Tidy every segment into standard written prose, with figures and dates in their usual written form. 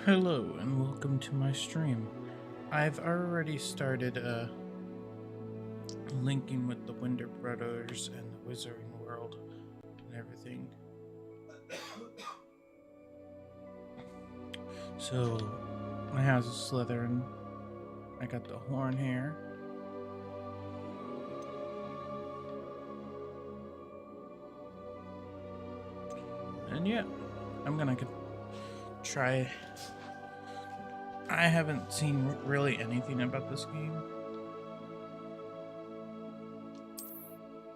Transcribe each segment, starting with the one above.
Hello and welcome to my stream. I've already started linking with the Winder Brothers and the Wizarding World and everything. So my house is Slytherin. I got the horn here. And yeah, I'm gonna try. I haven't seen really anything about this game.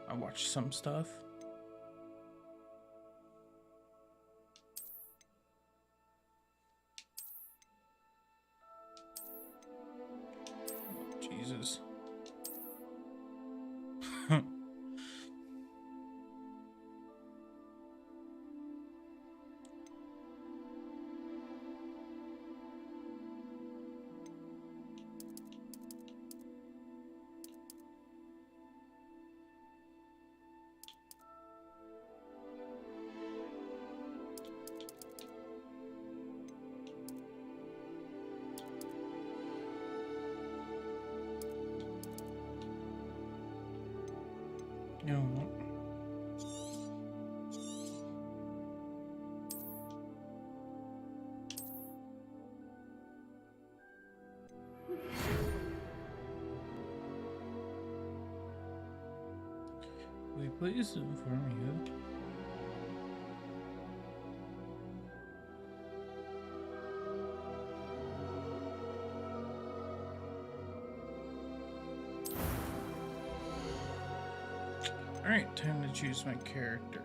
I watched some stuff. Oh, Jesus. You know what? Will you please inform you? Alright, time to choose my character.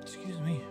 Excuse me.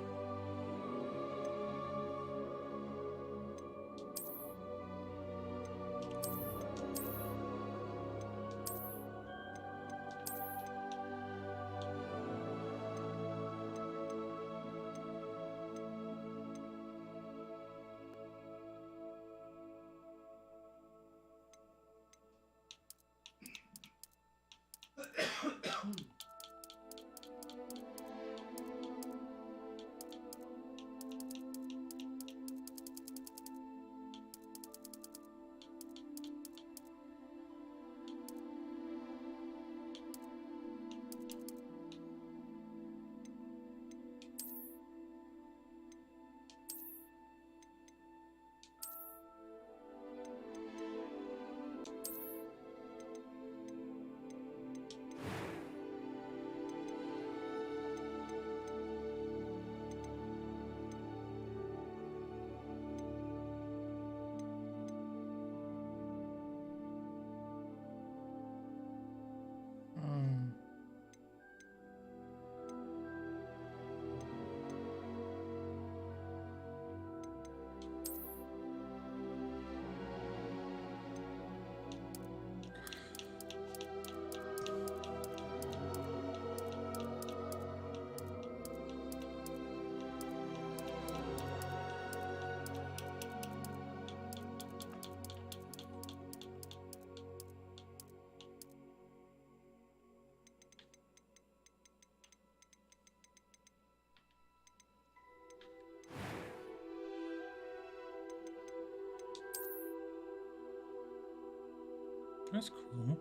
That's cool.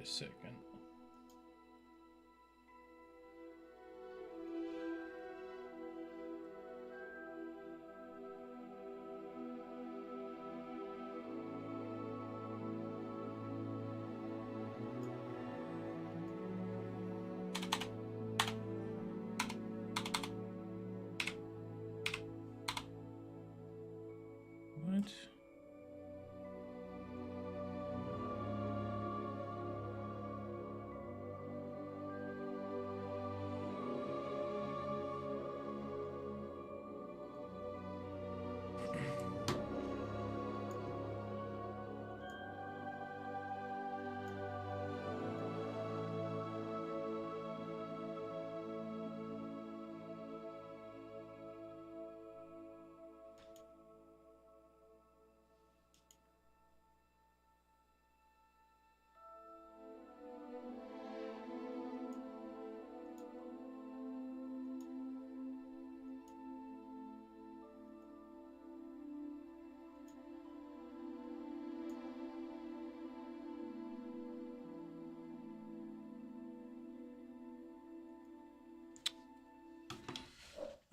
a second. What?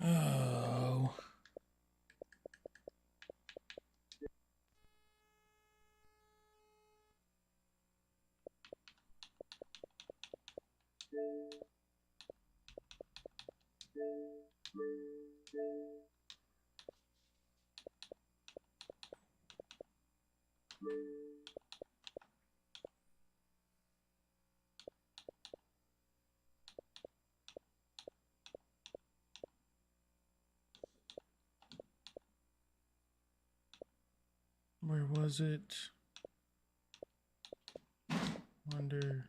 Oh. Where was it? Wonder.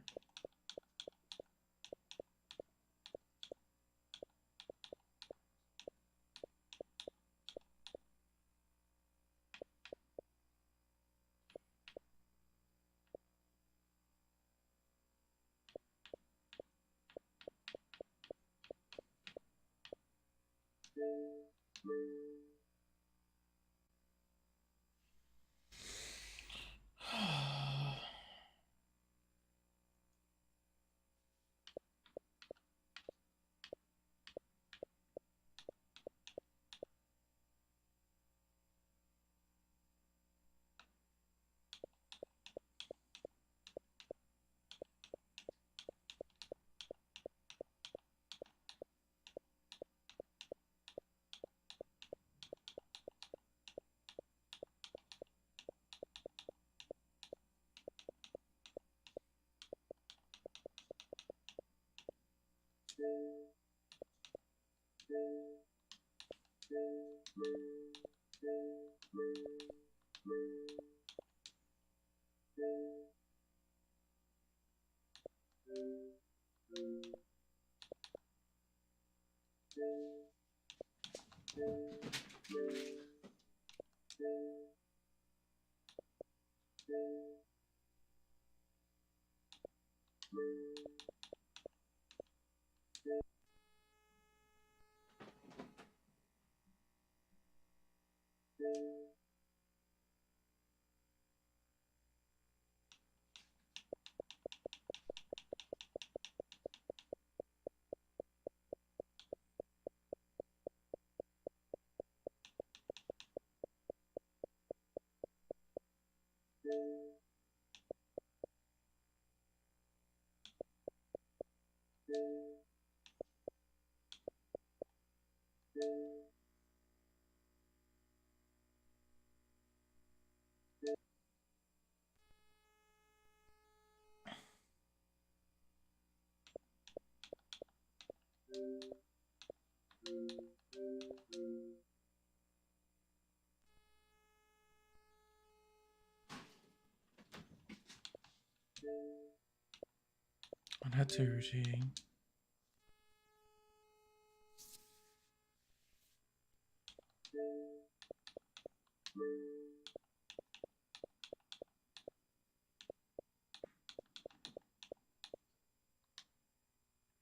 Oh, that's irritating.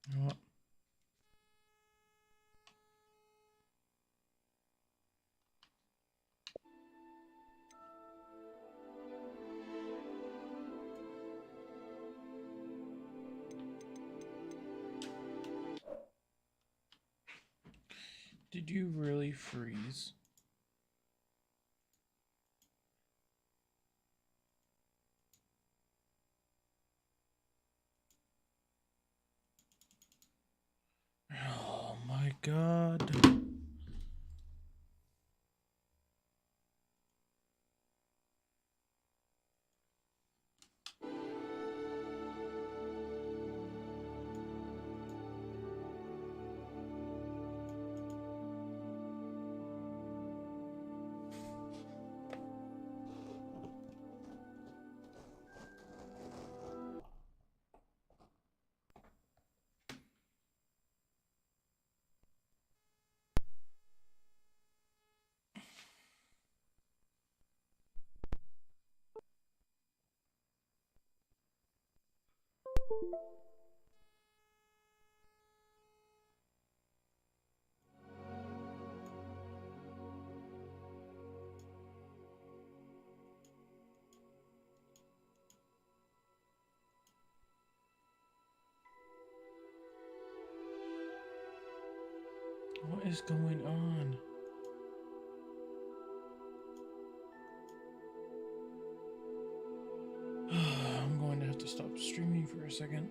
You know what? you really freeze? Oh my god. What is going on? I'm going to have to stop streaming for a second.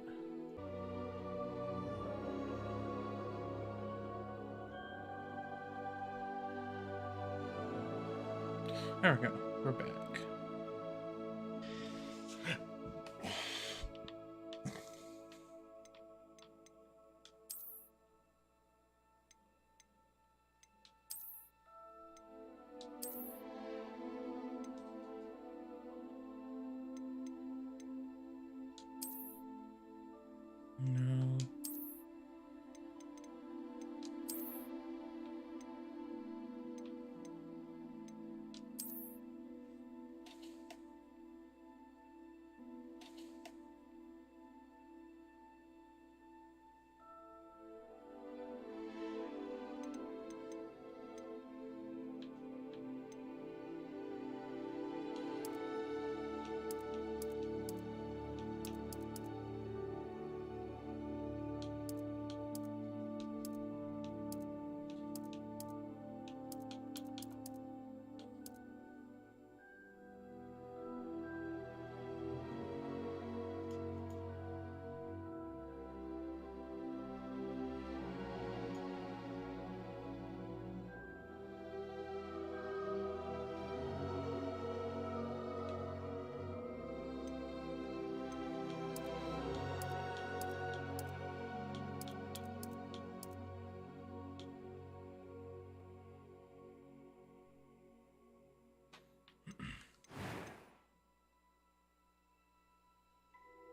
There we go. We're back. No.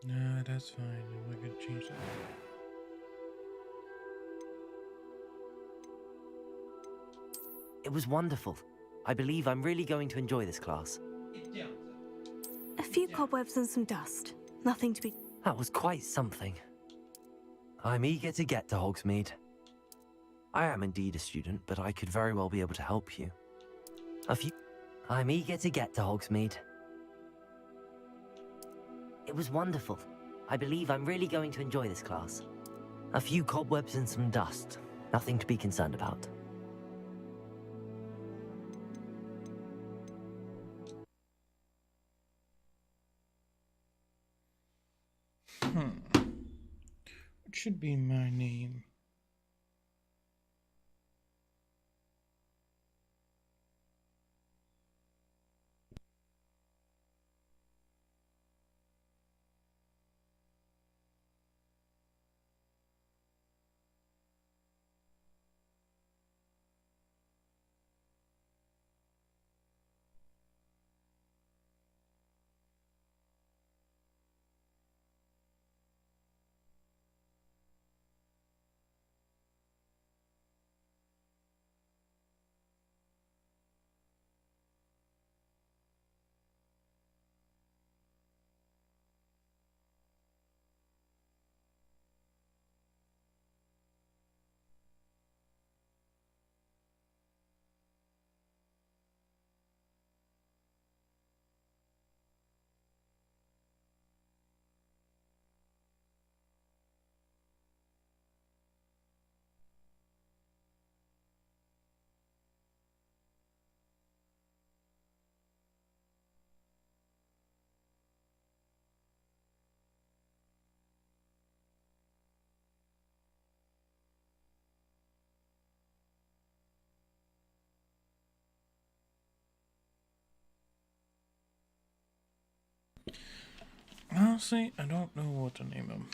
Nah, that's fine. I'm not gonna change that. It was wonderful. I believe I'm really going to enjoy this class. A few cobwebs and some dust. Nothing to be... That was quite something. I'm eager to get to Hogsmeade. I am indeed a student, but I could very well be able to help you. I'm eager to get to Hogsmeade. It was wonderful. I believe I'm really going to enjoy this class. A few cobwebs and some dust. Nothing to be concerned about. What should be my name? Honestly, I don't know what to name him.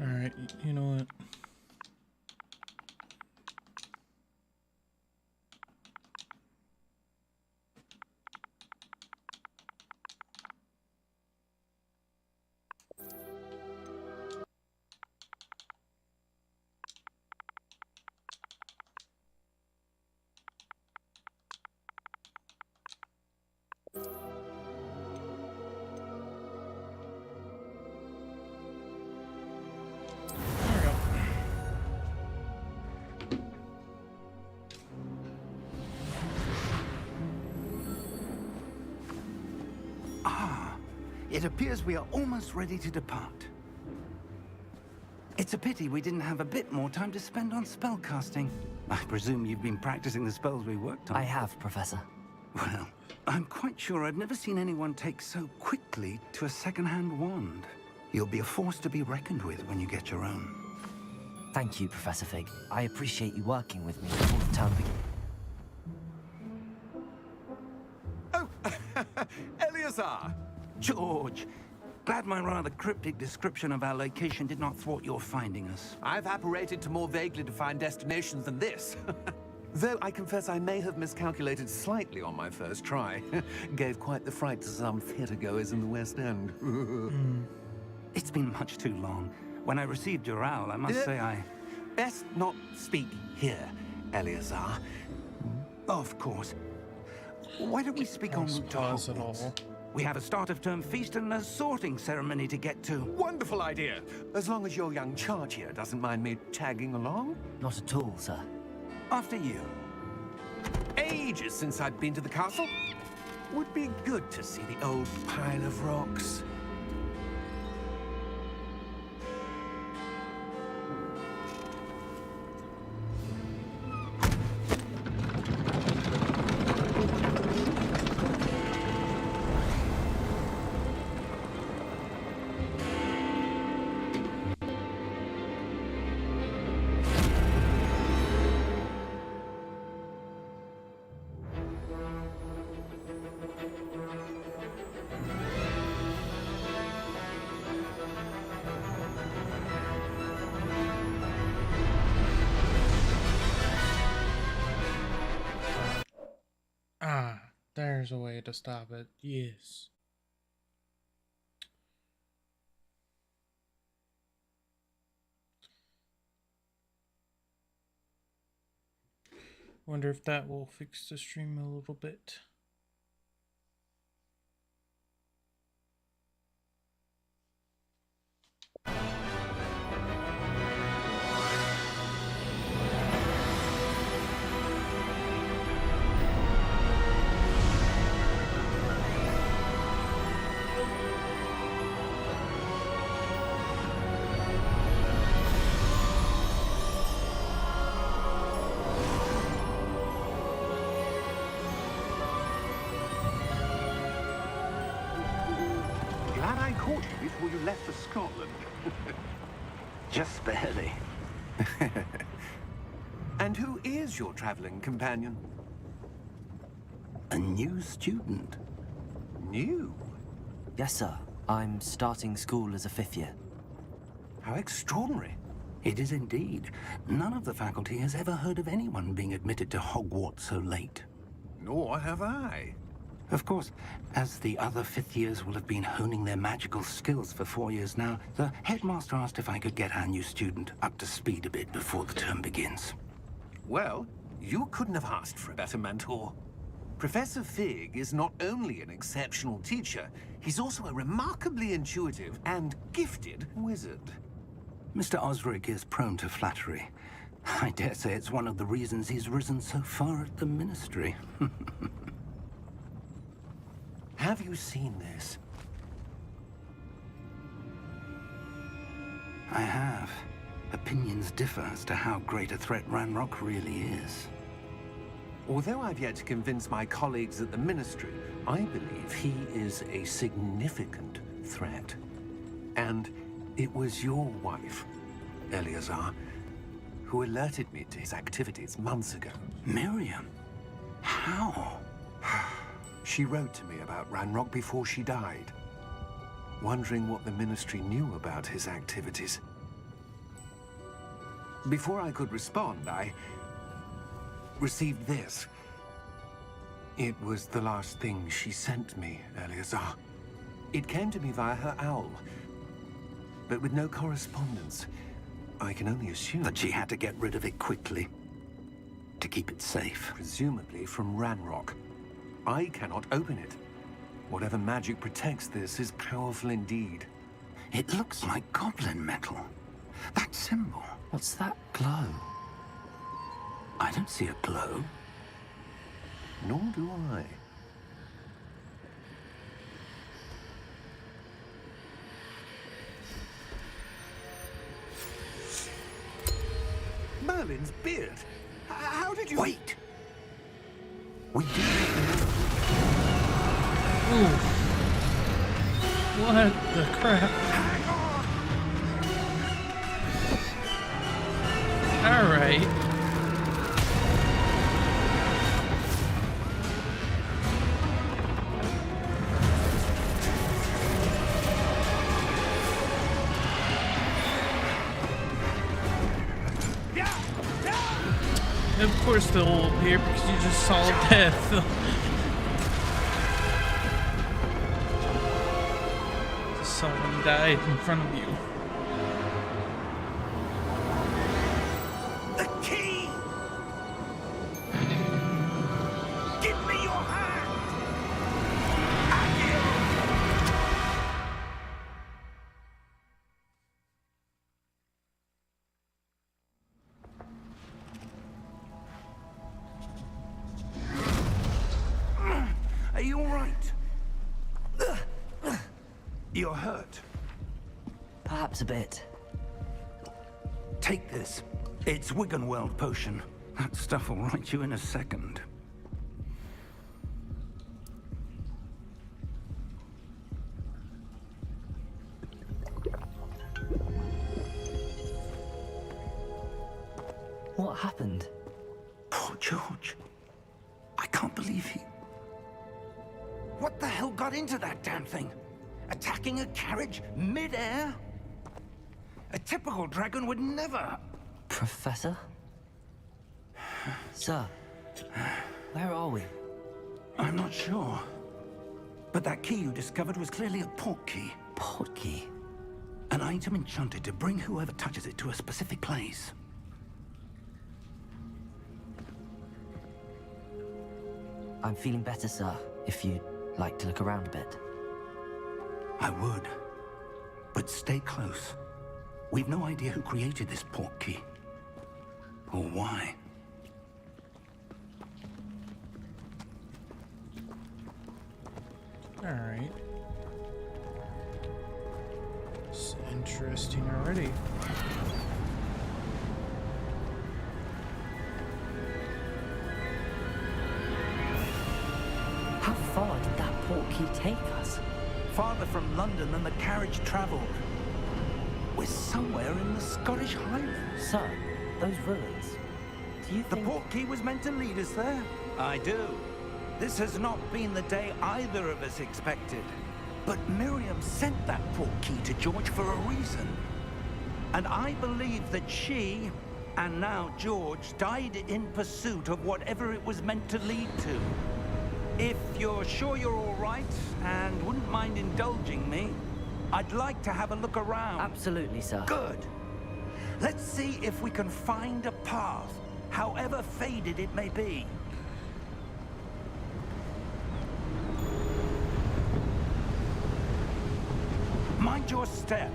Alright, you know what? It appears we are almost ready to depart. It's a pity we didn't have a bit more time to spend on spellcasting. I presume you've been practicing the spells we worked on. I have, Professor. Well, I'm quite sure I've never seen anyone take so quickly to a second-hand wand. You'll be a force to be reckoned with when you get your own. Thank you, Professor Fig. I appreciate you working with me before the term begins. Oh, Eleazar! George, glad my rather cryptic description of our location did not thwart your finding us. I've apparated to more vaguely defined destinations than this. Though I confess I may have miscalculated slightly on my first try. Gave quite the fright to some theatergoers in the West End. It's been much too long. When I received your owl, I must say I... Best not speak here, Eleazar. Of course. Why don't we speak en route to Pause at Hogwarts? all. We have a start-of-term feast and a sorting ceremony to get to. Wonderful idea! As long as your young charge here doesn't mind me tagging along. Not at all, sir. After you. Ages since I've been to the castle. Would be good to see the old pile of rocks. There's a way to stop it. Yes. Wonder if that will fix the stream a little bit. caught you before you left for Scotland. Just barely. And who is your traveling companion? A new student. New? Yes, sir. I'm starting school as a 5th year. How extraordinary. It is indeed. None of the faculty has ever heard of anyone being admitted to Hogwarts so late. Nor have I. Of course, as the other 5th years will have been honing their magical skills for 4 years now, the headmaster asked if I could get our new student up to speed a bit before the term begins. Well, you couldn't have asked for a better mentor. Professor Fig is not only an exceptional teacher, he's also a remarkably intuitive and gifted wizard. Mr. Osric is prone to flattery. I dare say it's one of the reasons he's risen so far at the Ministry. Have you seen this? I have. Opinions differ as to how great a threat Ranrock really is. Although I've yet to convince my colleagues at the Ministry, I believe he is a significant threat. And it was your wife, Eleazar, who alerted me to his activities months ago. Miriam? How? She wrote to me about Ranrock before she died, wondering what the Ministry knew about his activities. Before I could respond, I received this. It was the last thing she sent me, Eleazar. It came to me via her owl, but with no correspondence. I can only assume That she had to get rid of it quickly, to keep it safe. presumably from Ranrock. I cannot open it. Whatever magic protects this is powerful indeed. It looks like goblin metal. That symbol. What's that glow? I don't see a glow. Nor do I. Merlin's beard. How did you... Wait! We do... Ooh. What the crap? Alright. Of course they'll appear because you just saw death. Someone died in front of you. The key! Give me your hand! Are you all right? You're hurt. Perhaps a bit. Take this. It's Wiggenweld potion. That stuff will right you in a second. What happened? Poor George. I can't believe he... What the hell got into that damn thing? Attacking a carriage mid-air? A typical dragon would never... Professor? Sir, where are we? I'm not sure. But that key you discovered was clearly a port key. Port key? An item enchanted to bring whoever touches it to a specific place. I'm feeling better, sir, if you'd like to look around a bit. I would. But stay close. We've no idea who created this port key. Or why. Alright. It's interesting already. How far did that port key take us? farther from London than the carriage travelled. We're somewhere in the Scottish Highlands. Sir, those ruins. Do you The think... portkey was meant to lead us there? I do. This has not been the day either of us expected. But Miriam sent that portkey to George for a reason. And I believe that she, and now George, died in pursuit of whatever it was meant to lead to. If you're sure you're all right, and wouldn't mind indulging me, I'd like to have a look around. Absolutely, sir. Good. Let's see if we can find a path, however faded it may be. Mind your step.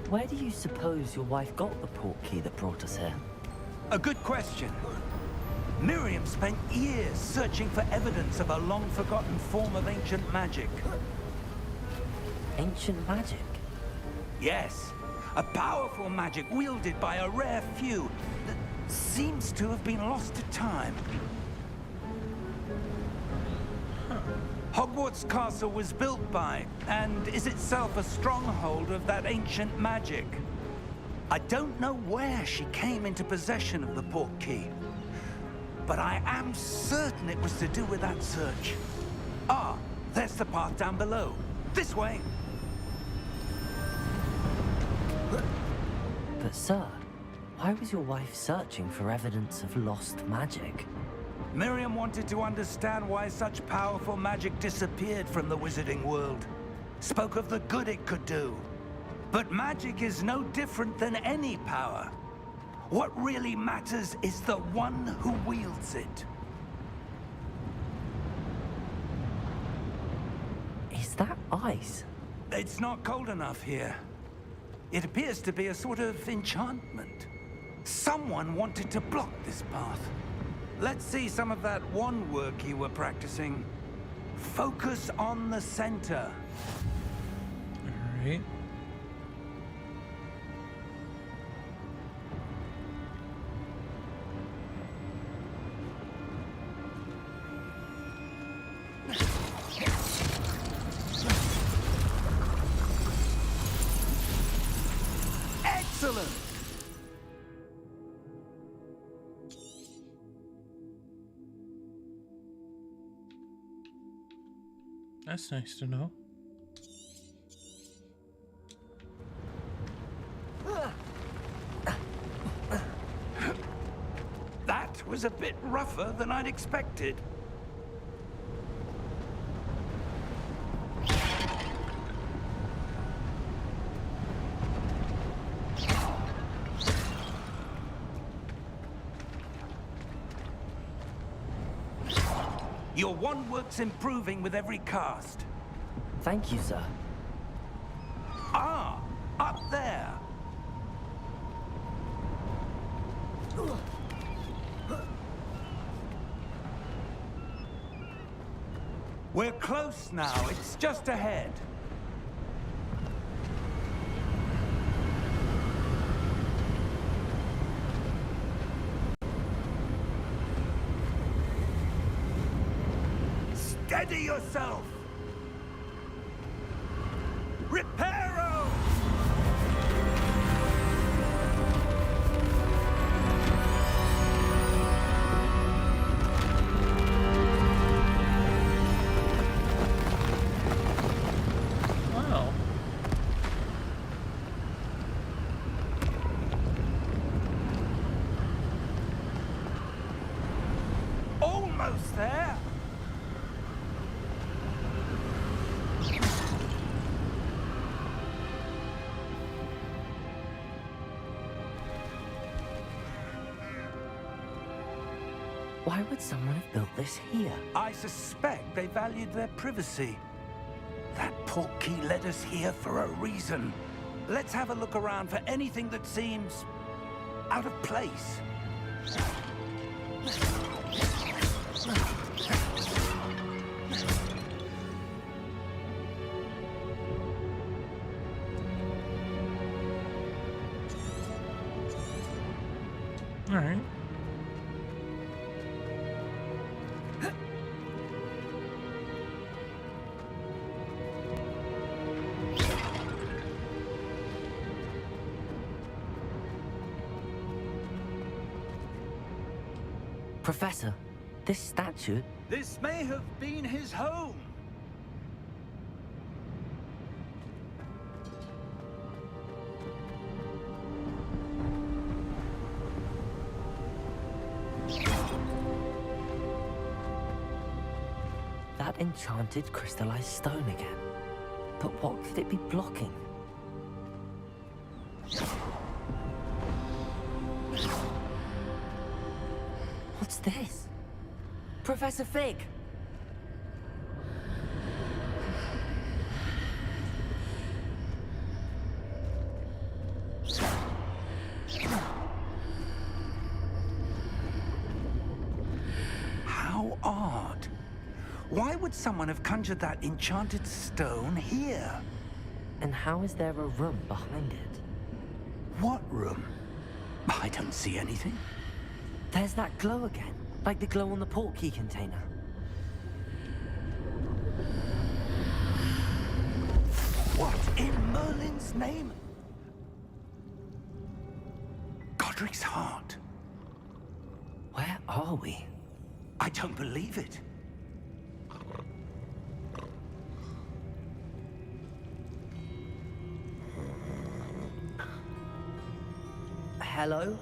Where do you suppose your wife got the portkey that brought us here? A good question. Miriam spent years searching for evidence of a long-forgotten form of ancient magic. Ancient magic? Yes, a powerful magic wielded by a rare few that seems to have been lost to time. Hogwarts Castle was built by, and is itself a stronghold of that ancient magic. I don't know where she came into possession of the portkey, but I am certain it was to do with that search. Ah, there's the path down below. This way. But sir, why was your wife searching for evidence of lost magic? Miriam wanted to understand why such powerful magic disappeared from the wizarding world. Spoke of the good it could do. But magic is no different than any power. What really matters is the one who wields it. Is that ice? It's not cold enough here. It appears to be a sort of enchantment. Someone wanted to block this path. Let's see some of that wand work you were practicing. Focus on the center. All right. Excellent! That's nice to know. That was a bit rougher than I'd expected. Your wand work's improving with every cast. Thank you, sir. Ah, up there. We're close now. It's just ahead. Steady yourself! Reparo! Wow. Almost there! Why would someone have built this here? I suspect they valued their privacy. That portkey led us here for a reason. Let's have a look around for anything that seems out of place. All right. Professor, this statue... This may have been his home. That enchanted crystallized stone again. But what could it be blocking? What's this? Professor Fig! How odd. Why would someone have conjured that enchanted stone here? And how is there a room behind it? What room? I don't see anything. There's that glow again, like the glow on the portkey container. What in Merlin's name? Godric's heart. Where are we? I don't believe it. Hello?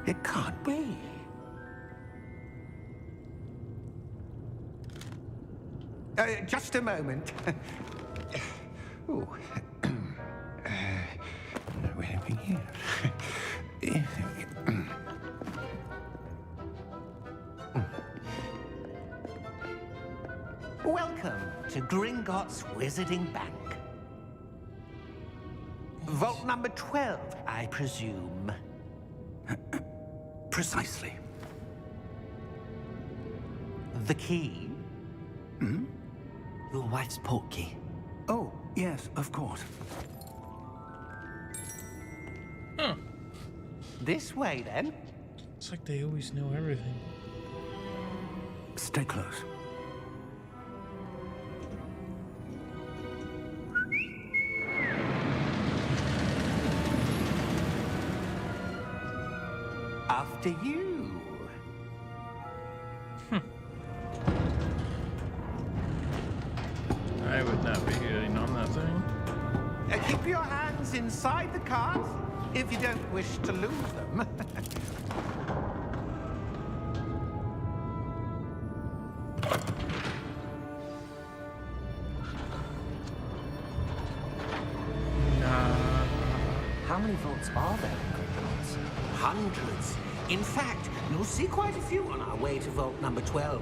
It can't be. Just a moment. Oh. Where are we here? Welcome to Gringotts Wizarding Bank. Vault number 12, I presume. Precisely. The key? Your wife's portkey. Oh, yes, of course. Huh. This way, then. It's like they always know everything. Stay close. After you. I would not be getting on that thing. Keep your hands inside the cart if you don't wish to lose them. How many vaults are there in Gringotts? Hundreds. In fact, you'll see quite a few on our way to vault number 12.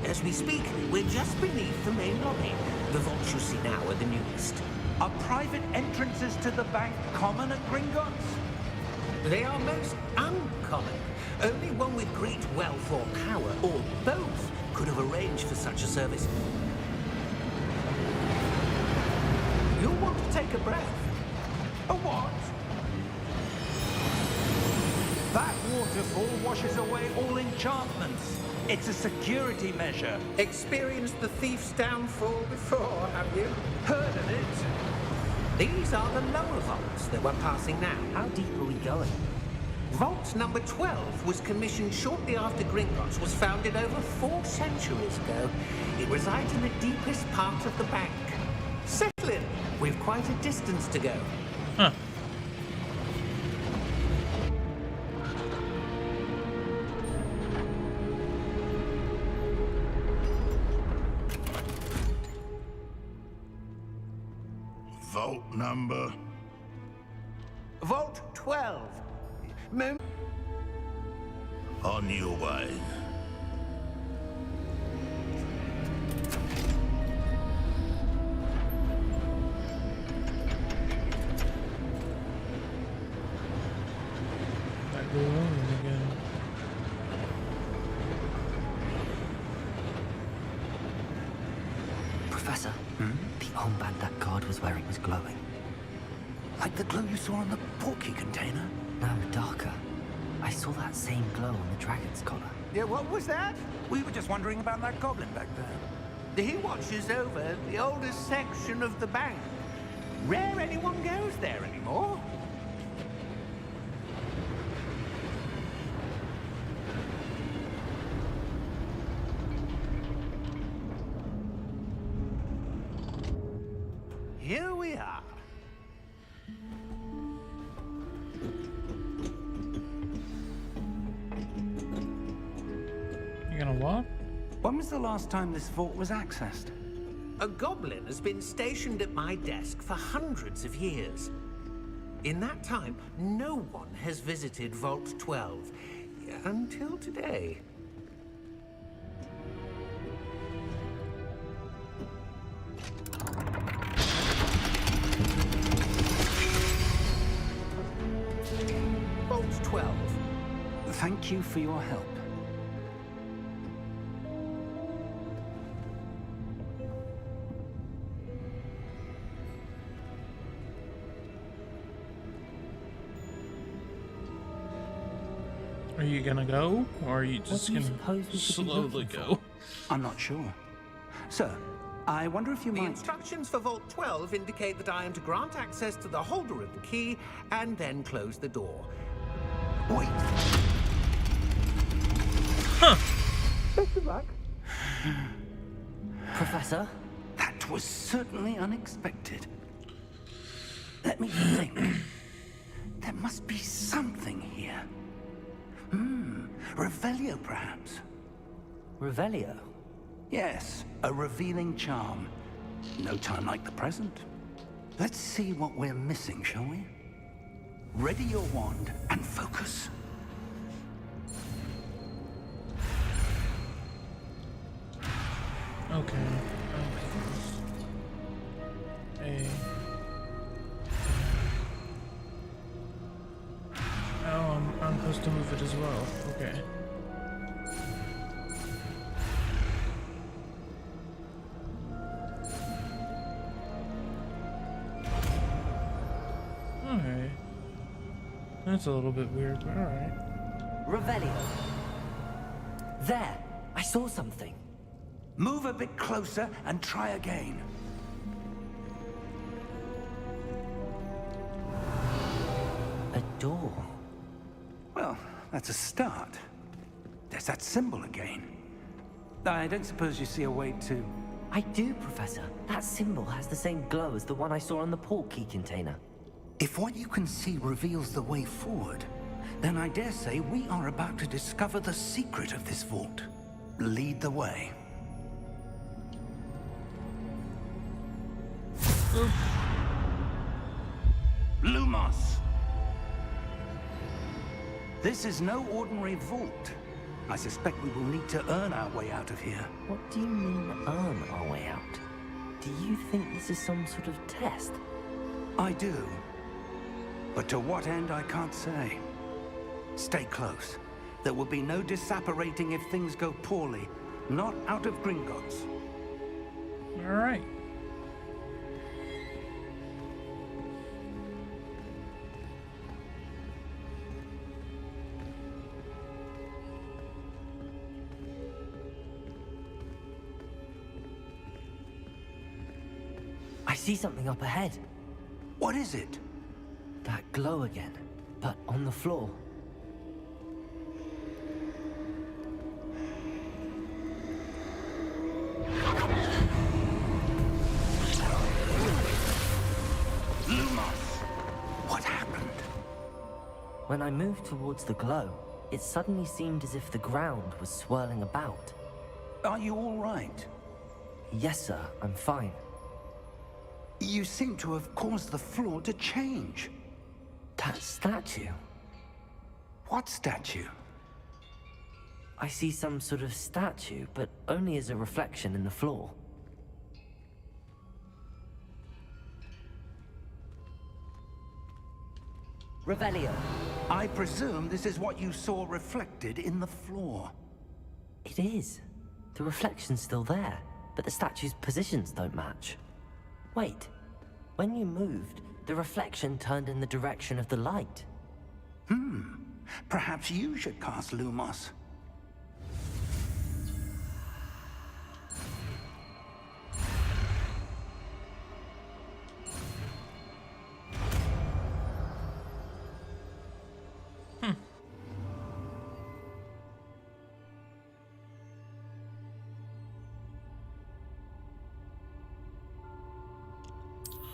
As we speak, we're just beneath the main lobby. The vaults you see now are the newest. Are private entrances to the bank common at Gringotts? They are most uncommon. Only one with great wealth or power, or both, could have arranged for such a service. You'll want to take a breath. A what? That waterfall washes away all enchantments. It's a security measure. Experienced the thief's downfall before, have you? Heard of it? These are the lower vaults that we're passing now. How deep are we going? Vault number 12 was commissioned shortly after Gringotts was founded over 4 centuries ago. It resides in the deepest part of the bank. Settle in. We've quite a distance to go. Huh. Vault number? Vault 12. On your way. Back to the room again. Professor, The armband that guard was wearing was glowing. Like the glow you saw on the porky container? No, darker. I saw that same glow on the dragon's collar. Yeah, what was that? We were just wondering about that goblin back there. He watches over the oldest section of the bank. Rare anyone goes there anymore. Here we are. You gonna walk? When was the last time this vault was accessed? A goblin has been stationed at my desk for hundreds of years. In that time, no one has visited Vault 12 until today. Vault 12. Thank you for your help. Are you gonna go, or are you just do you gonna suppose we should be slowly looking go? I'm not sure. Sir, I wonder if you The might... instructions for Vault 12 indicate that I am to grant access to the holder of the key and then close the door. Wait. Best of luck. Professor? That was certainly unexpected. Let me think. There must be something here. Revelio, perhaps? Revelio? Yes, a revealing charm. No time like the present. Let's see what we're missing, shall we? Ready your wand and focus. Okay. Oh, I'm supposed to move it as well. Okay. Okay. That's a little bit weird, but alright. Revelio. There! I saw something. Move a bit closer and try again. A door. Well, that's a start. There's that symbol again. I don't suppose you see a way to... I do, Professor. That symbol has the same glow as the one I saw on the port key container. If what you can see reveals the way forward, then I dare say we are about to discover the secret of this vault. Lead the way. Lumos! This is no ordinary vault. I suspect we will need to earn our way out of here. What do you mean, earn our way out? Do you think this is some sort of test? I do. But to what end, I can't say. Stay close. There will be no disapparating if things go poorly. Not out of Gringotts. Alright. I see something up ahead. What is it? That glow again, but on the floor. Lumos! What happened? When I moved towards the glow, it suddenly seemed as if the ground was swirling about. Are you all right? Yes, sir, I'm fine. You seem to have caused the floor to change. That statue. What statue? I see some sort of statue, but only as a reflection in the floor. Revelio. I presume this is what you saw reflected in the floor. It is. The reflection's still there, but the statue's positions don't match. Wait, when you moved, the reflection turned in the direction of the light. Perhaps you should cast Lumos.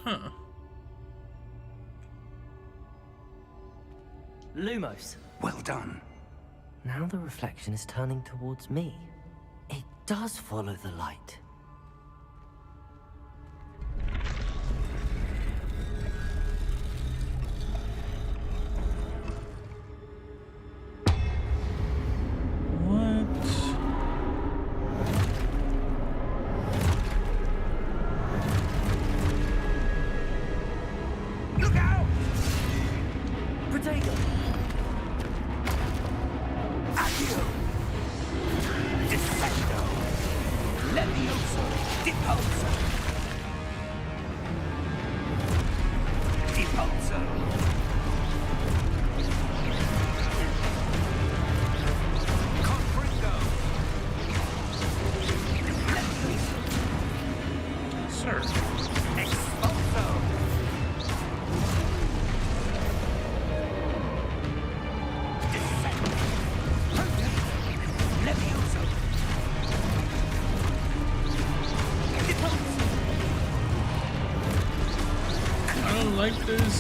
Huh. Lumos. Well done. Now the reflection is turning towards me. It does follow the light. Look out! Protego! Accio! Defendo! Levioso! Depulso! Depulso! Confringo! Levioso! Sir. Expulso! Defendo! Levioso! Depulso! I don't like this.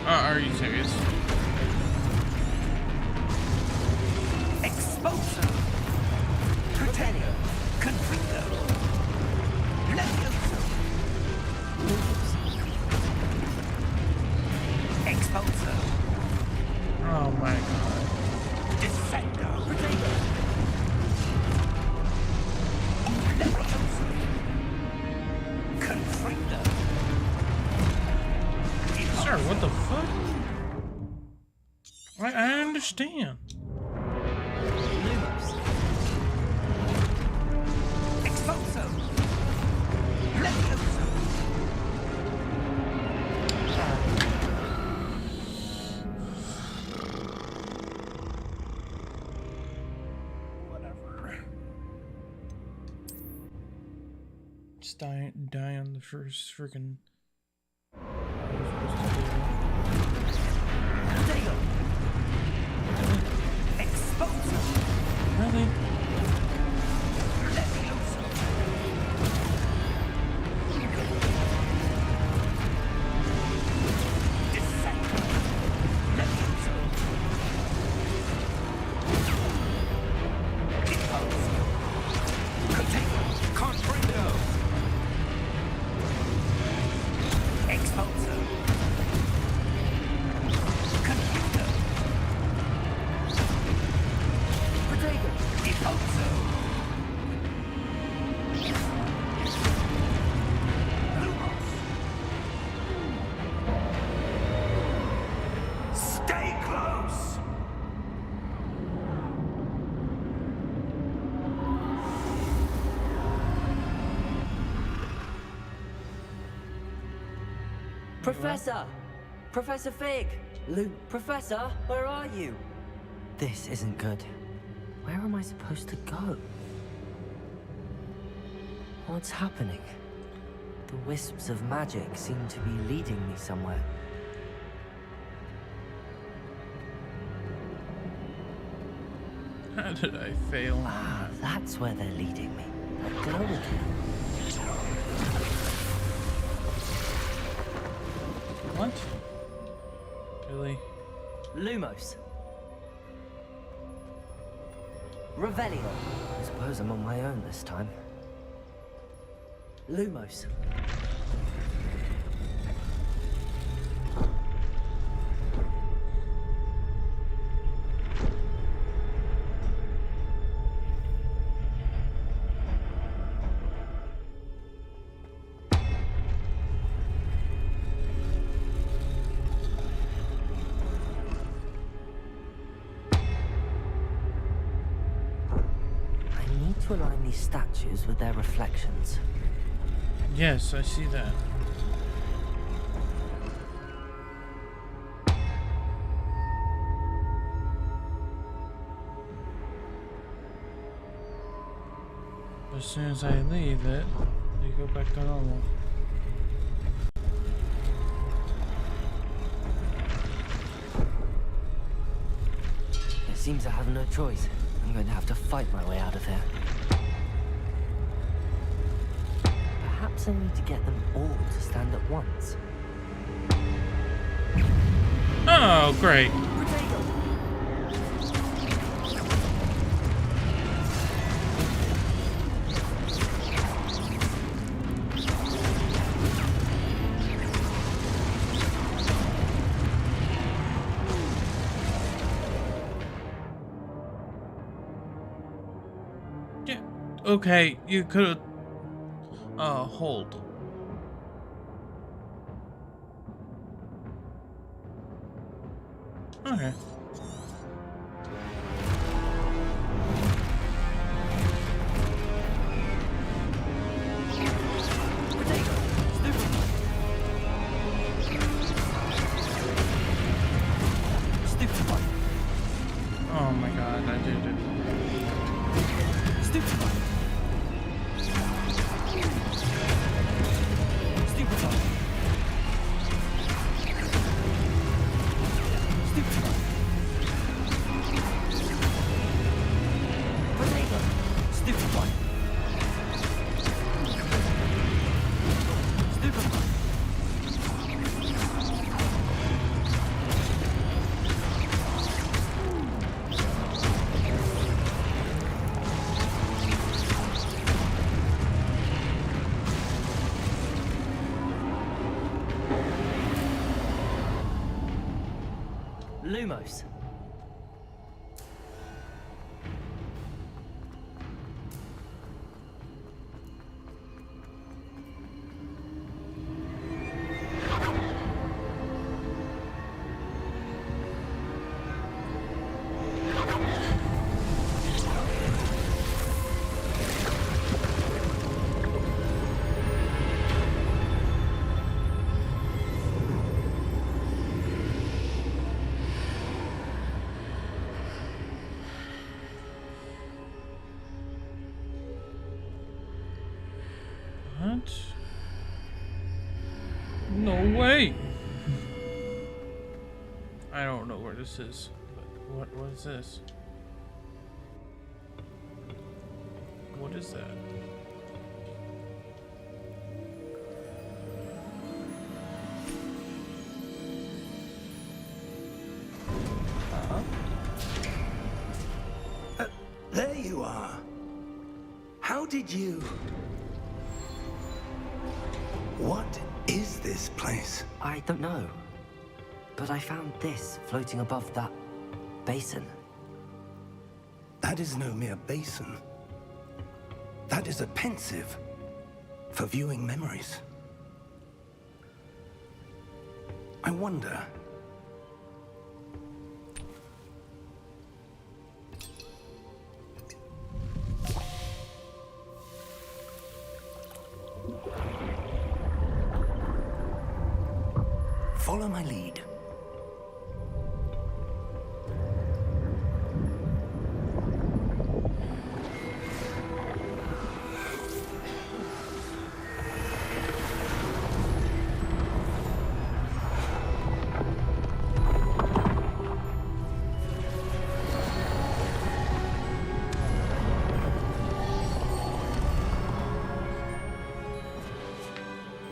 Are you serious? Expulso! Pretendo! Confringo! Levioso! Expulso! Oh my god. Defendo! Levioso! Confringo! Sir, what the fuck? I understand. Lumos. Expulso! Levioso! Whatever. Just die on the first freaking. Protego! Expulso! Really? Levioso! Defendo! Levioso! Depulso! Protego! Confringo! Expulso! Confringo! Protego! Depulso! Lumos! Stay close! Professor! Professor Fig! Professor, where are you? This isn't good. Where am I supposed to go? What's happening? The wisps of magic seem to be leading me somewhere. How did I fail? Ah, that's where they're leading me. That glow again. What? Really? Lumos. Revelio. I suppose I'm on my own this time. Lumos. to align these statues with their reflections. Yes, I see that. As soon as I leave it, they go back to normal. It seems I have no choice. I'm going to have to fight my way out of here. Perhaps I need to get them all to stand at once. Oh, great. Yeah. Okay, you could have. Hold. Okay. Oh my god, I did it. Lumos. What? No way! I don't know where this is, but what is this? What is that? There you are. How did you... What is this place? I don't know. But I found this floating above that basin. That is no mere basin. That is a pensive for viewing memories. I wonder... Follow my lead.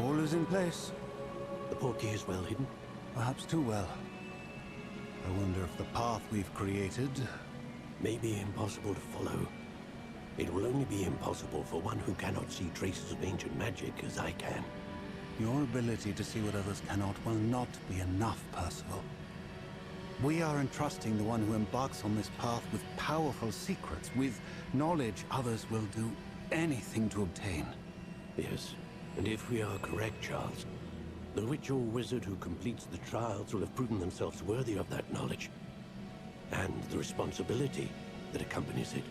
All is in place. The portkey is well hidden. Perhaps too well. I wonder if the path we've created... May be impossible to follow. It will only be impossible for one who cannot see traces of ancient magic as I can. Your ability to see what others cannot will not be enough, Percival. We are entrusting the one who embarks on this path with powerful secrets, with knowledge others will do anything to obtain. Yes, and if we are correct, Charles, the witch or wizard who completes the trials will have proven themselves worthy of that knowledge, and the responsibility that accompanies it.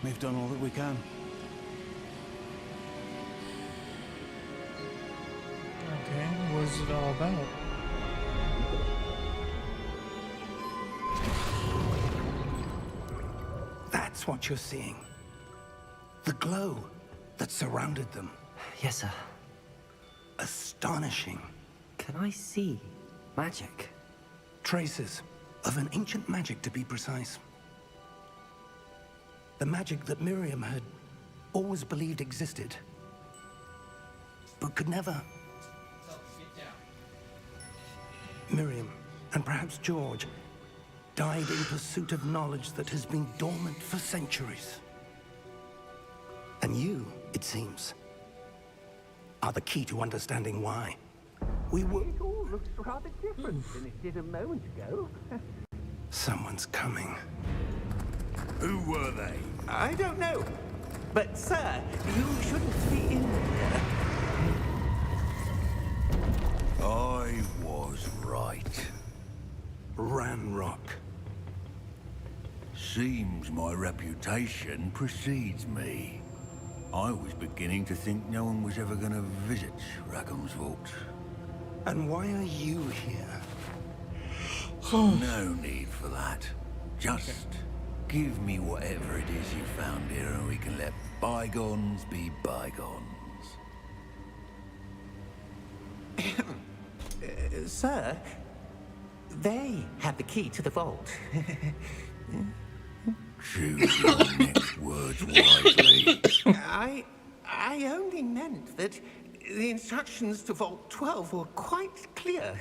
We've done all that we can. Okay, what's it all about? That's what you're seeing. The glow that surrounded them. Yes, sir. Astonishing. Can I see magic? Traces of an ancient magic, to be precise. The magic that Miriam had always believed existed, but could never. Miriam, and perhaps George, died in pursuit of knowledge that has been dormant for centuries. And you, it seems, are the key to understanding why. We were... It all looks rather different than it did a moment ago. Someone's coming. Who were they? I don't know. But, sir, you shouldn't be in here. I was right. Ranrock. Seems my reputation precedes me. I was beginning to think no one was ever going to visit Rackham's vault. And why are you here? No need for that. Just give me whatever it is you found here and we can let bygones be bygones. Sir, they had the key to the vault. Choose your next words wisely. I only meant that the instructions to Vault 12 were quite clear.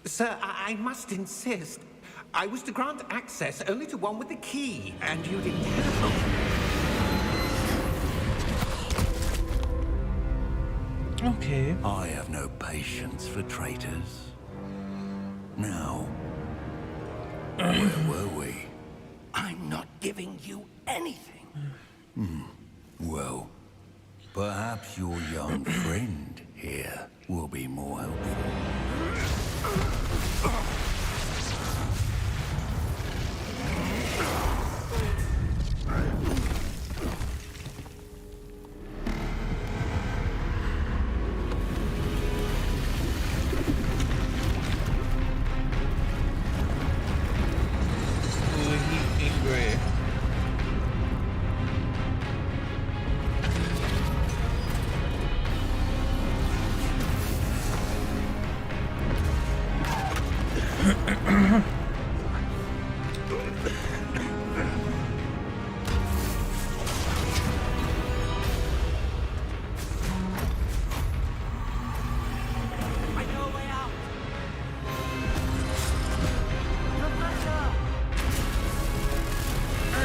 Sir, I must insist. I was to grant access only to one with the key, and you didn't have them. Okay. I have no patience for traitors. Now, where were we? I'm not giving you anything. Well, perhaps your young friend here will be more helpful.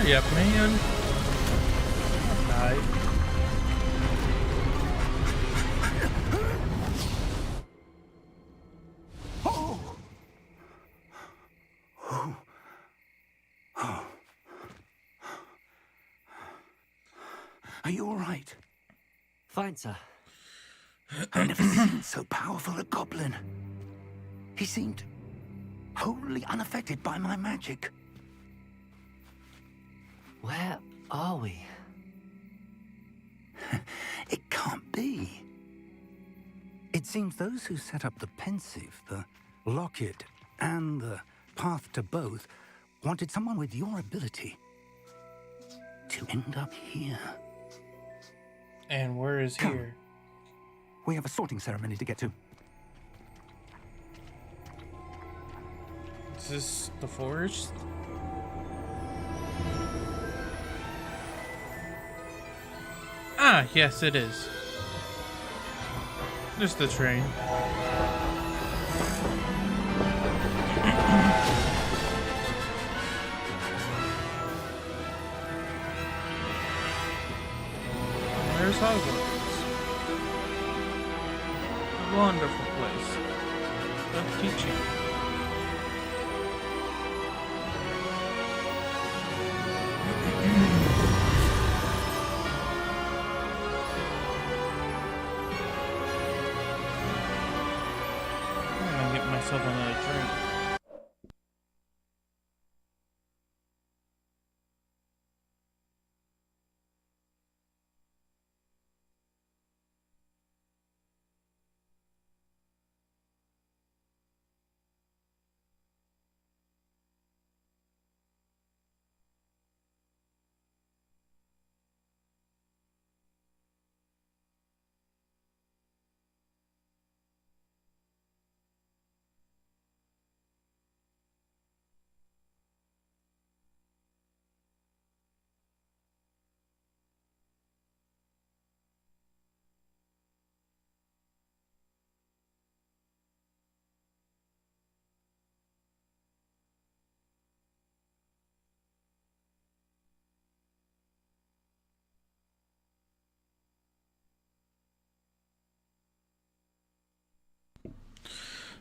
Hurry up, man. Die. Are you all right? Fine, sir. I've never seen so powerful a goblin. He seemed wholly unaffected by my magic. Where are we? It can't be. It seems those who set up the pensive, the locket, and the path to both wanted someone with your ability to end up here. And where is Come. here? We have a sorting ceremony to get to. Is this the forest? Ah, yes, it is. There's the train. Where's Hogwarts? A wonderful place of teaching. I'm gonna get myself another drink.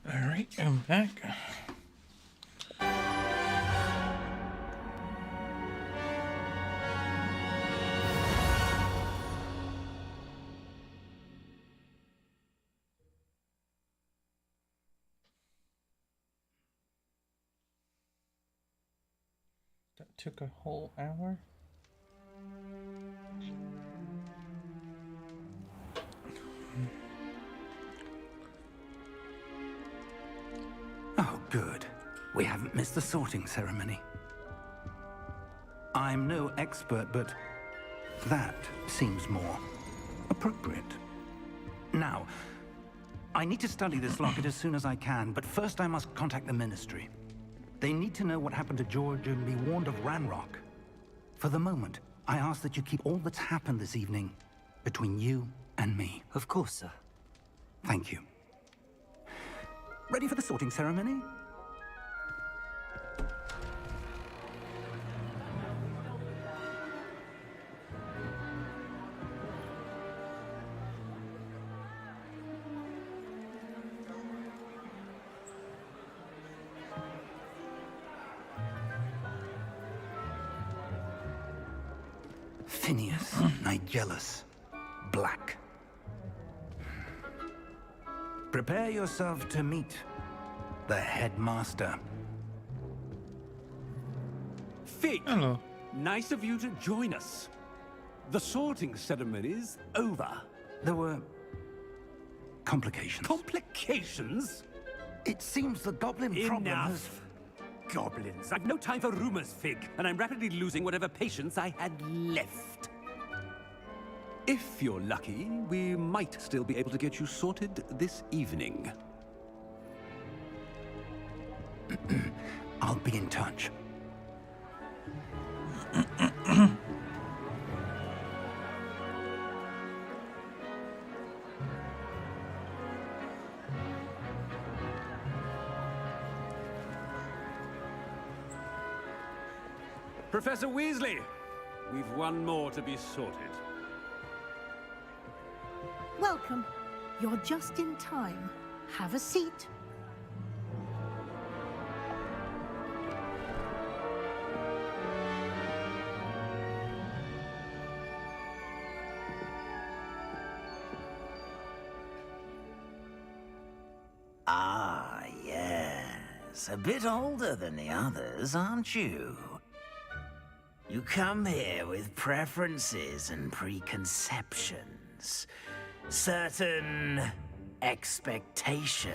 All right, I'm back. That took a whole hour. Oh, good. We haven't missed the sorting ceremony. I'm no expert, but that seems more appropriate. Now, I need to study this locket as soon as I can, but first I must contact the Ministry. They need to know what happened to George and be warned of Ranrock. For the moment, I ask that you keep all that's happened this evening between you and me. Of course, sir. Thank you. Ready for the sorting ceremony? Phineas, Nigellus, Black. Prepare yourself to meet the headmaster. Fig, Hello. nice of you to join us. The sorting ceremony's over. There were complications. Complications? It seems the goblin problem has... Enough. Goblins. I've no time for rumors, Fig, and I'm rapidly losing whatever patience I had left. If you're lucky, we might still be able to get you sorted this evening. I'll be in touch. Professor Weasley, we've one more to be sorted. Welcome. You're just in time. Have a seat. Ah, yes. A bit older than the others, aren't you? You come here with preferences and preconceptions. Certain expectations.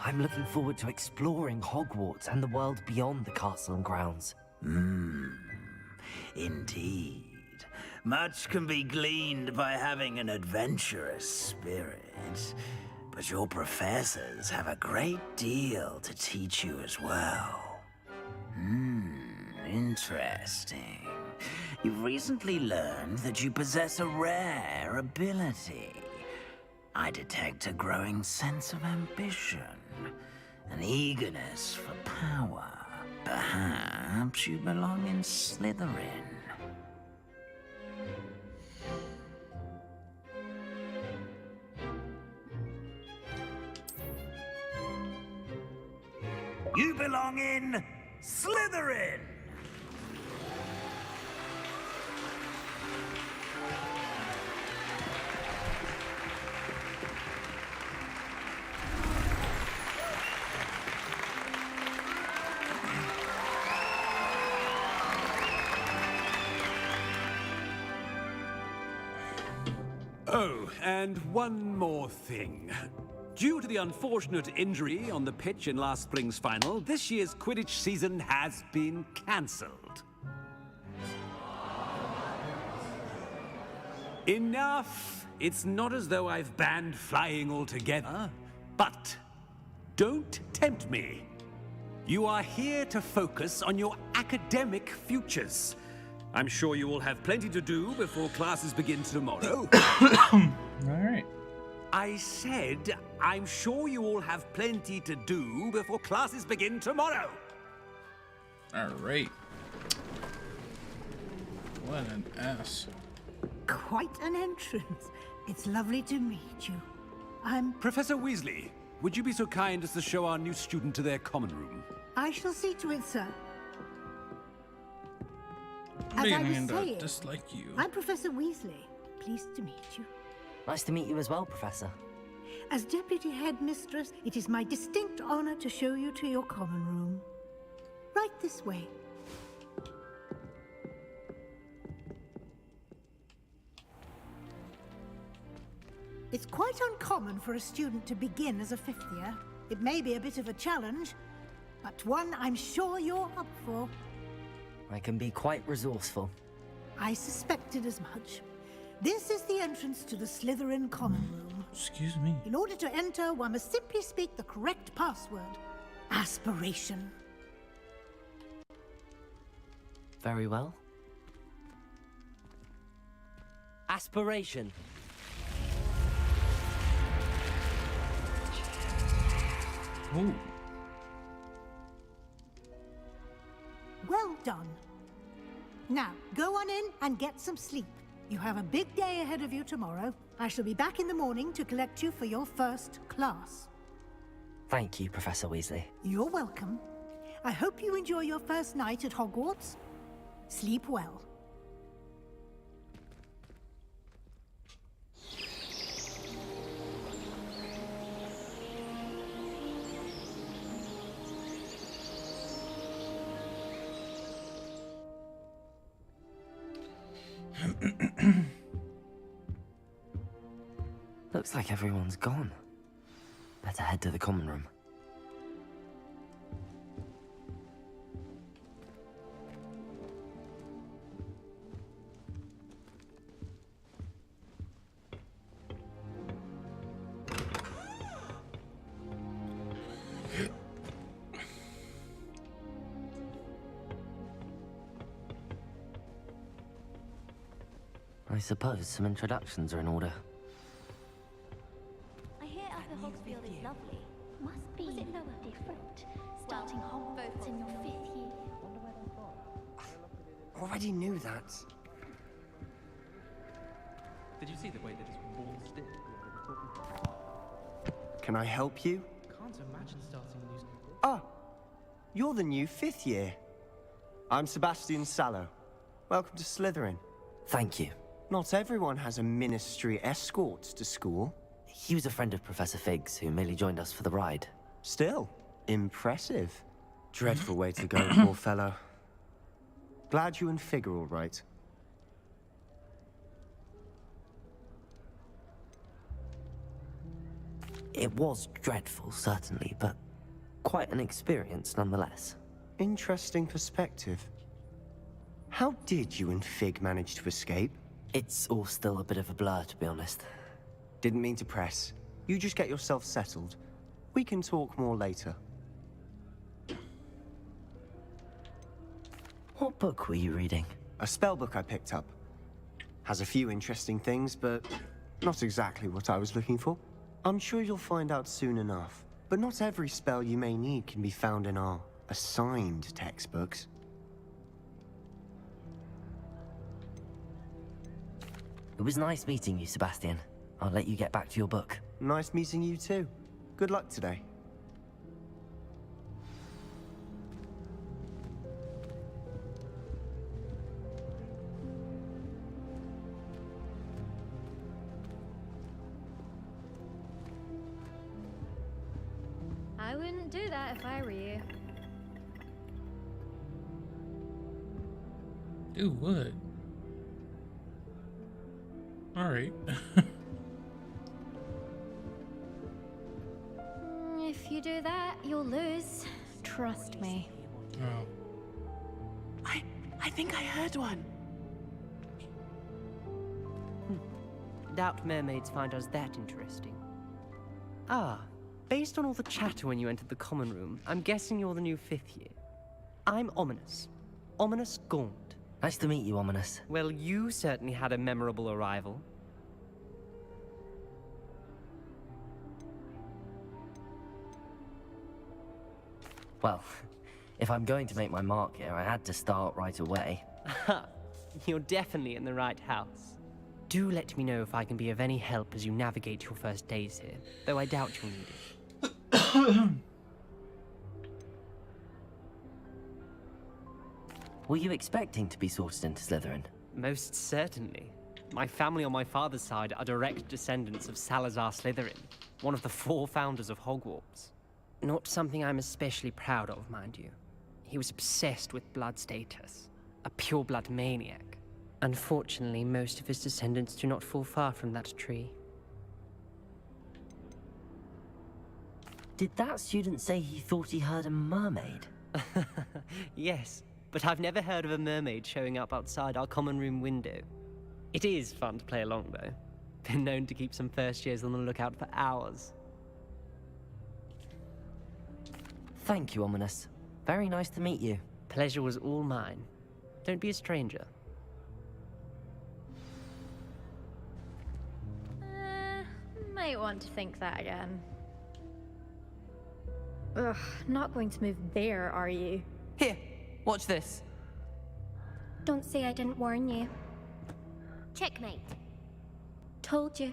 I'm looking forward to exploring Hogwarts and the world beyond the castle and grounds. Indeed. Much can be gleaned by having an adventurous spirit. But your professors have a great deal to teach you as well. Interesting. You've recently learned that you possess a rare ability. I detect a growing sense of ambition, an eagerness for power. Perhaps you belong in Slytherin. You belong in Slytherin! Oh, and one more thing. Due to the unfortunate injury on the pitch in last spring's final, this year's Quidditch season has been cancelled. Enough! It's not as though I've banned flying altogether, but don't tempt me. You are here to focus on your academic futures. I'm sure you will have plenty to do before classes begin tomorrow. All right. I said, I'm sure you all have plenty to do before classes begin tomorrow. All right. What an ass. Quite an entrance. It's lovely to meet you. I'm... Professor Weasley, would you be so kind as to show our new student to their common room? I shall see to it, sir. I'm As I beginning was to saying, dislike you. I'm Professor Weasley. Pleased to meet you. Nice to meet you as well, Professor. As Deputy Headmistress, it is my distinct honor to show you to your common room. Right this way. It's quite uncommon for a student to begin as a fifth year. It may be a bit of a challenge, but one I'm sure you're up for. I can be quite resourceful. I suspected as much. This is the entrance to the Slytherin common room. Excuse me. In order to enter, one must simply speak the correct password. Aspiration. Very well. Aspiration. Ooh. Well done. Now, go on in and get some sleep. You have a big day ahead of you tomorrow. I shall be back in the morning to collect you for your first class. Thank you, Professor Weasley. You're welcome. I hope you enjoy your first night at Hogwarts. Sleep well. Looks like everyone's gone. Better head to the common room. I suppose some introductions are in order. I hear Upper Hogsfield is lovely. Must be. Was it no different? Starting Hogwarts in your 5th year. Already knew that. Did you see the way that his walls did? Can I help you? Can't imagine starting a new... Ah, you're the new 5th year. I'm Sebastian Sallow. Welcome to Slytherin. Thank you. Not everyone has a ministry escort to school. He was a friend of Professor Fig's who merely joined us for the ride. Still, impressive. Dreadful way to go, poor fellow. Glad you and Fig are all right. It was dreadful, certainly, but quite an experience nonetheless. Interesting perspective. How did you and Fig manage to escape? It's all still a bit of a blur, to be honest. Didn't mean to press. You just get yourself settled. We can talk more later. What book were you reading? A spell book I picked up. Has a few interesting things, but not exactly what I was looking for. I'm sure you'll find out soon enough. But not every spell you may need can be found in our assigned textbooks. It was nice meeting you, Sebastian. I'll let you get back to your book. Nice meeting you too. Good luck today. I wouldn't do that if I were you. Do what? Alright. If you do that, you'll lose. Trust me. Oh. I think I heard one. Doubt mermaids find us that interesting. Ah, based on all the chatter when you entered the common room, I'm guessing you're the new 5th year. I'm Ominous. Ominous Gaunt. Nice to meet you, Ominous. Well, you certainly had a memorable arrival. Well, if I'm going to make my mark here, I had to start right away. You're definitely in the right house. Do let me know if I can be of any help as you navigate your first days here, though I doubt you'll need it. Were you expecting to be sorted into Slytherin? Most certainly. My family on my father's side are direct descendants of Salazar Slytherin, one of the 4 founders of Hogwarts. Not something I'm especially proud of, mind you. He was obsessed with blood status, a pure-blood maniac. Unfortunately, most of his descendants do not fall far from that tree. Did that student say he thought he heard a mermaid? Yes, but I've never heard of a mermaid showing up outside our common room window. It is fun to play along, though. Been known to keep some first years on the lookout for hours. Thank you, Ominous. Very nice to meet you. Pleasure was all mine. Don't be a stranger. Might want to think that again. Ugh, not going to move there, are you? Here, watch this. Don't say I didn't warn you. Checkmate. Told you.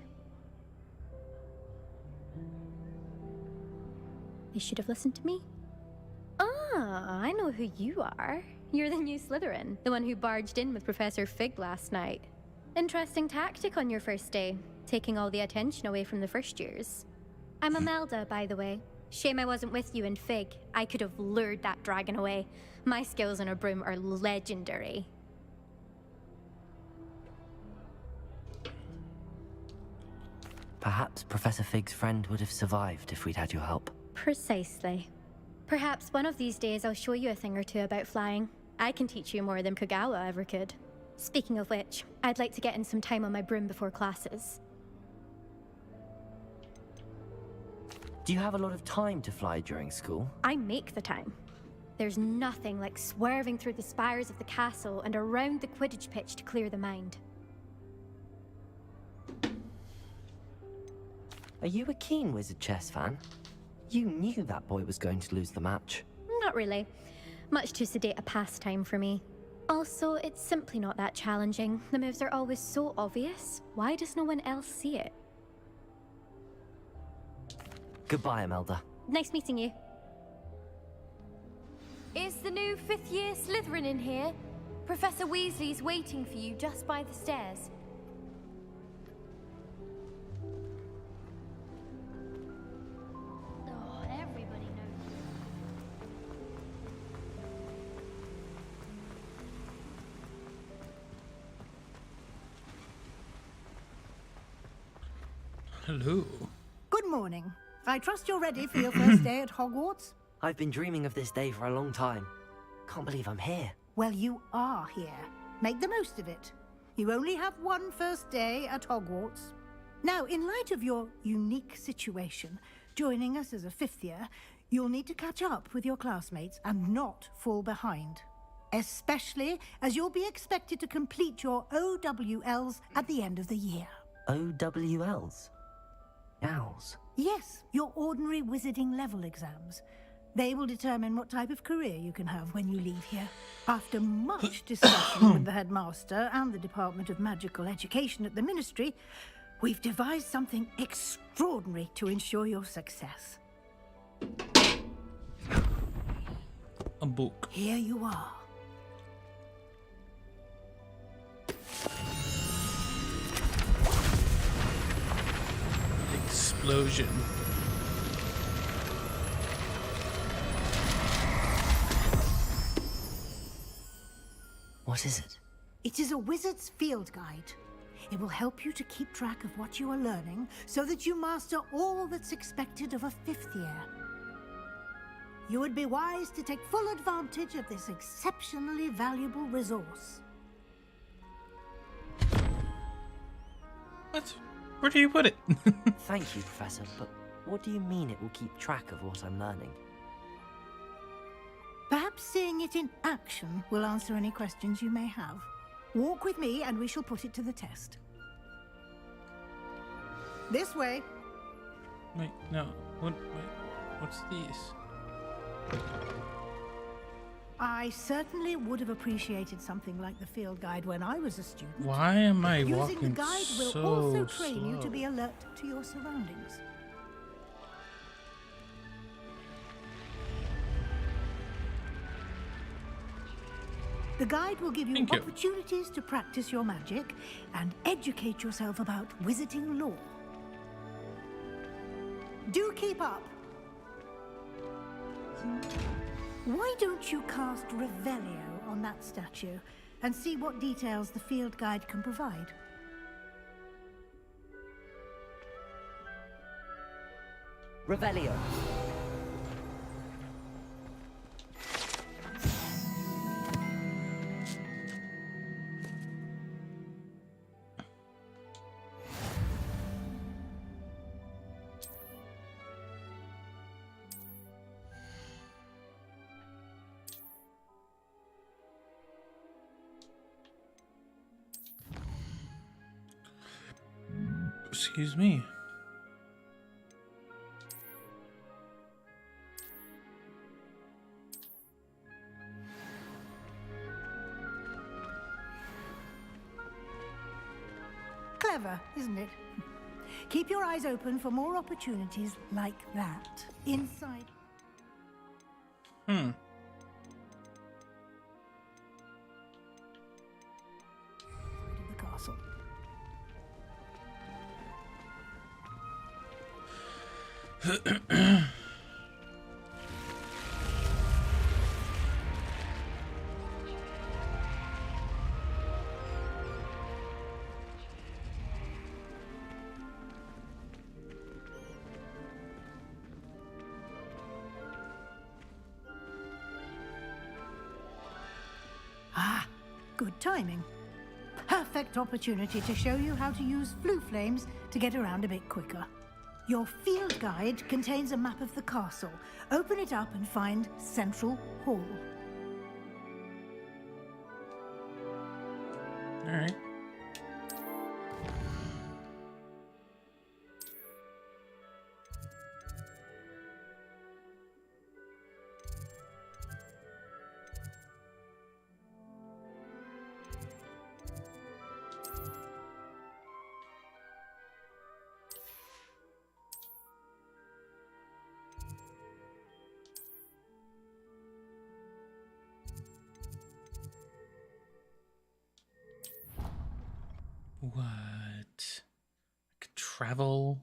You should have listened to me. Ah, I know who you are. You're the new Slytherin, the one who barged in with Professor Fig last night. Interesting tactic on your first day, taking all the attention away from the first years. I'm Imelda, by the way. Shame I wasn't with you in Fig. I could have lured that dragon away. My skills on a broom are legendary. Perhaps Professor Fig's friend would have survived if we'd had your help. Precisely. Perhaps one of these days I'll show you a thing or two about flying. I can teach you more than Kogawa ever could. Speaking of which, I'd like to get in some time on my broom before classes. Do you have a lot of time to fly during school? I make the time. There's nothing like swerving through the spires of the castle and around the Quidditch pitch to clear the mind. Are you a keen Wizard chess fan? You knew that boy was going to lose the match. Not really. Much too sedate a pastime for me. Also, it's simply not that challenging. The moves are always so obvious. Why does no one else see it? Goodbye, Imelda. Nice meeting you. Is the new 5th year Slytherin in here? Professor Weasley's waiting for you just by the stairs. Oh, everybody knows. Hello. Good morning. I trust you're ready for your first day at Hogwarts? I've been dreaming of this day for a long time. Can't believe I'm here. Well, you are here. Make the most of it. You only have one first day at Hogwarts. Now, in light of your unique situation, joining us as a 5th year, you'll need to catch up with your classmates and not fall behind. Especially as you'll be expected to complete your OWLs at the end of the year. OWLs? Owls? Yes, your ordinary wizarding level exams. They will determine what type of career you can have when you leave here. After much discussion with the headmaster and the Department of Magical Education at the Ministry, we've devised something extraordinary to ensure your success. A book. Here you are. Explosion. What is it? It is a wizard's field guide. It will help you to keep track of what you are learning so that you master all that's expected of a 5th year. You would be wise to take full advantage of this exceptionally valuable resource. What? Where do you put it? Thank you, Professor, but what do you mean it will keep track of what I'm learning? Perhaps seeing it in action will answer any questions you may have. Walk with me and we shall put it to the test. This way. Wait, no. What's this? I certainly would have appreciated something like the field guide when I was a student. Why am I Using walking the guide will so also train slow? you to be alert to your surroundings. The guide will give you Thank you. opportunities to practice your magic and educate yourself about wizarding lore. Do keep up. Why don't you cast Revelio on that statue and see what details the field guide can provide? Revelio. Excuse me. Clever, isn't it? Keep your eyes open for more opportunities like that inside. Hmm. Of the castle. Ah, good timing. Perfect opportunity to show you how to use flue flames to get around a bit quicker. Your field guide contains a map of the castle. Open it up and find Central Hall. All right. What? I could travel.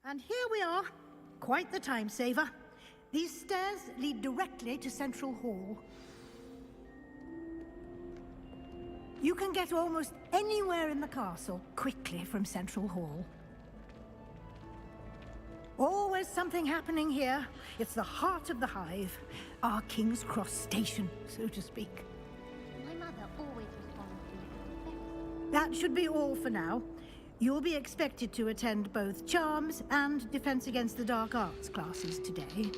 And here we are. Quite the time saver. These stairs lead directly to Central Hall. You can get almost anywhere in the castle quickly from Central Hall. Always something happening here. It's the heart of the hive. Our King's Cross station, so to speak. My mother always responds to me. That should be all for now. You'll be expected to attend both Charms and Defense Against the Dark Arts classes today.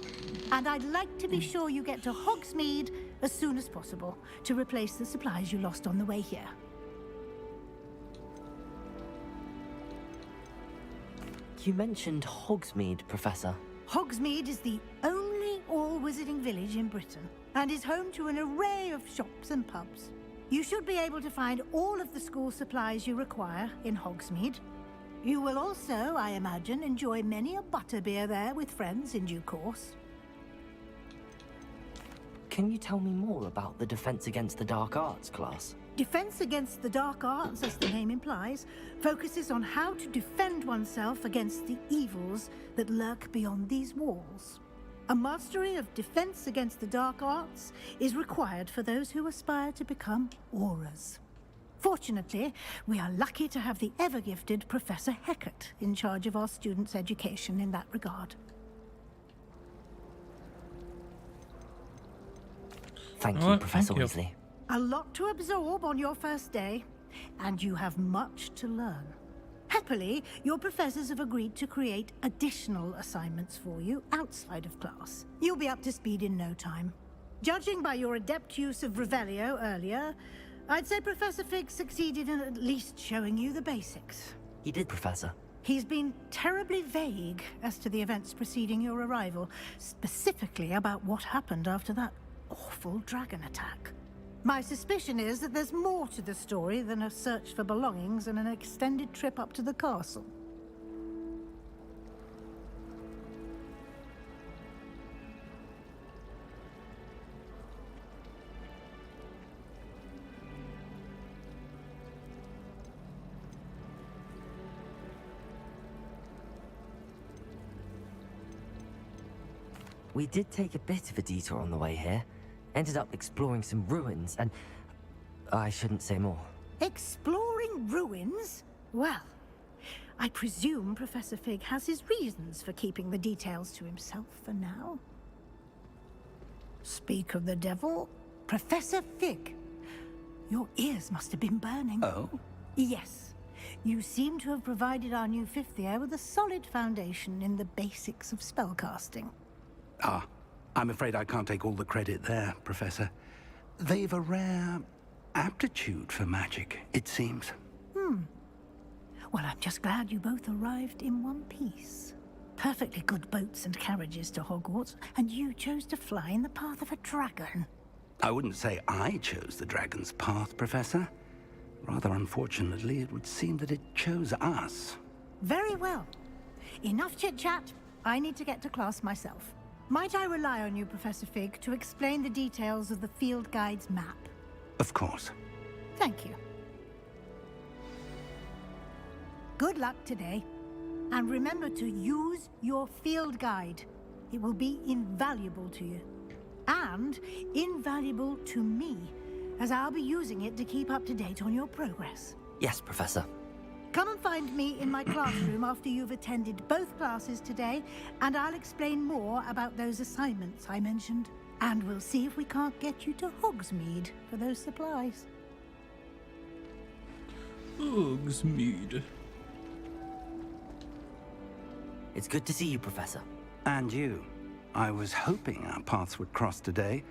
And I'd like to be sure you get to Hogsmeade as soon as possible to replace the supplies you lost on the way here. You mentioned Hogsmeade, Professor. Hogsmeade is the only all-wizarding village in Britain and is home to an array of shops and pubs. You should be able to find all of the school supplies you require in Hogsmeade. You will also, I imagine, enjoy many a butterbeer there with friends in due course. Can you tell me more about the Defense Against the Dark Arts class? Defense Against the Dark Arts, as the name implies, focuses on how to defend oneself against the evils that lurk beyond these walls. A mastery of Defense Against the Dark Arts is required for those who aspire to become Aurors. Fortunately, we are lucky to have the ever-gifted Professor Hecat in charge of our students' education in that regard. Thank you, Professor thank you. Weasley. A lot to absorb on your first day, and you have much to learn. Happily, your professors have agreed to create additional assignments for you outside of class. You'll be up to speed in no time. Judging by your adept use of Revelio earlier, I'd say Professor Fig succeeded in at least showing you the basics. He did, Professor. He's been terribly vague as to the events preceding your arrival, specifically about what happened after that awful dragon attack. My suspicion is that there's more to the story than a search for belongings and an extended trip up to the castle. We did take a bit of a detour on the way here. Ended up exploring some ruins and... I shouldn't say more. Exploring ruins? Well, I presume Professor Fig has his reasons for keeping the details to himself for now. Speak of the devil, Professor Fig. Your ears must have been burning. Oh? Yes. You seem to have provided our new fifth year with a solid foundation in the basics of spellcasting. Ah, I'm afraid I can't take all the credit there, Professor. They've a rare aptitude for magic, it seems. Well, I'm just glad you both arrived in one piece. Perfectly good boats and carriages to Hogwarts, and you chose to fly in the path of a dragon. I wouldn't say I chose the dragon's path, Professor. Rather unfortunately, it would seem that it chose us. Very well. Enough chit-chat. I need to get to class myself. Might I rely on you, Professor Fig, to explain the details of the field guide's map? Of course. Thank you. Good luck today. And remember to use your field guide. It will be invaluable to you. And invaluable to me, as I'll be using it to keep up to date on your progress. Yes, Professor. Come and find me in my classroom after you've attended both classes today, and I'll explain more about those assignments I mentioned. And we'll see if we can't get you to Hogsmeade for those supplies. Hogsmeade. It's good to see you, Professor. And you. I was hoping our paths would cross today,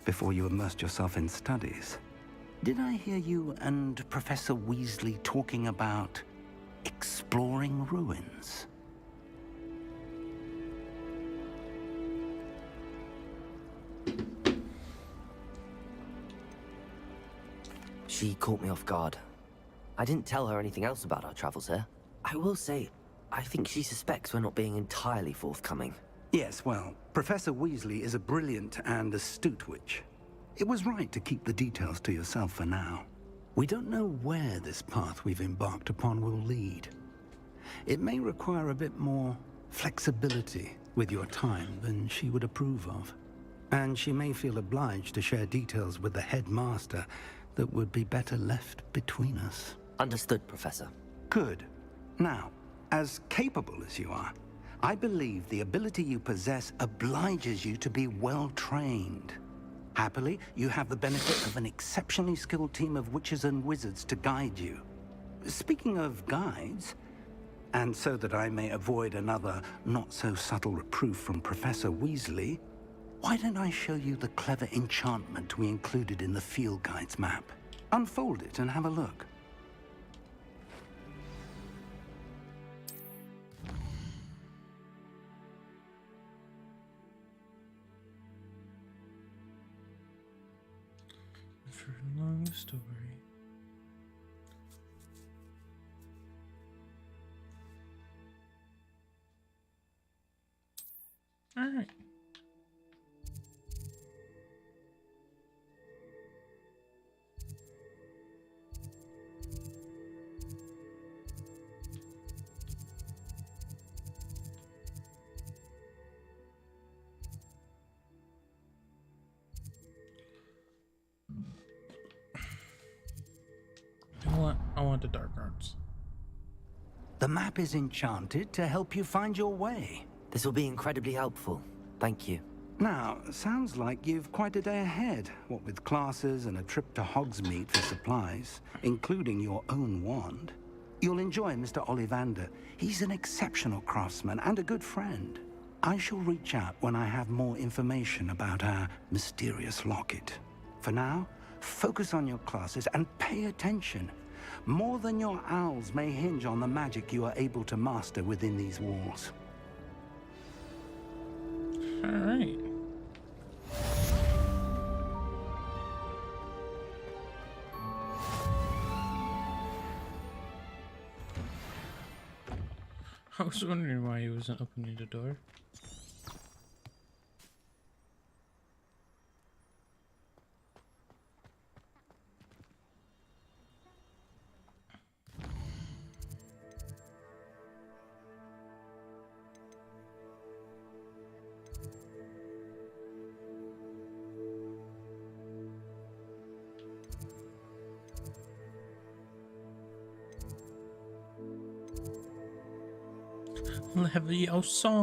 before you immersed yourself in studies. Did I hear you and Professor Weasley talking about exploring ruins? She caught me off guard. I didn't tell her anything else about our travels here. I will say, I think she suspects we're not being entirely forthcoming. Yes, well, Professor Weasley is a brilliant and astute witch. It was right to keep the details to yourself for now. We don't know where this path we've embarked upon will lead. It may require a bit more flexibility with your time than she would approve of. And she may feel obliged to share details with the headmaster that would be better left between us. Understood, Professor. Good. Now, as capable as you are, I believe the ability you possess obliges you to be well-trained. Happily, you have the benefit of an exceptionally skilled team of witches and wizards to guide you. Speaking of guides, and so that I may avoid another not-so-subtle reproof from Professor Weasley, why don't I show you the clever enchantment we included in the field guide's map? Unfold it and have a look. For a long story. All right. I want the dark arts. The map is enchanted to help you find your way. This will be incredibly helpful. Thank you. Now, sounds like you've quite a day ahead, what with classes and a trip to Hogsmeade for supplies, including your own wand. You'll enjoy Mr. Ollivander. He's an exceptional craftsman and a good friend. I shall reach out when I have more information about our mysterious locket. For now, focus on your classes and pay attention. More than your owls may hinge on the magic you are able to master within these walls. All right. I was wondering why he wasn't opening the door. Leviosa.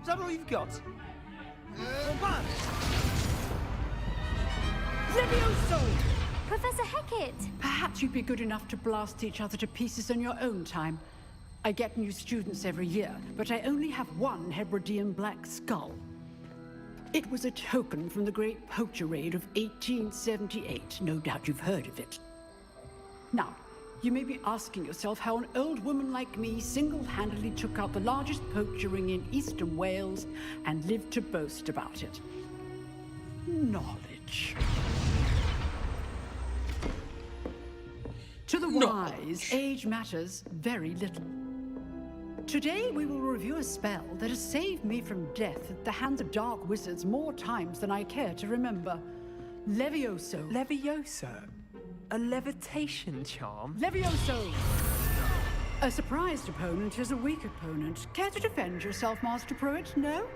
Is that all you've got? Levioso! Professor Hecat! Perhaps you'd be good enough to blast each other to pieces on your own time. I get new students every year, but I only have one Hebridean black skull. It was a token from the Great Poacher Raid of 1878. No doubt you've heard of it. Now, you may be asking yourself how an old woman like me single-handedly took out the largest poacher ring in eastern Wales and lived to boast about it. Knowledge. To the wise, age matters very little. Today we will review a spell that has saved me from death at the hands of dark wizards more times than I care to remember. Levioso. Levioso? A levitation charm? Levioso! A surprised opponent is a weak opponent. Care to defend yourself, Master Pruitt? No?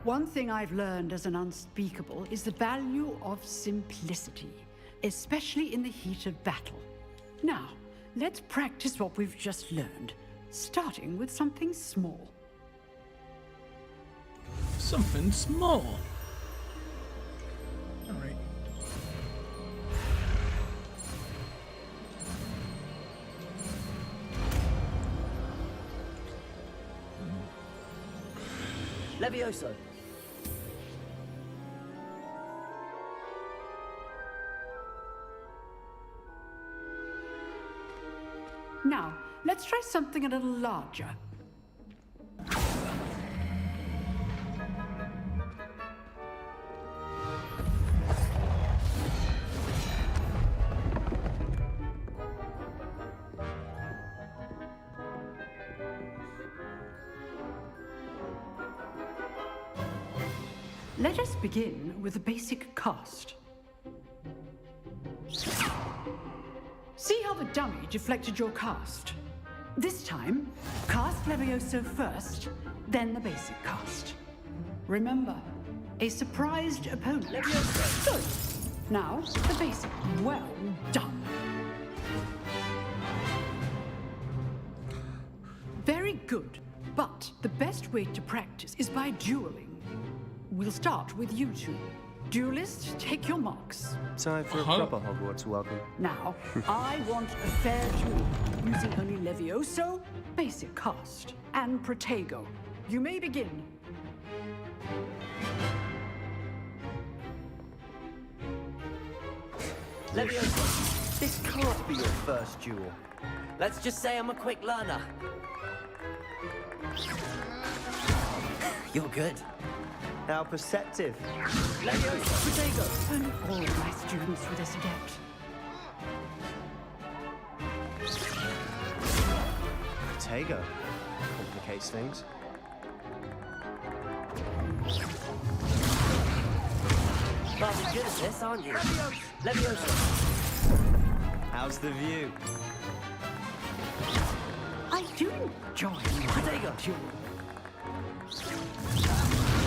One thing I've learned as an unspeakable is the value of simplicity, especially in the heat of battle. Now, let's practice what we've just learned, starting with something small. Something small. All right. Levioso. Now, let's try something a little larger. Let us begin with a basic cast. See how the dummy deflected your cast? This time, cast Levioso first, then the basic cast. Remember, a surprised opponent. Levioso. Good. Now, the basic. Well done. Very good. But the best way to practice is by dueling. We'll start with you two. Duelists, take your marks. Time for a proper Hogwarts welcome. Now, I want a fair duel, using only Levioso, basic cast, and Protego. You may begin. Levioso, this can't be your first duel. Let's just say I'm a quick learner. You're good. How perceptive. Levioso, Protego, and all my students were this adept. Protego complicates things. Rather good at this, aren't you? Levioso. How's the view? I do enjoy Protego. duel.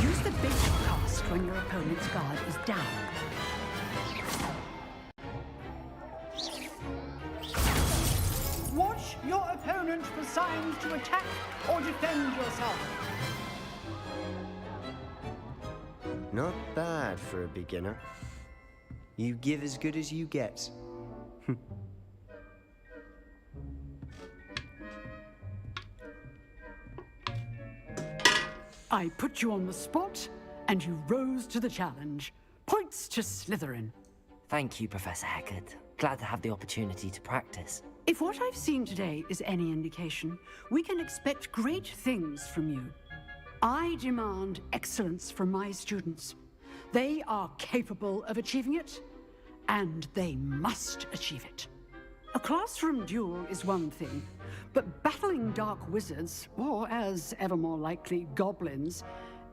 Use the basic cast when your opponent's guard is down. opponent for signs to attack or defend yourself. Not bad for a beginner. You give as good as you get. I put you on the spot, and you rose to the challenge. Points to Slytherin. Thank you, Professor Hecat. Glad to have the opportunity to practice. If what I've seen today is any indication, we can expect great things from you. I demand excellence from my students. They are capable of achieving it, and they must achieve it. A classroom duel is one thing, but battling dark wizards, or as ever more likely, goblins,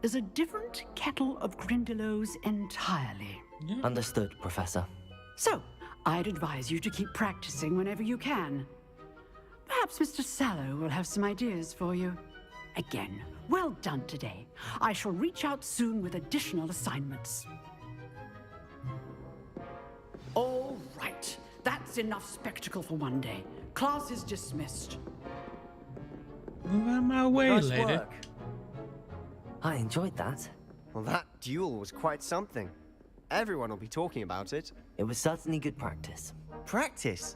is a different kettle of Grindylows entirely. Understood, Professor. So, I'd advise you to keep practicing whenever you can. Perhaps Mr. Sallow will have some ideas for you. Again, well done today. I shall reach out soon with additional assignments. All right. That's enough spectacle for one day. Class is dismissed. Move out of my way, Nice lady. work. I enjoyed that. Well, that duel was quite something. Everyone will be talking about it. It was certainly good practice. Practice?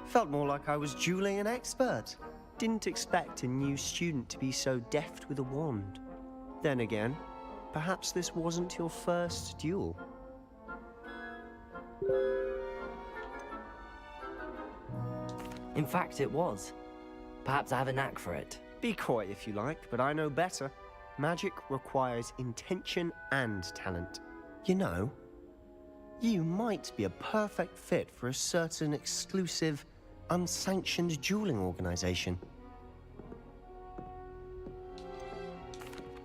Felt more like I was dueling an expert. Didn't expect a new student to be so deft with a wand. Then again, perhaps this wasn't your first duel. In fact, it was. Perhaps I have a knack for it. Be coy if you like, but I know better. Magic requires intention and talent. You know, you might be a perfect fit for a certain exclusive, unsanctioned dueling organization.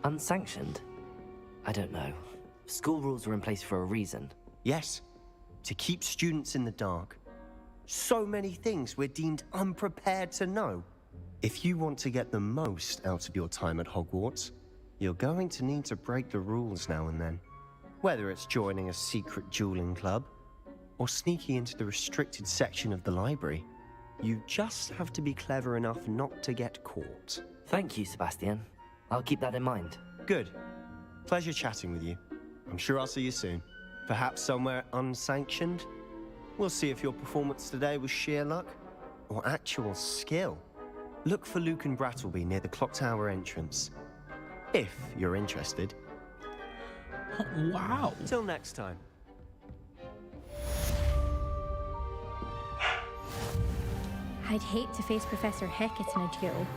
Unsanctioned? I don't know. School rules are in place for a reason. Yes, to keep students in the dark. So many things we're deemed unprepared to know. If you want to get the most out of your time at Hogwarts, you're going to need to break the rules now and then. Whether it's joining a secret dueling club, or sneaking into the restricted section of the library, you just have to be clever enough not to get caught. Thank you, Sebastian. I'll keep that in mind. Good. Pleasure chatting with you. I'm sure I'll see you soon. Perhaps somewhere unsanctioned? We'll see if your performance today was sheer luck or actual skill. Look for Luke and Brattleby near the clock tower entrance. If you're interested. Wow. Till next time. I'd hate to face Professor Hecat in a duel.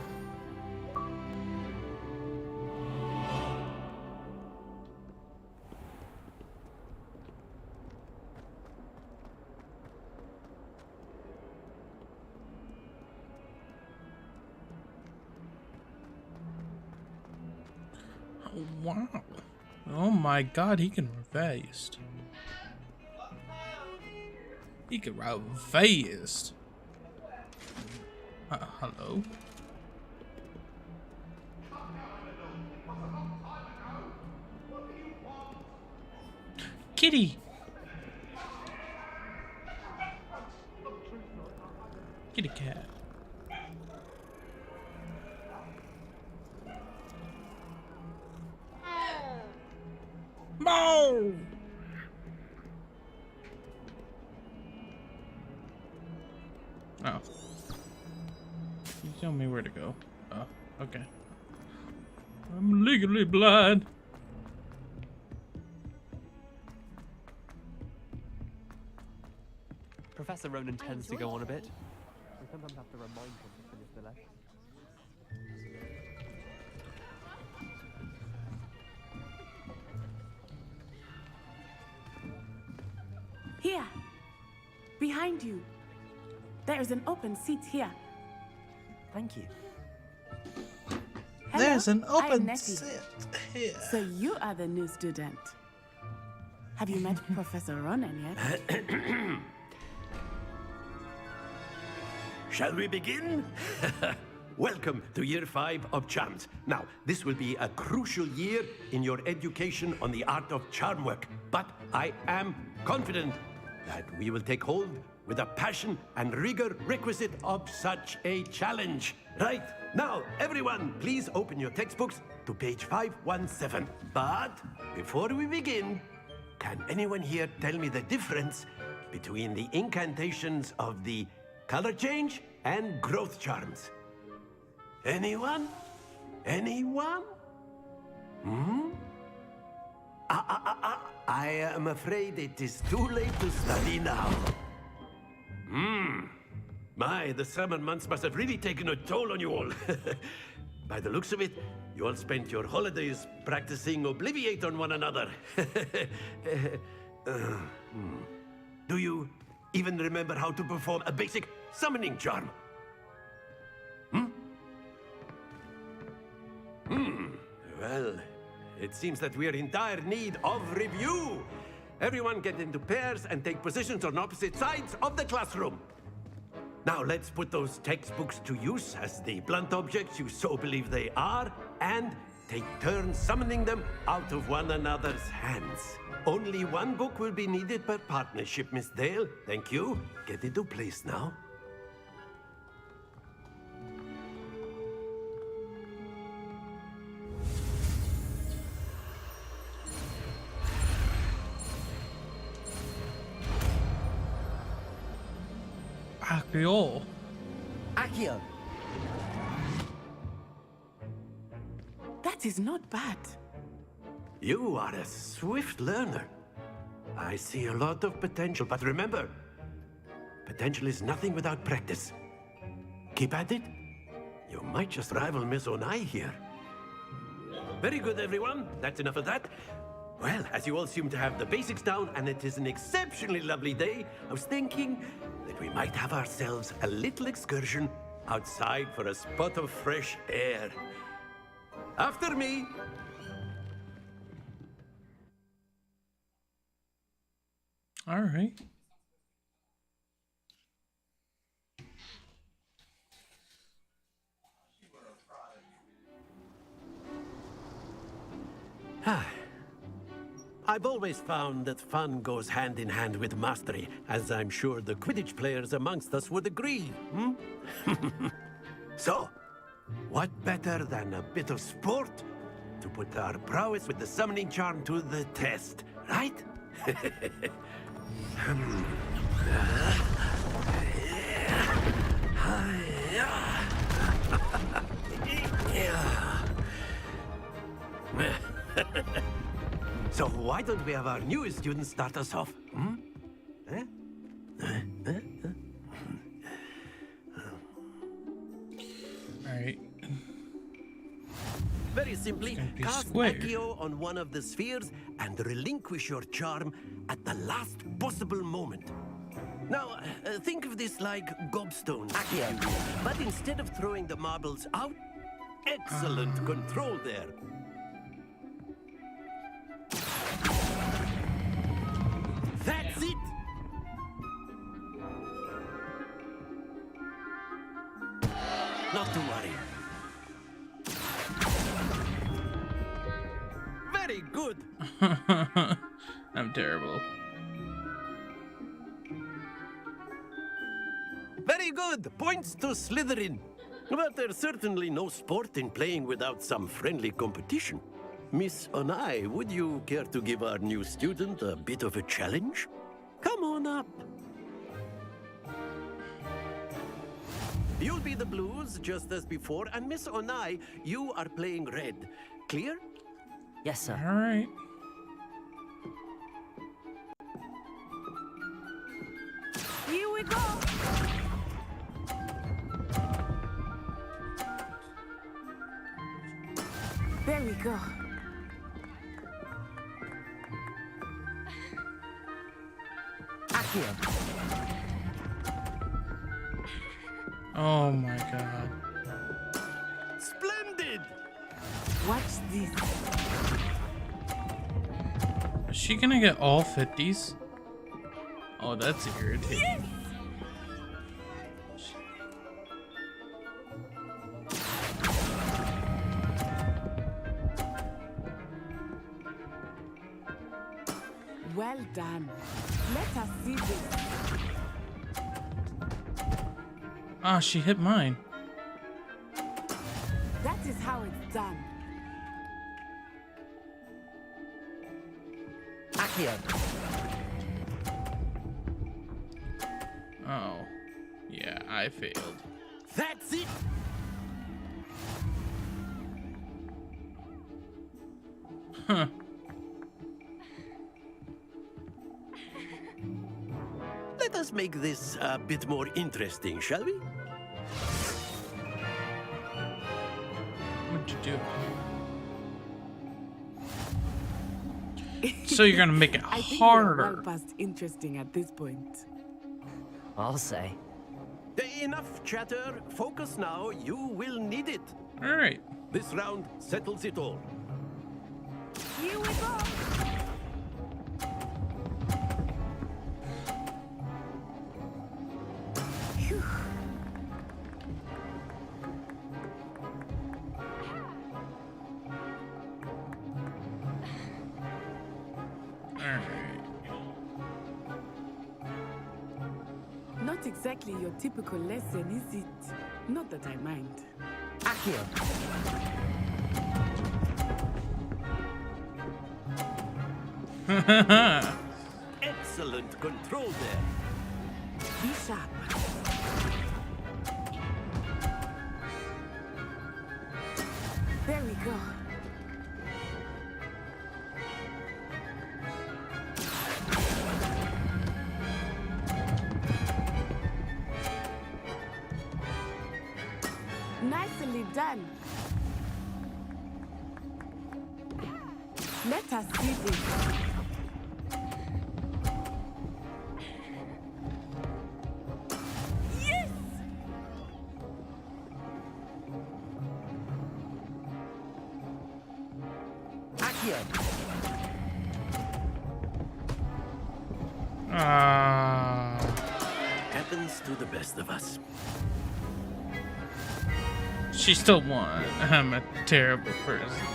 Wow. Oh my god, he can revast. He can revast. Hello? Kitty! Kitty cat. No! Oh. You tell me where to go. Oh, okay. I'm legally blind. Professor Ronan tends to go on a bit. We sometimes have to remind him to finish the lesson. Here, behind you. There is an open seat here. Thank you. Hello, There's an I am open Nettie. seat here. So you are the new student. Have you met Professor Ronan yet? Shall we begin? Welcome to Year 5 of Charms. Now, this will be a crucial year in your education on the art of charm work, but I am confident that we will take hold with the passion and rigor requisite of such a challenge. Right, now, everyone, please open your textbooks to page 517. But before we begin, can anyone here tell me the difference between the incantations of the color change and growth charms? Anyone? Anyone? Hmm? I am afraid it is too late to study now. My, the summer months must have really taken a toll on you all. By the looks of it, you all spent your holidays practicing Obliviate on one another. Do you even remember how to perform a basic summoning charm? Well, it seems that we are in dire need of review. Everyone get into pairs and take positions on opposite sides of the classroom. Now let's put those textbooks to use as the blunt objects you so believe they are, and take turns summoning them out of one another's hands. Only one book will be needed per partnership, Miss Dale. Thank you. Get into place now. Accio. Accio. That is not bad. You are a swift learner. I see a lot of potential, but remember, potential is nothing without practice. Keep at it. You might just rival Miss Onai here. Very good, everyone. That's enough of that. Well, as you all seem to have the basics down, and it is an exceptionally lovely day, I was thinking that we might have ourselves a little excursion outside for a spot of fresh air. After me. All right. I've always found that fun goes hand in hand with mastery, as I'm sure the Quidditch players amongst us would agree, So, what better than a bit of sport to put our prowess with the summoning charm to the test, right? So why don't we have our newest student start us off? All right. Very simply, cast Accio on one of the spheres and relinquish your charm at the last possible moment. Now, think of this like gobstones, Accio, but instead of throwing the marbles out, excellent control there. That's it! Not to worry. Very good! I'm terrible. Very good! Points to Slytherin. But there's certainly no sport in playing without some friendly competition. Miss Onai, would you care to give our new student a bit of a challenge? Come on up. You'll be the blues, just as before, and Miss Onai, you are playing red. Clear? Yes, sir. All right. Here we go. There we go. Accio. Oh my god. Splendid! Watch this. Is she gonna get all 50s? Oh, that's irritating. Yes! Well done. Let us see this. Ah, she hit mine. Accio. Oh. Yeah, I failed. That's it! Huh. Let us make this a bit more interesting, shall we? What'd you do? So you're gonna make it I think harder. we're well past interesting at this point. I'll say. Enough chatter. Focus now. You will need it. All right. This round settles it all. Here we go. Phew. All right. Not exactly your typical lesson, is it? Not that I mind. Accio. Excellent control there. Be sharp. There we go. Nicely done. Let us see this. Yes! Accio. Happens to the best of us. She still won. I'm a terrible person.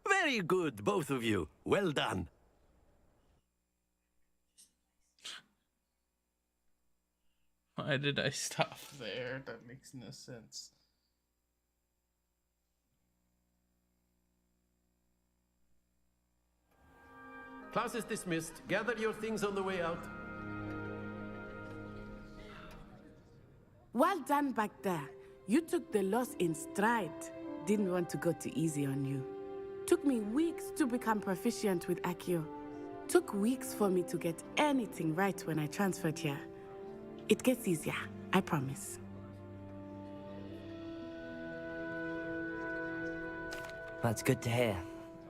Very good, both of you. Well done. Why did I stop there? That makes no sense. Class is dismissed. Gather your things on the way out. Well done back there. You took the loss in stride. Didn't want to go too easy on you. Took me weeks to become proficient with Accio. Took weeks for me to get anything right when I transferred here. It gets easier, I promise. That's good to hear.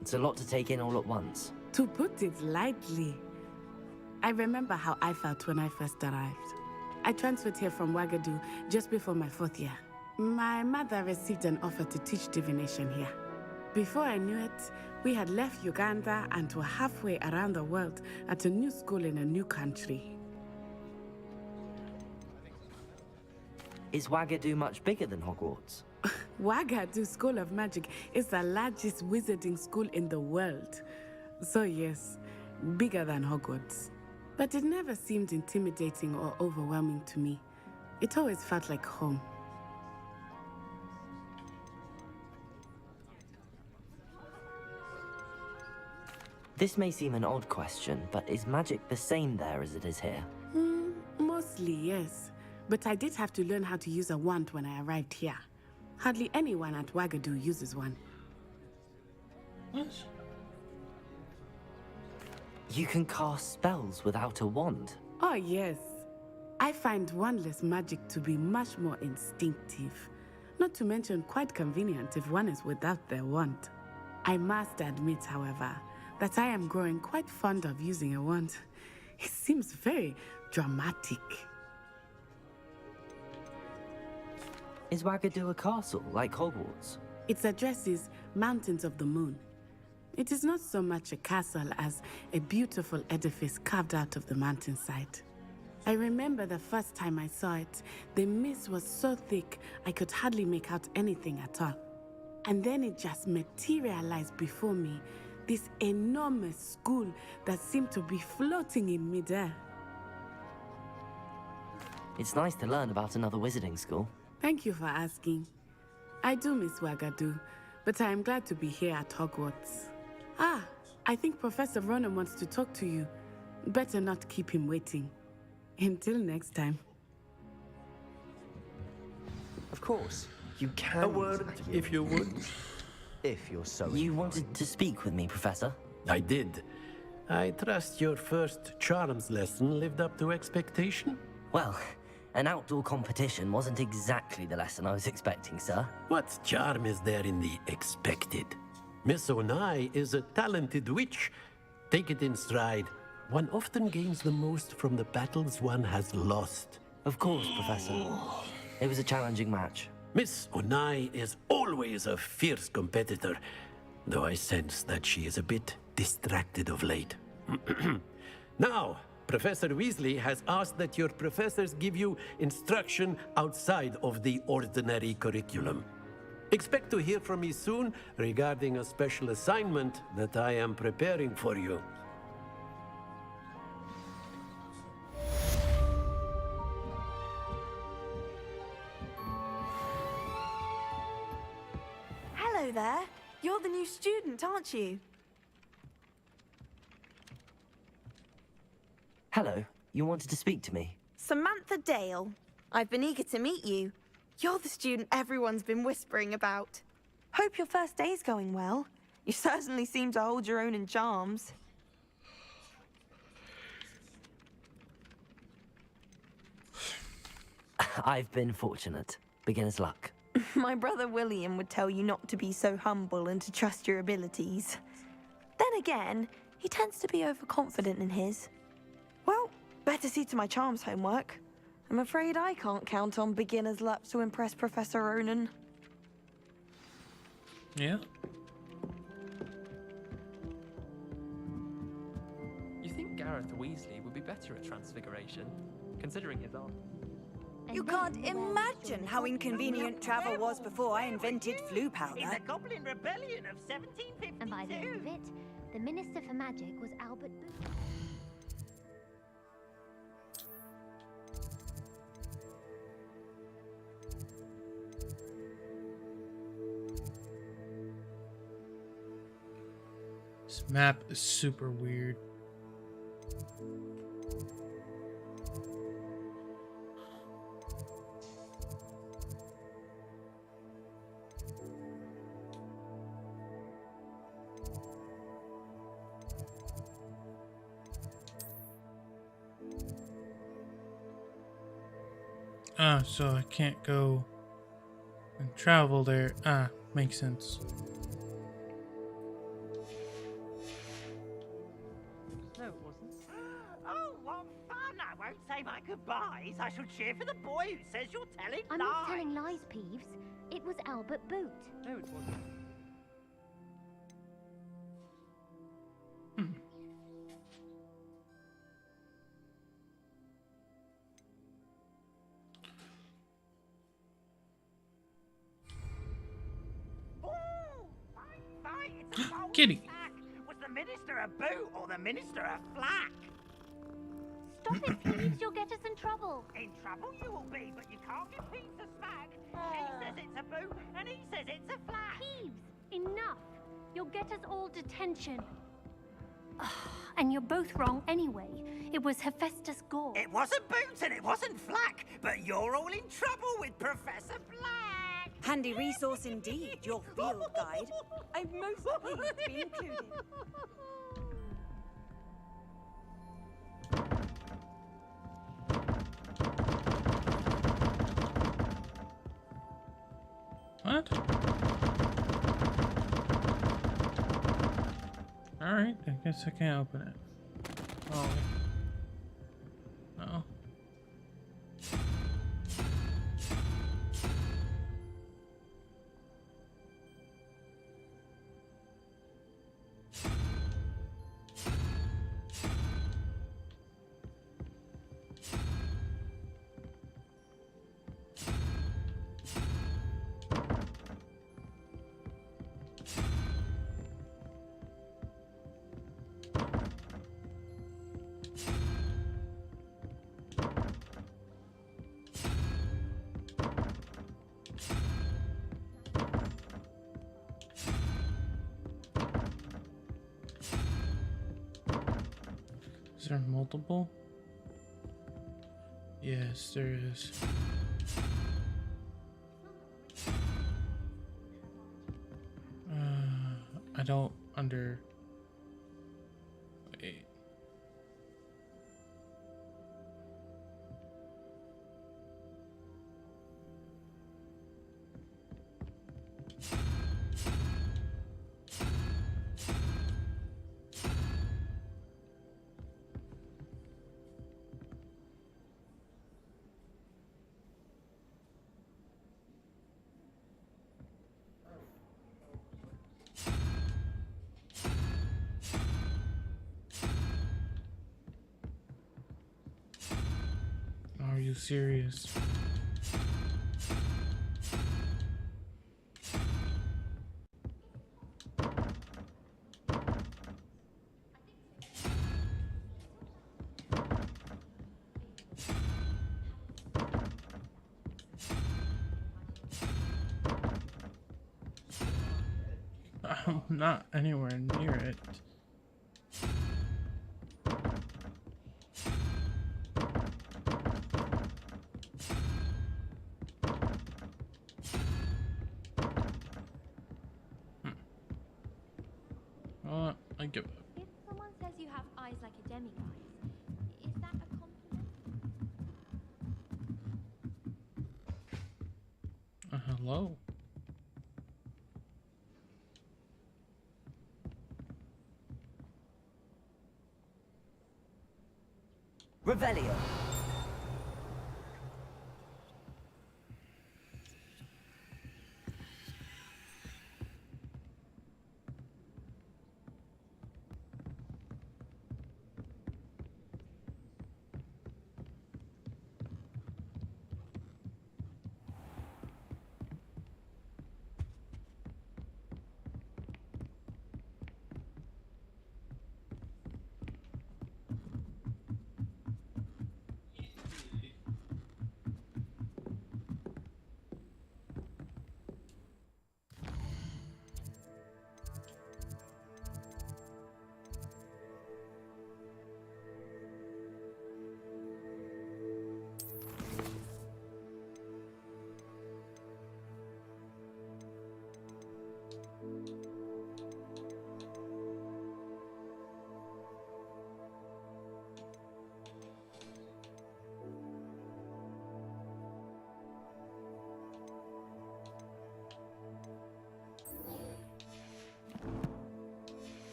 It's a lot to take in all at once. To put it lightly, I remember how I felt when I first arrived. I transferred here from Wagadu just before my 4th year. My mother received an offer to teach divination here. Before I knew it, we had left Uganda and were halfway around the world at a new school in a new country. Is Wagadu much bigger than Hogwarts? Wagadu School of Magic is the largest wizarding school in the world. So yes, bigger than Hogwarts. But it never seemed intimidating or overwhelming to me. It always felt like home. This may seem an odd question, but is magic the same there as it is here? Mostly, yes. But I did have to learn how to use a wand when I arrived here. Hardly anyone at Wagadu uses one. What? You can cast spells without a wand? Oh, yes. I find wandless magic to be much more instinctive. Not to mention quite convenient if one is without their wand. I must admit, however, that I am growing quite fond of using a wand. It seems very dramatic. Is Wagadu a castle, like Hogwarts? Its address is Mountains of the Moon. It is not so much a castle as a beautiful edifice carved out of the mountainside. I remember the first time I saw it, the mist was so thick I could hardly make out anything at all. And then it just materialized before me, this enormous school that seemed to be floating in midair. It's nice to learn about another wizarding school. Thank you for asking. I do miss Wagadu, but I am glad to be here at Hogwarts. Ah, I think Professor Ronan wants to talk to you. Better not keep him waiting. Until next time. Of course, you can. A word, if you would. If you're so You wanted to speak with me, Professor? I did. I trust your first charms lesson lived up to expectation? Well, an outdoor competition wasn't exactly the lesson I was expecting, sir. What charm is there in the expected? Miss Onai is a talented witch. Take it in stride. One often gains the most from the battles one has lost. Of course, Professor. It was a challenging match. Miss Onai is always a fierce competitor, though I sense that she is a bit distracted of late. Now, Professor Weasley has asked that your professors give you instruction outside of the ordinary curriculum. Expect to hear from me soon regarding a special assignment that I am preparing for you. Hello there. You're the new student, aren't you? Hello, you wanted to speak to me? Samantha Dale. I've been eager to meet you. You're the student everyone's been whispering about. Hope your first day's going well. You certainly seem to hold your own in charms. I've been fortunate. Beginner's luck. My brother William would tell you not to be so humble and to trust your abilities. Then again, he tends to be overconfident in his. Well, better see to my charms homework. I'm afraid I can't count on beginner's luck to impress Professor Ronan. Yeah. You think Gareth Weasley would be better at transfiguration, considering his art? You can't imagine how inconvenient travel was before I invented flu powder. In the Goblin Rebellion of 1752. And by the end of it, the Minister for Magic was Albert Booth. This map is super weird. Ah, so I can't go and travel there. Ah, makes sense. No, it wasn't. Oh, what fun! I won't say my goodbyes. I shall cheer for the boy who says you're telling I'm lies. not telling lies, Peeves. It was Albert Boot. No, it wasn't. Kitty. Was the minister a boot or the minister a flack? Stop it, Peeves. You'll get us in trouble. In trouble you will be, but you can't give Peeves a smack. He says it's a boot and he says it's a flack. Peeves, enough. You'll get us all detention. And you're both wrong anyway. It was Hephaestus Gore. It wasn't boot and it wasn't flack, but you're all in trouble with Professor Black. Handy resource indeed, your field guide. I'm most pleased to be included. What? Alright, I guess I can't open it. Oh. No. there multiple? Yes, there is. I don't under... Wait. Are you serious? I'm not anywhere near it. I give up. If someone says you have eyes like a demigod, is that a compliment? Hello? Revelio.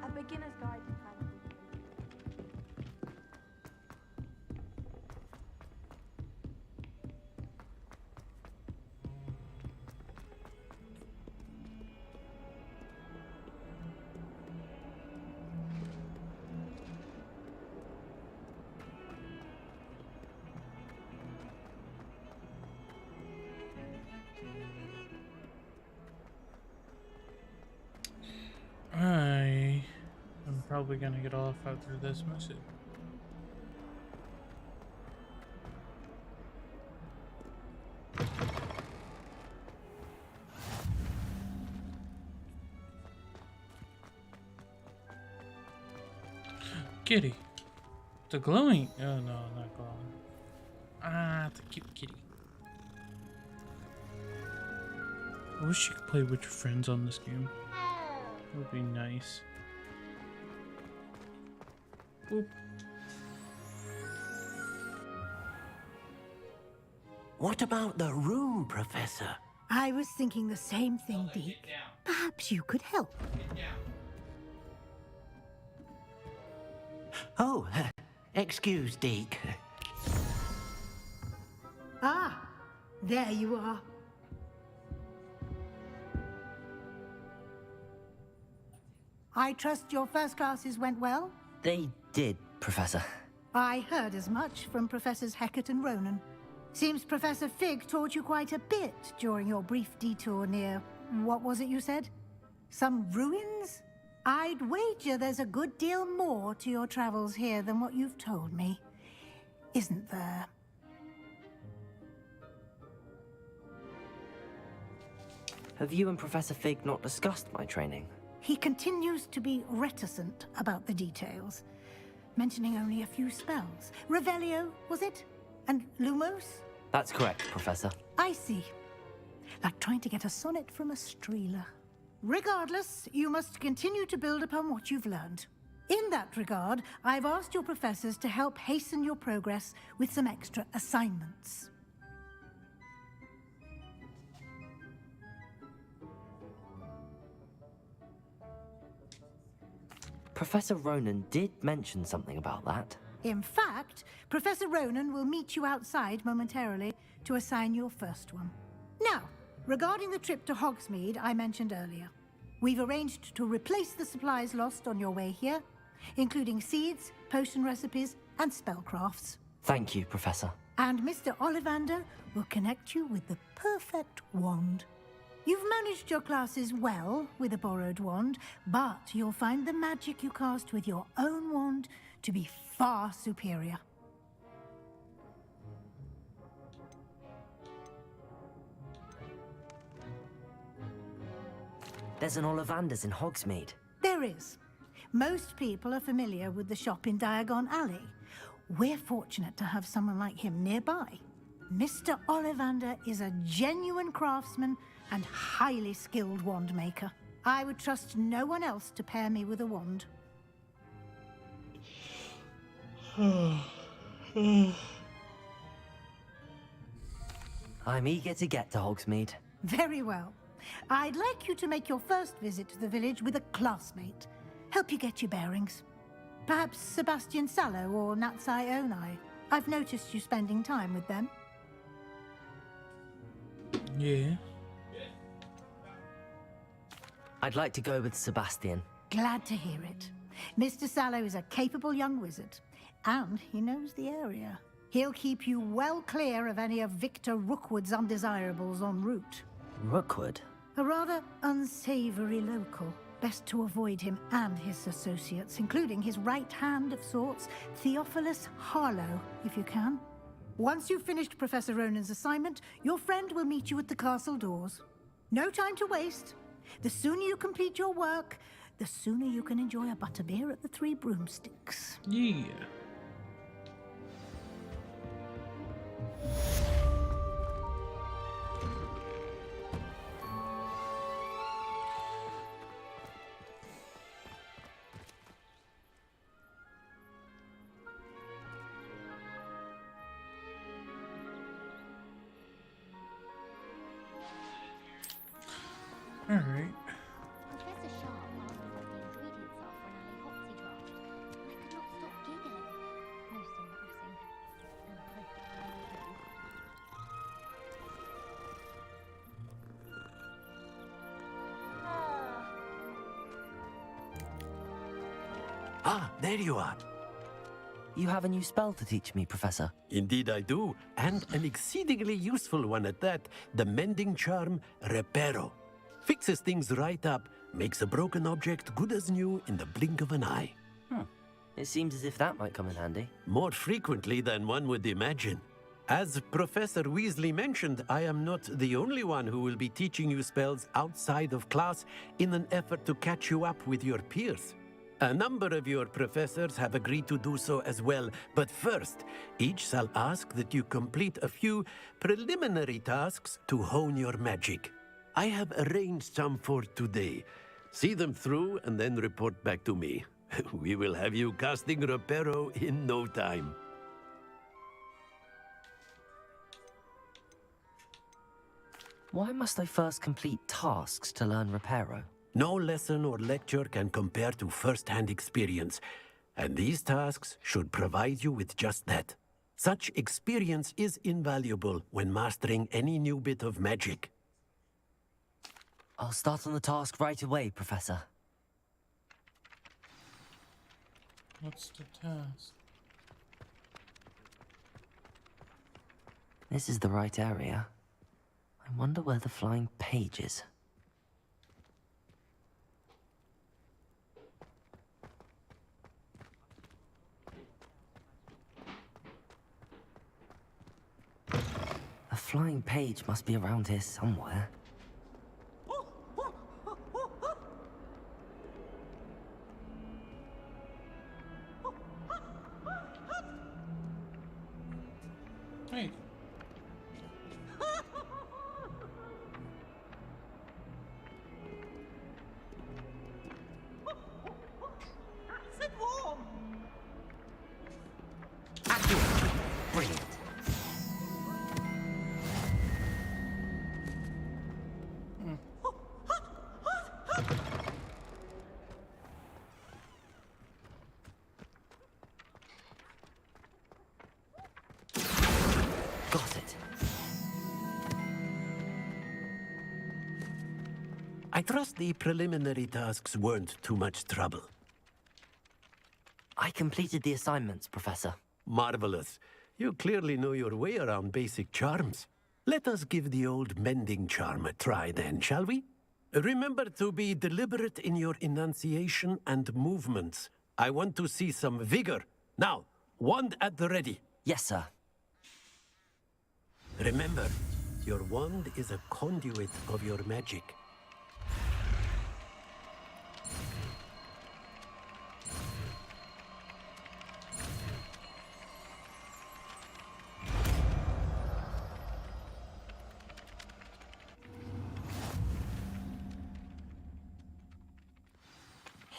A beginner's guide to I am probably gonna get off after this message. Kitty. The glowing. Oh no, not glowing. Ah, the cute kitty. I wish you could play with your friends on this game. That would be nice. Boop. What about the room, Professor? I was thinking the same thing, Deke. Perhaps you could help. Oh, excuse, Deke. Ah, there you are. I trust your first classes went well? They did, Professor. I heard as much from Professors Hecat and Ronan. Seems Professor Fig taught you quite a bit during your brief detour near... what was it you said? Some ruins? I'd wager there's a good deal more to your travels here than what you've told me. Isn't there? Have you and Professor Fig not discussed my training? He continues to be reticent about the details, mentioning only a few spells. Revelio, was it? And Lumos? That's correct, Professor. I see. Like trying to get a sonnet from a streeler. Regardless, you must continue to build upon what you've learned. In that regard, I've asked your professors to help hasten your progress with some extra assignments. Professor Ronan did mention something about that. In fact, Professor Ronan will meet you outside momentarily to assign your first one. Now, regarding the trip to Hogsmeade I mentioned earlier, we've arranged to replace the supplies lost on your way here, including seeds, potion recipes, and spellcrafts. Thank you, Professor. And Mr. Ollivander will connect you with the perfect wand. You've managed your classes well with a borrowed wand, but you'll find the magic you cast with your own wand to be far superior. There's an Ollivander's in Hogsmeade. There is. Most people are familiar with the shop in Diagon Alley. We're fortunate to have someone like him nearby. Mr. Ollivander is a genuine craftsman and highly skilled wand maker. I would trust no one else to pair me with a wand. I'm eager to get to Hogsmeade. Very well. I'd like you to make your first visit to the village with a classmate. Help you get your bearings. Perhaps Sebastian Sallow or Natsai Onai. I've noticed you spending time with them. Yeah. I'd like to go with Sebastian. Glad to hear it. Mr. Sallow is a capable young wizard, and he knows the area. He'll keep you well clear of any of Victor Rookwood's undesirables en route. Rookwood? A rather unsavory local. Best to avoid him and his associates, including his right hand of sorts, Theophilus Harlow, if you can. Once you've finished Professor Ronan's assignment, your friend will meet you at the castle doors. No time to waste. The sooner you complete your work, the sooner you can enjoy a butterbeer at the Three Broomsticks. Yeah. All right. Professor Sharp asked me what the ingredients are for an hoxie draft, and I could not stop giggling. Most embarrassing. Ah, there you are. You have a new spell to teach me, Professor. Indeed I do, and an exceedingly useful one at that. The mending charm, Reparo. Fixes things right up, makes a broken object good as new in the blink of an eye. It seems as if that might come in handy. More frequently than one would imagine. As Professor Weasley mentioned, I am not the only one who will be teaching you spells outside of class in an effort to catch you up with your peers. A number of your professors have agreed to do so as well, but first, each shall ask that you complete a few preliminary tasks to hone your magic. I have arranged some for today. See them through and then report back to me. We will have you casting Reparo in no time. Why must I first complete tasks to learn Reparo? No lesson or lecture can compare to first-hand experience, and these tasks should provide you with just that. Such experience is invaluable when mastering any new bit of magic. I'll start on the task right away, Professor. What's the task? This is the right area. I wonder where the flying page is. A flying page must be around here somewhere. Hey. Sit warm. Brilliant. Got it. I trust the preliminary tasks weren't too much trouble. I completed the assignments, Professor. Marvelous. You clearly know your way around basic charms. Let us give the old mending charm a try then, shall we? Remember to be deliberate in your enunciation and movements. I want to see some vigor. Now, wand at the ready. Yes, sir. Remember, your wand is a conduit of your magic.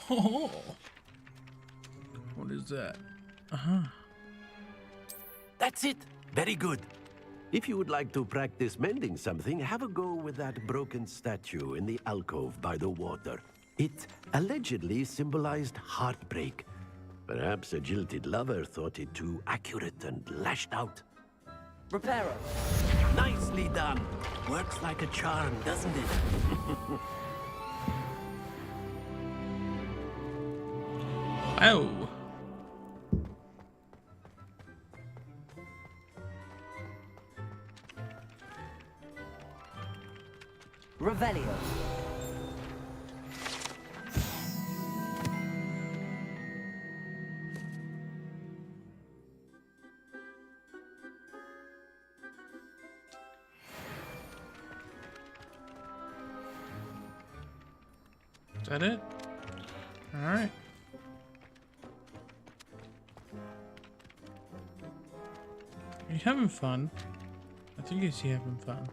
Oh, what is that? Uh-huh. That's it. Very good. If you would like to practice mending something, have a go with that broken statue in the alcove by the water. It allegedly symbolized heartbreak. Perhaps a jilted lover thought it too accurate and lashed out. Reparo. Nicely done. Works like a charm, doesn't it? Wow. Revelio. Is that it? All right. Are you having fun? I think he's having fun.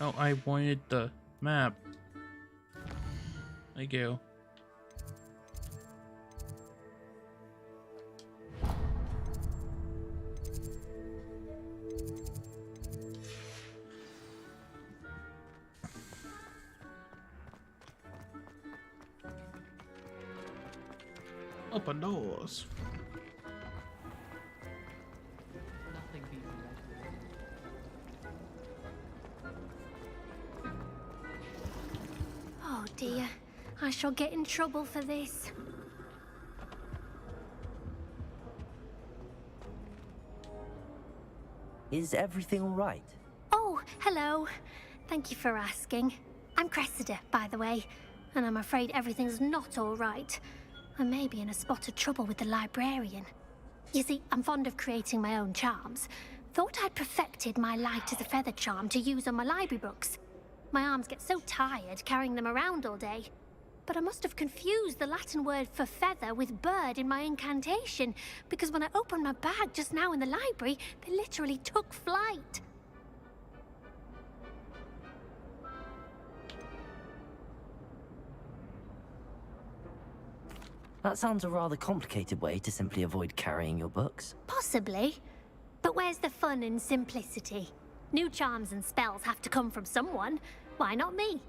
Oh, I wanted the map. Thank you. Open doors. Nothing beats Oh dear, I shall get in trouble for this. Is everything all right? Oh, hello. Thank you for asking. I'm Cressida, by the way, and I'm afraid everything's not all right. I may be in a spot of trouble with the librarian. You see, I'm fond of creating my own charms. Thought I'd perfected my light as a feather charm to use on my library books. My arms get so tired carrying them around all day. But I must have confused the Latin word for feather with bird in my incantation, because when I opened my bag just now in the library, they literally took flight. That sounds a rather complicated way to simply avoid carrying your books. Possibly. But where's the fun in simplicity? New charms and spells have to come from someone. Why not me?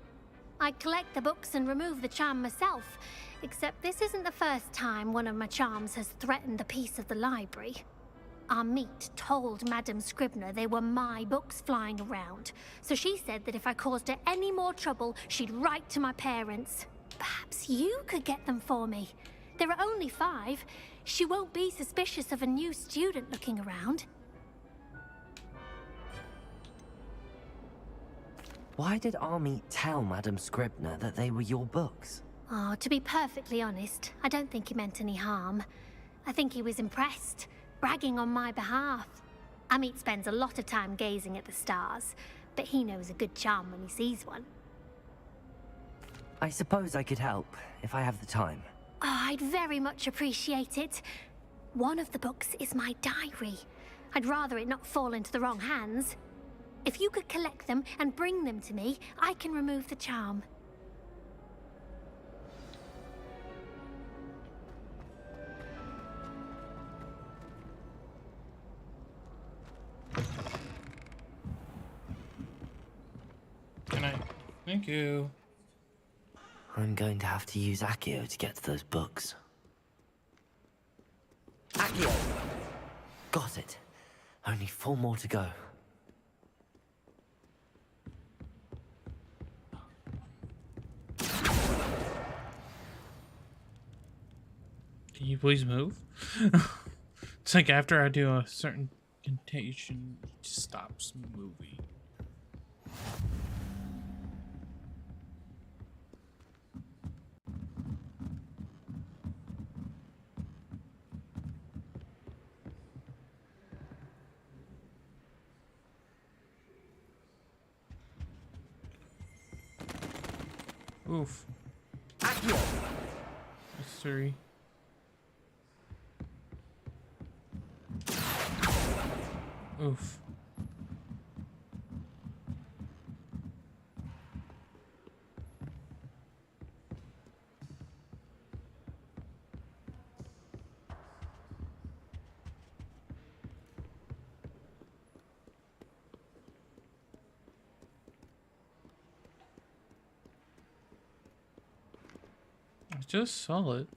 I collect the books and remove the charm myself. Except this isn't the first time one of my charms has threatened the peace of the library. Our meet told Madame Scribner they were my books flying around, so she said that if I caused her any more trouble, she'd write to my parents. Perhaps you could get them for me. There are only 5. She won't be suspicious of a new student looking around. Why did Army tell Madame Scribner that they were your books? Oh, to be perfectly honest, I don't think he meant any harm. I think he was impressed, bragging on my behalf. Amit spends a lot of time gazing at the stars, but he knows a good charm when he sees one. I suppose I could help, if I have the time. Oh, I'd very much appreciate it. One of the books is my diary. I'd rather it not fall into the wrong hands. If you could collect them and bring them to me, I can remove the charm. Can I? Thank you. I'm going to have to use Accio to get to those books. Accio! Got it. Only 4 more to go. Can you please move? It's like after I do a certain contation, it just stops moving. Oof. Accio! That's 3. Oof. I just saw it.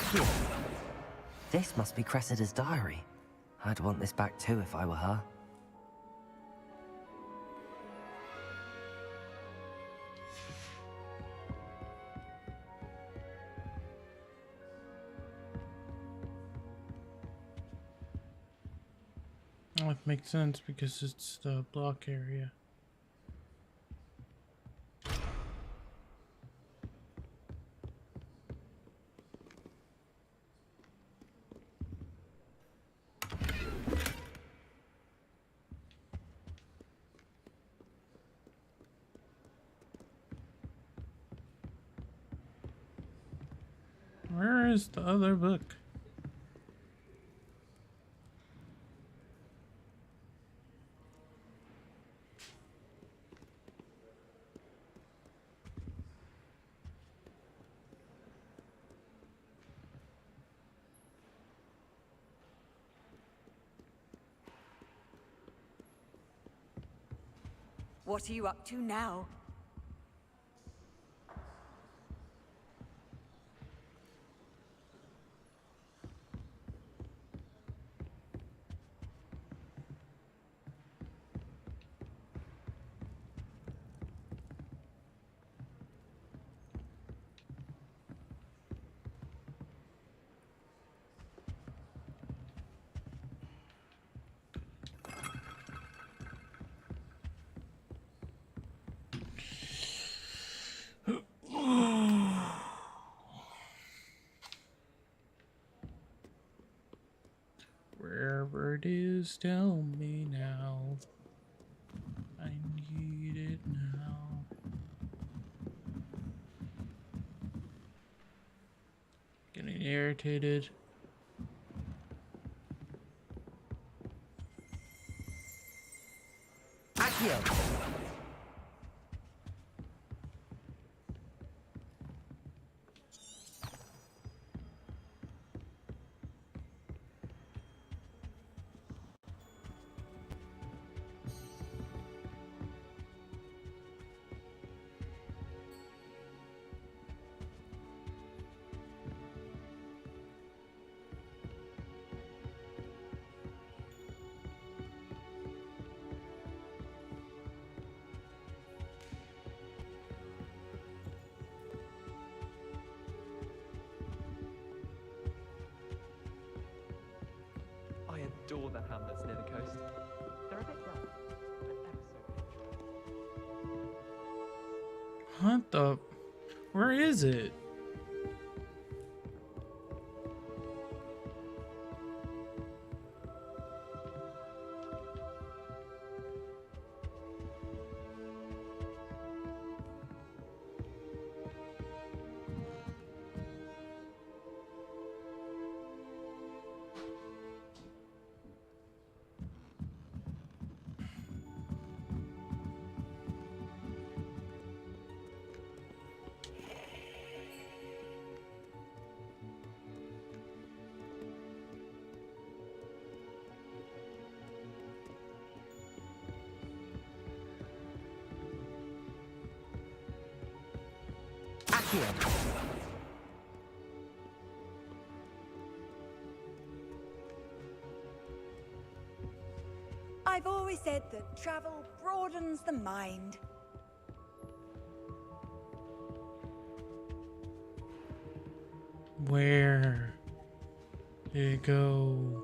Accio! This must be Cressida's diary. I'd want this back too if I were her. Oh, it makes sense because it's the block area. Where is the other book? What are you up to now? Wherever it is, tell me now. I need it now. Getting irritated. Accio! I adore the hamlets near the coast. They're a bit rough, but ever so picturesque. What the? Where is it? Accio! I've always said that travel broadens the mind. Where did it go?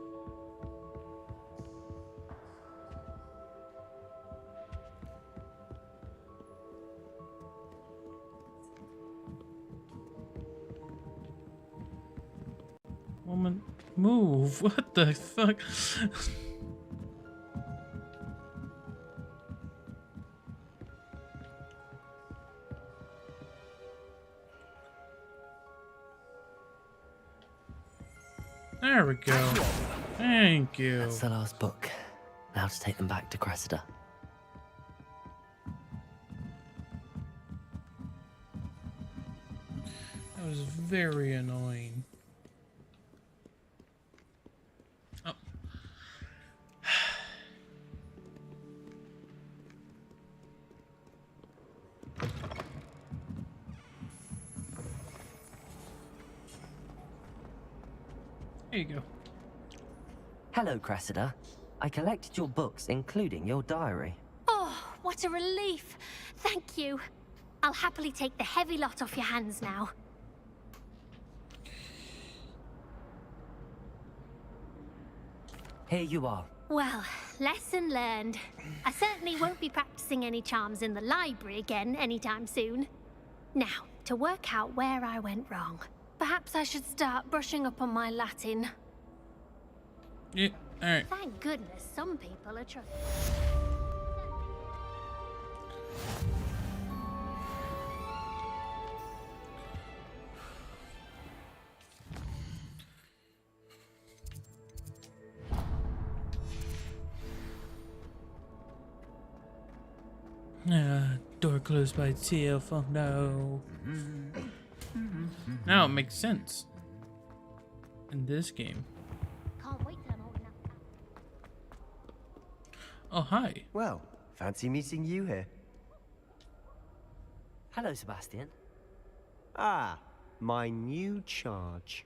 Woman, move. What the fuck? There we go. Thank you. That's the last book. Now to take them back to Cressida. That was very annoying. Oh. There you go. Hello, Cressida. I collected your books, including your diary. Oh, what a relief. Thank you. I'll happily take the heavy lot off your hands now. Here you are. Well, lesson learned. I certainly won't be practicing any charms in the library again anytime soon. Now, to work out where I went wrong. Perhaps I should start brushing up on my Latin. Yeah, alright. Thank goodness some people are trying. Door closed by itself. Oh no. Now it makes sense. In this game. Can't wait till I'm old enough. Oh, hi. Well, Fancy meeting you here. Hello, Sebastian. Ah, my new charge.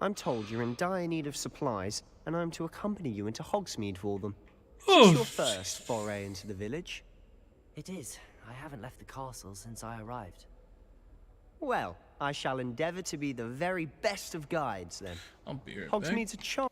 I'm told you're in dire need of supplies, and I'm to accompany you into Hogsmeade for them. Is this your first foray into the village? It is. I haven't left the castle since I arrived. Well, I shall endeavor to be the very best of guides, then. I'll be right back. Hogsmeade's a charm.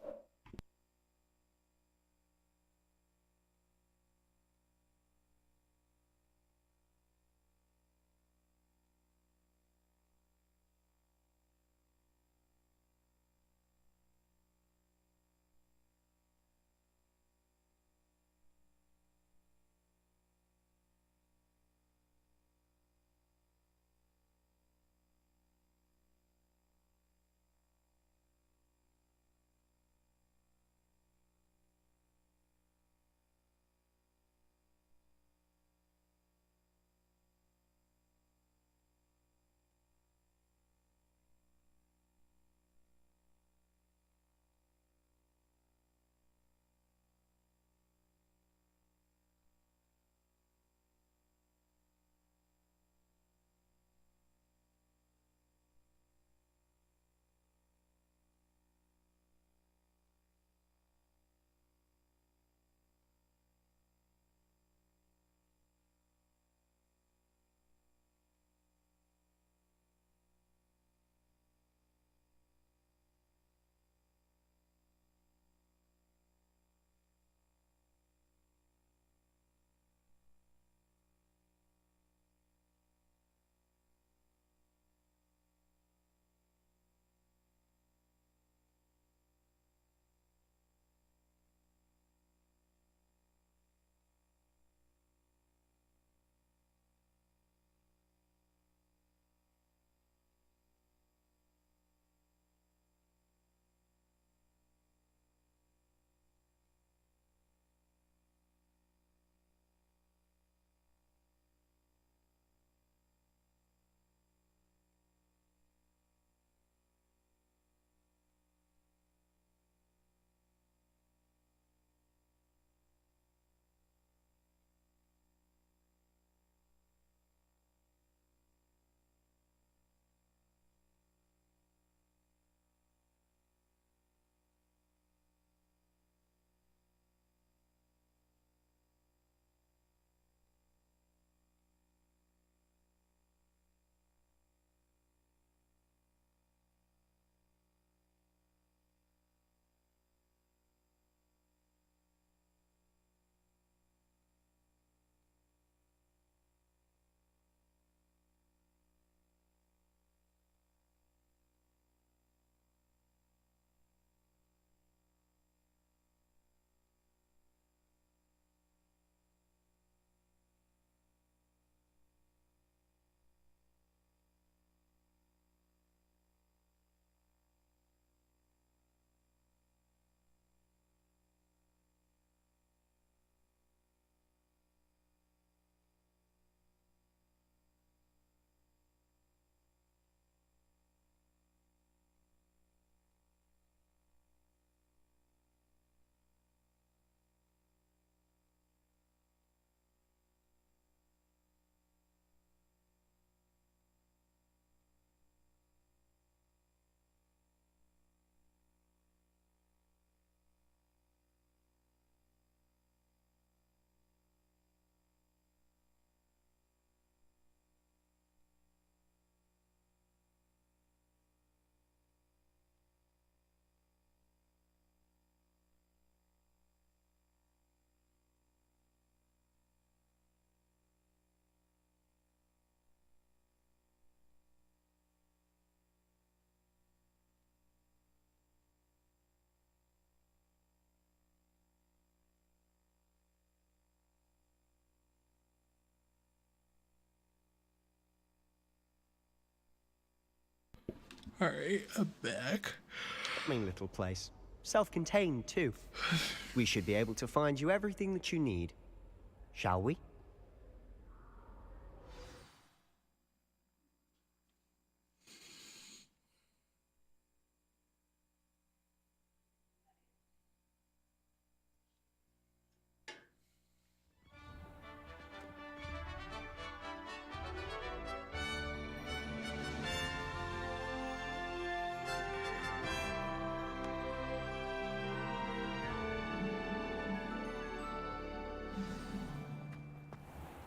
Alright, I'm back. Charming little place. Self-contained, too. We should be able to find you everything that you need. Shall we?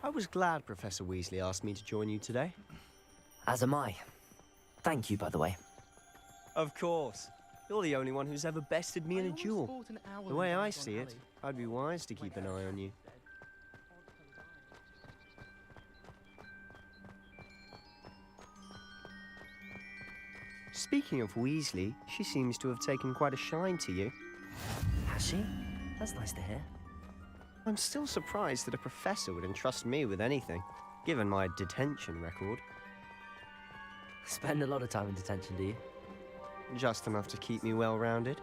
I was glad Professor Weasley asked me to join you today. As am I. Thank you, by the way. Of course. You're the only one who's ever bested me in a duel. The way I see it, I'd be wise to keep an eye on you. Speaking of Weasley, she seems to have taken quite a shine to you. Has she? That's nice to hear. I'm still surprised that a professor would entrust me with anything, given my detention record. Spend a lot of time in detention, do you? Just enough to keep me well-rounded.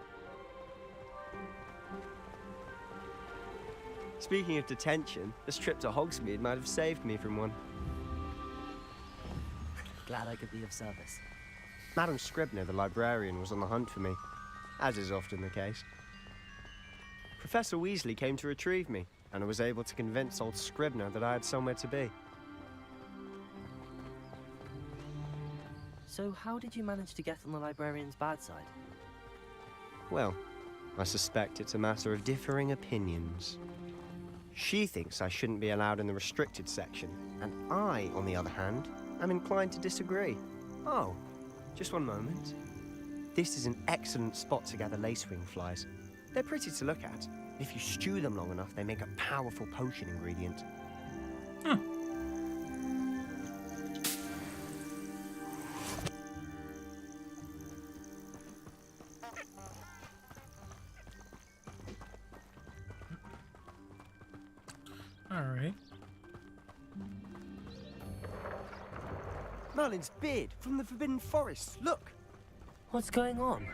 Speaking of detention, this trip to Hogsmeade might have saved me from one. Glad I could be of service. Madam Scribner, the librarian, was on the hunt for me, as is often the case. Professor Weasley came to retrieve me, and I was able to convince old Scribner that I had somewhere to be. So how did you manage to get on the librarian's bad side? Well, I suspect it's a matter of differing opinions. She thinks I shouldn't be allowed in the restricted section, and I, on the other hand, am inclined to disagree. Oh, just one moment. This is an excellent spot to gather lacewing flies. They're pretty to look at. If you stew them long enough, they make a powerful potion ingredient. Alright. Merlin's beard from the Forbidden Forest. Look! What's going on?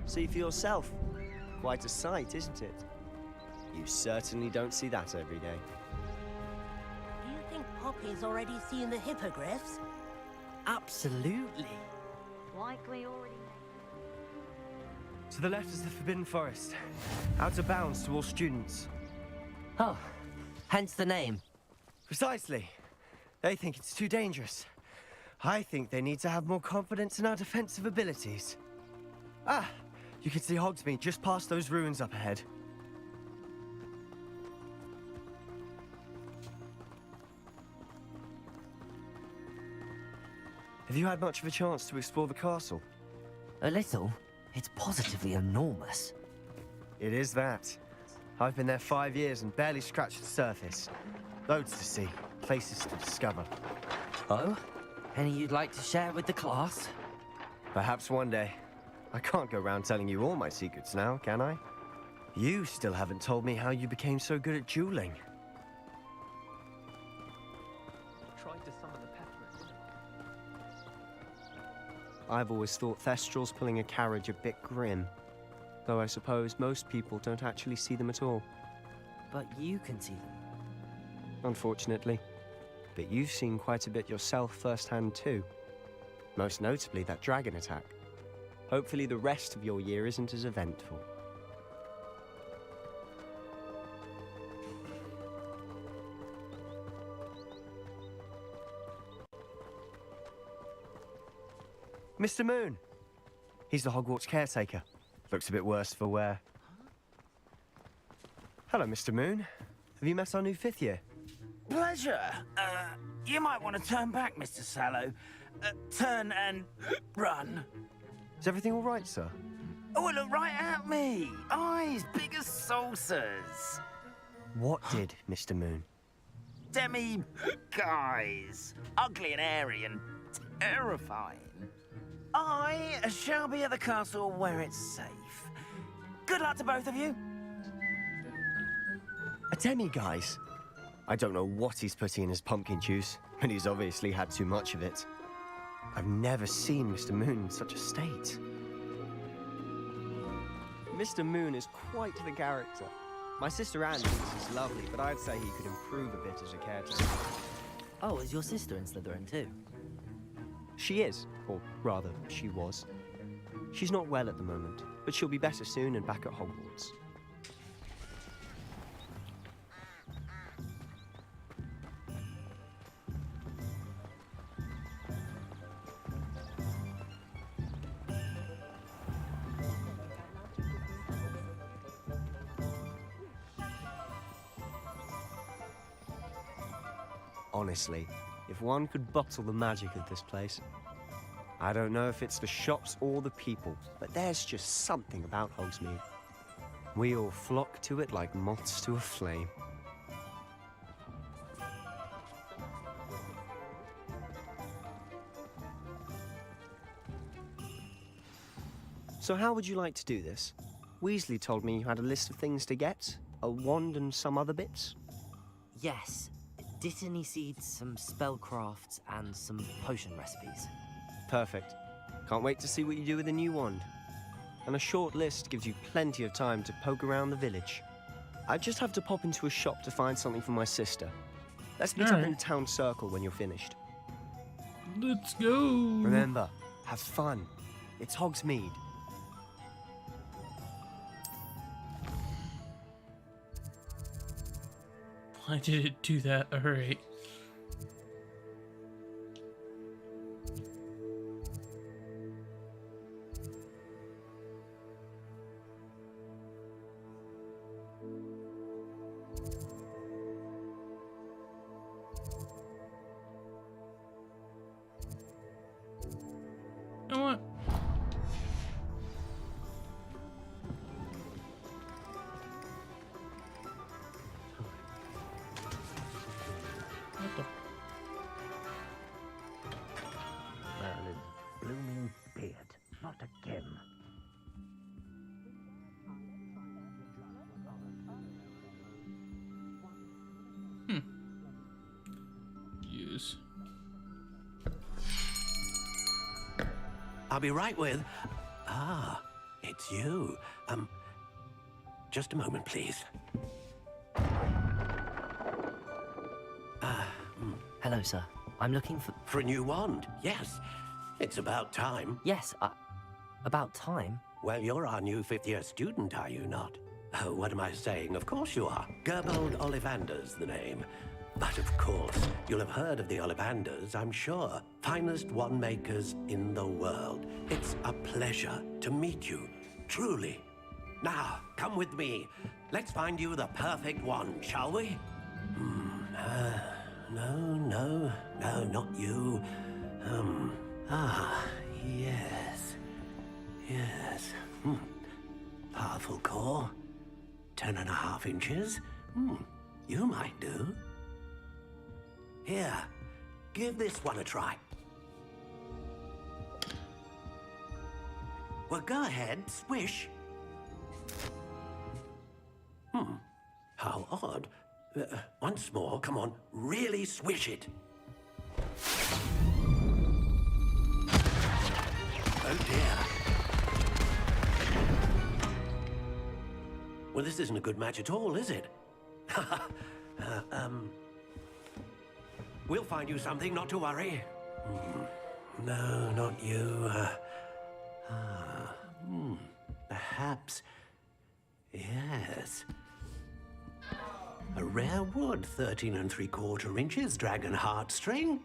See for yourself. Quite a sight, isn't it? You certainly don't see that every day. Do you think Poppy's already seen the hippogriffs? Absolutely. Likely already. To the left is the Forbidden Forest. Out of bounds to all students. Oh, hence the name. Precisely. They think it's too dangerous. I think they need to have more confidence in our defensive abilities. Ah, you can see Hogsmeade just past those ruins up ahead. Have you had much of a chance to explore the castle? A little. It's positively enormous. It is that. I've been there 5 years and barely scratched the surface. Loads to see, places to discover. Oh? Any you'd like to share with the class? Perhaps one day. I can't go around telling you all my secrets now, can I? You still haven't told me how you became so good at dueling. Tried to summon the peppermint. I've always thought Thestrals pulling a carriage a bit grim. Though I suppose most people don't actually see them at all. But you can see them. Unfortunately. But you've seen quite a bit yourself firsthand too. Most notably that dragon attack. Hopefully the rest of your year isn't as eventful. Mr. Moon! He's the Hogwarts caretaker. Looks a bit worse for wear. Hello, Mr. Moon. Have you met our new 5th year? Pleasure. You might want to turn back, Mr. Sallow. Turn and run. Is everything all right, sir? Oh, look right at me. Eyes big as saucers. What did, Mr. Moon? Demi-guys. Ugly and airy and terrifying. I shall be at the castle where it's safe. Good luck to both of you. A demi-guise? I don't know what he's putting in his pumpkin juice, but he's obviously had too much of it. I've never seen Mr. Moon in such a state. Mr. Moon is quite the character. My sister Anne thinks he's lovely, but I'd say he could improve a bit as a caretaker. Oh, is your sister in Slytherin too? She is, or rather, she was. She's not well at the moment, but she'll be better soon and back at Hogwarts. Honestly, if one could bottle the magic of this place. I don't know if it's the shops or the people, but there's just something about Hogsmeade. We all flock to it like moths to a flame. So how would you like to do this? Weasley told me you had a list of things to get, a wand and some other bits. Yes. Dittany seeds, some spellcrafts, and some potion recipes. Perfect. Can't wait to see what you do with the new wand. And a short list gives you plenty of time to poke around the village. I just have to pop into a shop to find something for my sister. Let's meet up in the town circle when you're finished. Let's go. Remember, have fun. It's Hogsmeade. Why did it do that? Alright. You know what? Merlin's blooming beard. Not again. Use. I'll be right with... Ah, it's you. Just a moment, please. Hello, sir. I'm looking for... For a new wand, yes. It's about time. Yes, about time? Well, you're our new fifth-year student, are you not? Oh, what am I saying? Of course you are. Gerbold Ollivander's the name. But of course, you'll have heard of the Ollivanders, I'm sure. Finest wand makers in the world. It's a pleasure to meet you, truly. Now, come with me. Let's find you the perfect wand, shall we? No, not you. Yes. Powerful core. 10.5 inches. You might do. Here, give this one a try. Well, go ahead, swish. How odd. Once more, come on, really swish it. Oh dear. Well, this isn't a good match at all, is it? We'll find you something, not to worry. No, not you. Perhaps. Yes. A rare wood, 13 3/4 inches, dragon heartstring.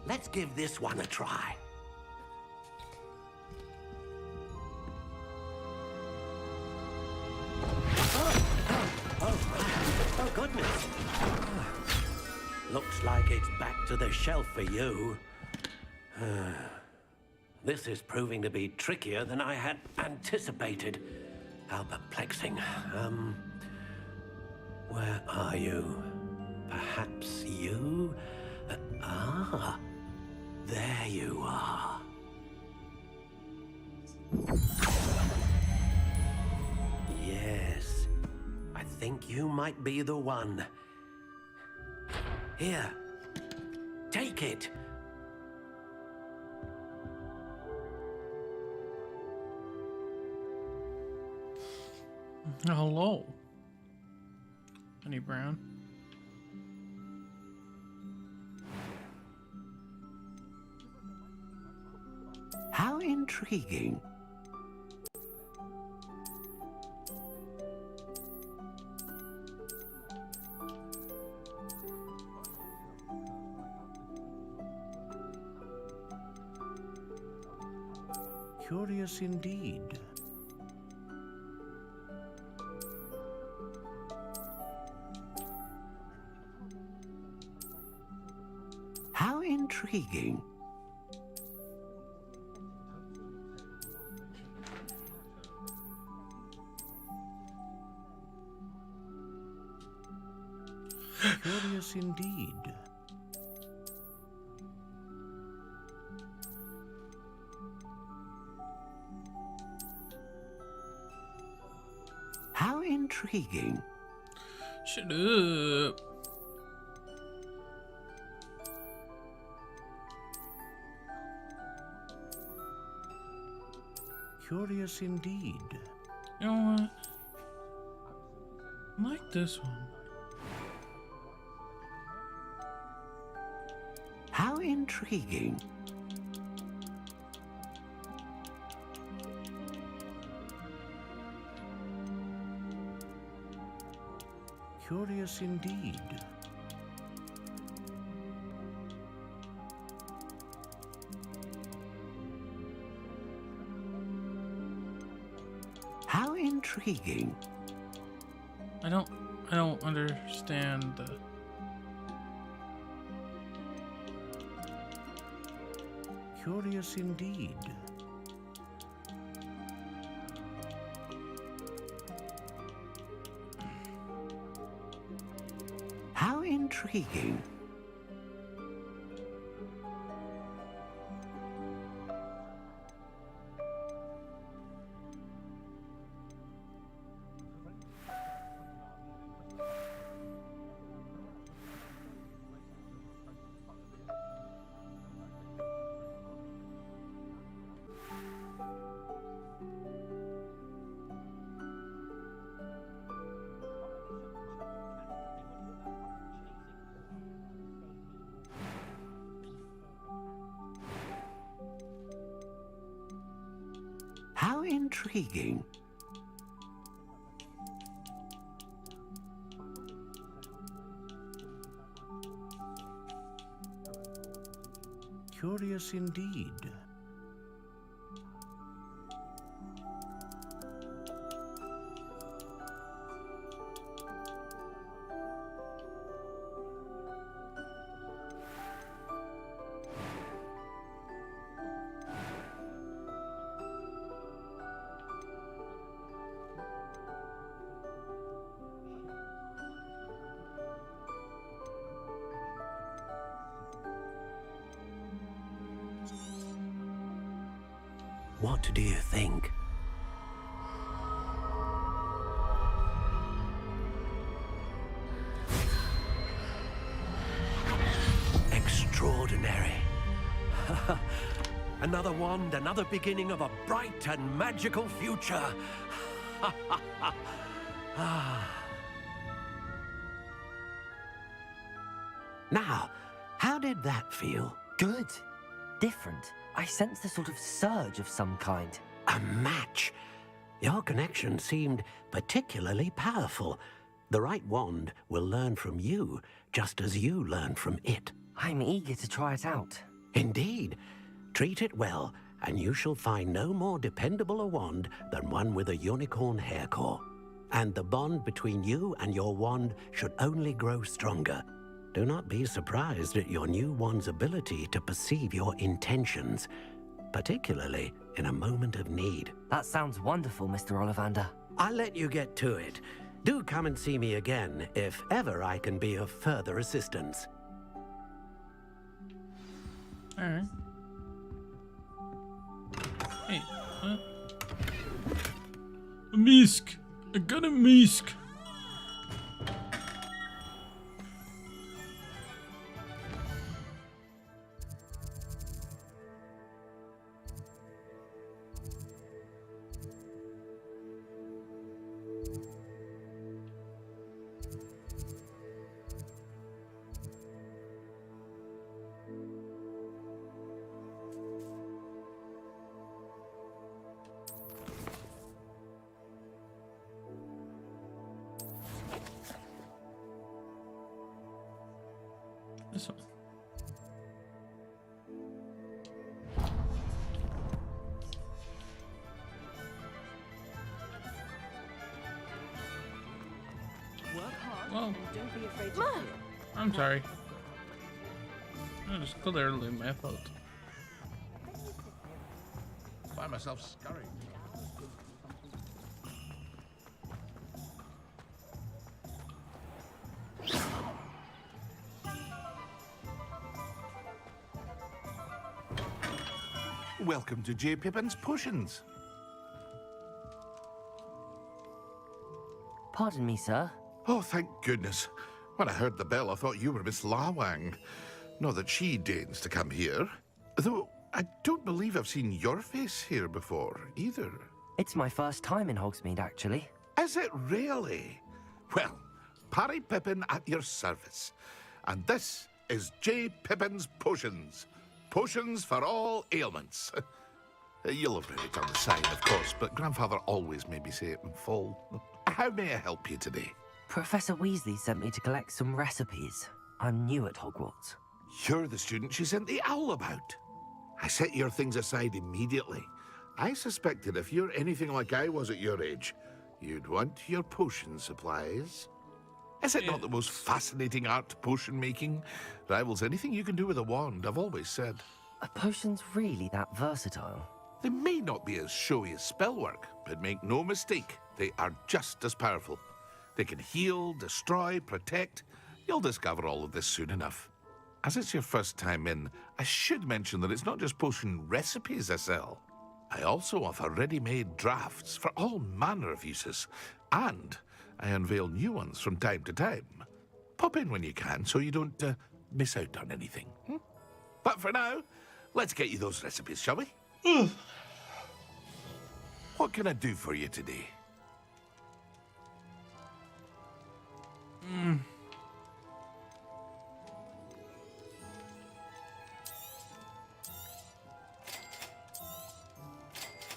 Let's give this one a try. Oh, goodness. Looks like it's back to the shelf for you. This is proving to be trickier than I had anticipated. How perplexing. Where are you? Perhaps you? There you are. Yes, I think you might be the one. Here, take it. Hello. Honey Brown. How intriguing. Curious indeed. intriguing. Curious indeed. How intriguing. Shut up. Curious indeed. You know what? I like this one. How intriguing. Curious indeed. How intriguing. I don't understand the Curious indeed. How intriguing. How intriguing. Curious indeed. What do you think? Extraordinary. Another wand, another beginning of a bright and magical future. Now, how did that feel? Good. Different. I sensed a sort of surge of some kind. A match. Your connection seemed particularly powerful. The right wand will learn from you, just as you learn from it. I'm eager to try it out. Indeed. Treat it well, and you shall find no more dependable a wand than one with a unicorn hair core. And the bond between you and your wand should only grow stronger. Do not be surprised at your new wand's ability to perceive your intentions, particularly in a moment of need. That sounds wonderful, Mr. Ollivander. I'll let you get to it. Do come and see me again if ever I can be of further assistance. Alright. Hey, a misk! I got a misk! This one. Work hard Whoa. and don't be afraid to fail. I'm sorry. That is clearly my fault. Find myself scurrying. Welcome to J. Pippin's Potions. Pardon me, sir. Oh, thank goodness. When I heard the bell, I thought you were Miss Lawang. Not that she deigns to come here. Though, I don't believe I've seen your face here before, either. It's my first time in Hogsmeade, actually. Is it really? Well, Parry Pippin at your service. And this is J. Pippin's Potions. Potions for all ailments. You'll have read it on the side, of course, but Grandfather always made me say it in full. How may I help you today? Professor Weasley sent me to collect some recipes. I'm new at Hogwarts. You're the student she sent the owl about. I set your things aside immediately. I suspected if you're anything like I was at your age, you'd want your potion supplies. Is it not the most fascinating art, potion making? Rivals anything you can do with a wand, I've always said. Are potions really that versatile? They may not be as showy as spellwork, but make no mistake, they are just as powerful. They can heal, destroy, protect. You'll discover all of this soon enough. As it's your first time in, I should mention that it's not just potion recipes I sell. I also offer ready-made drafts for all manner of uses, and I unveil new ones from time to time. Pop in when you can so you don't miss out on anything. But for now, let's get you those recipes, shall we? What can I do for you today?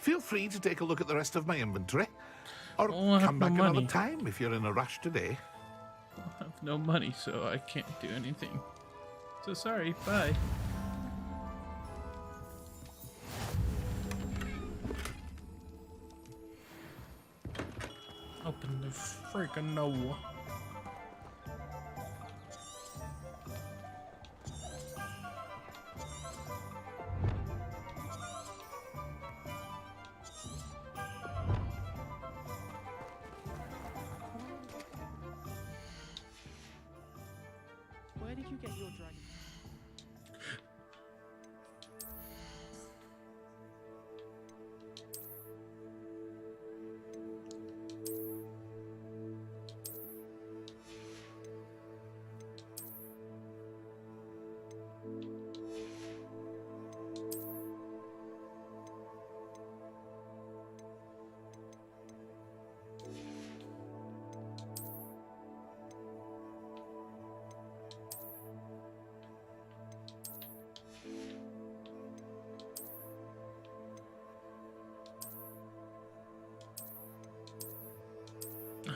Feel free to take a look at the rest of my inventory. Or come back another time if you're in a rush today. I have no money, so I can't do anything. So sorry, bye. Open the freaking door. Where did you get your dragon?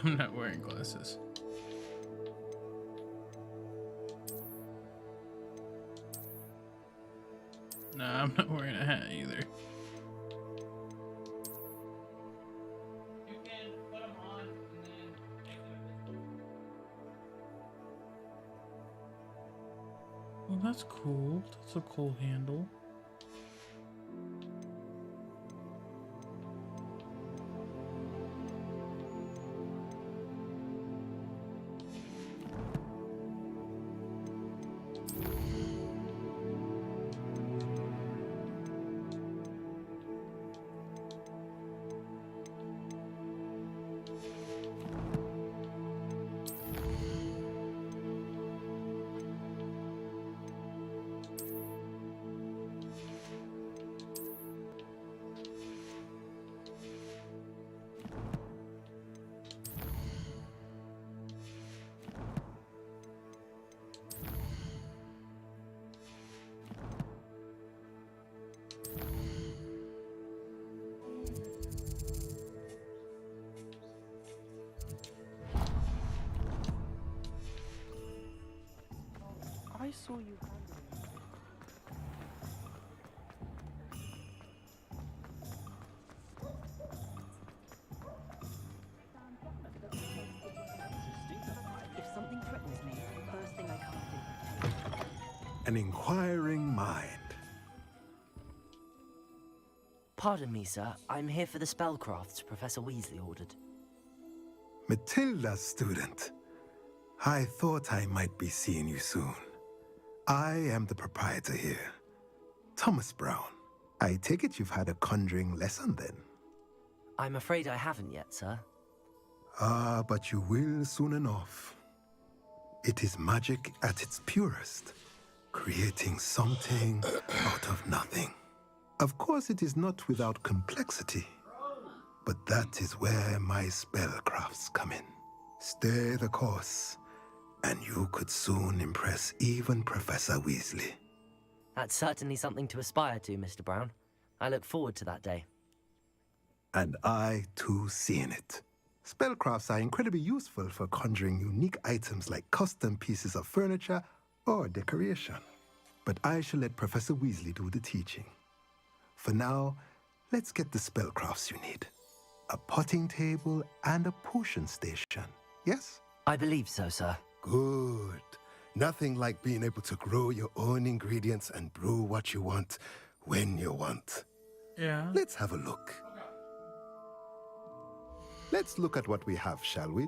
I'm not wearing glasses. No, I'm not wearing a hat either. You can put them on and then take them. Well, that's cool. That's a cool handle. I saw you handling it. If something threatens me, first thing I can't do. an inquiring mind. Pardon me, sir. I'm here for the spellcrafts Professor Weasley ordered. Matilda's student. I thought I might be seeing you soon. I am the proprietor here, Thomas Brown. I take it you've had a conjuring lesson then? I'm afraid I haven't yet, sir. Ah, but you will soon enough. It is magic at its purest, creating something out of nothing. Of course, it is not without complexity, but that is where my spellcrafts come in. Stay the course, and you could soon impress even Professor Weasley. That's certainly something to aspire to, Mr. Brown. I look forward to that day. And I, too, seeing it. Spellcrafts are incredibly useful for conjuring unique items like custom pieces of furniture or decoration. But I shall let Professor Weasley do the teaching. For now, let's get the spellcrafts you need. A potting table and a potion station, yes? I believe so, sir. Good. Nothing like being able to grow your own ingredients and brew what you want when you want. Yeah. Let's have a look. Let's look at what we have, shall we?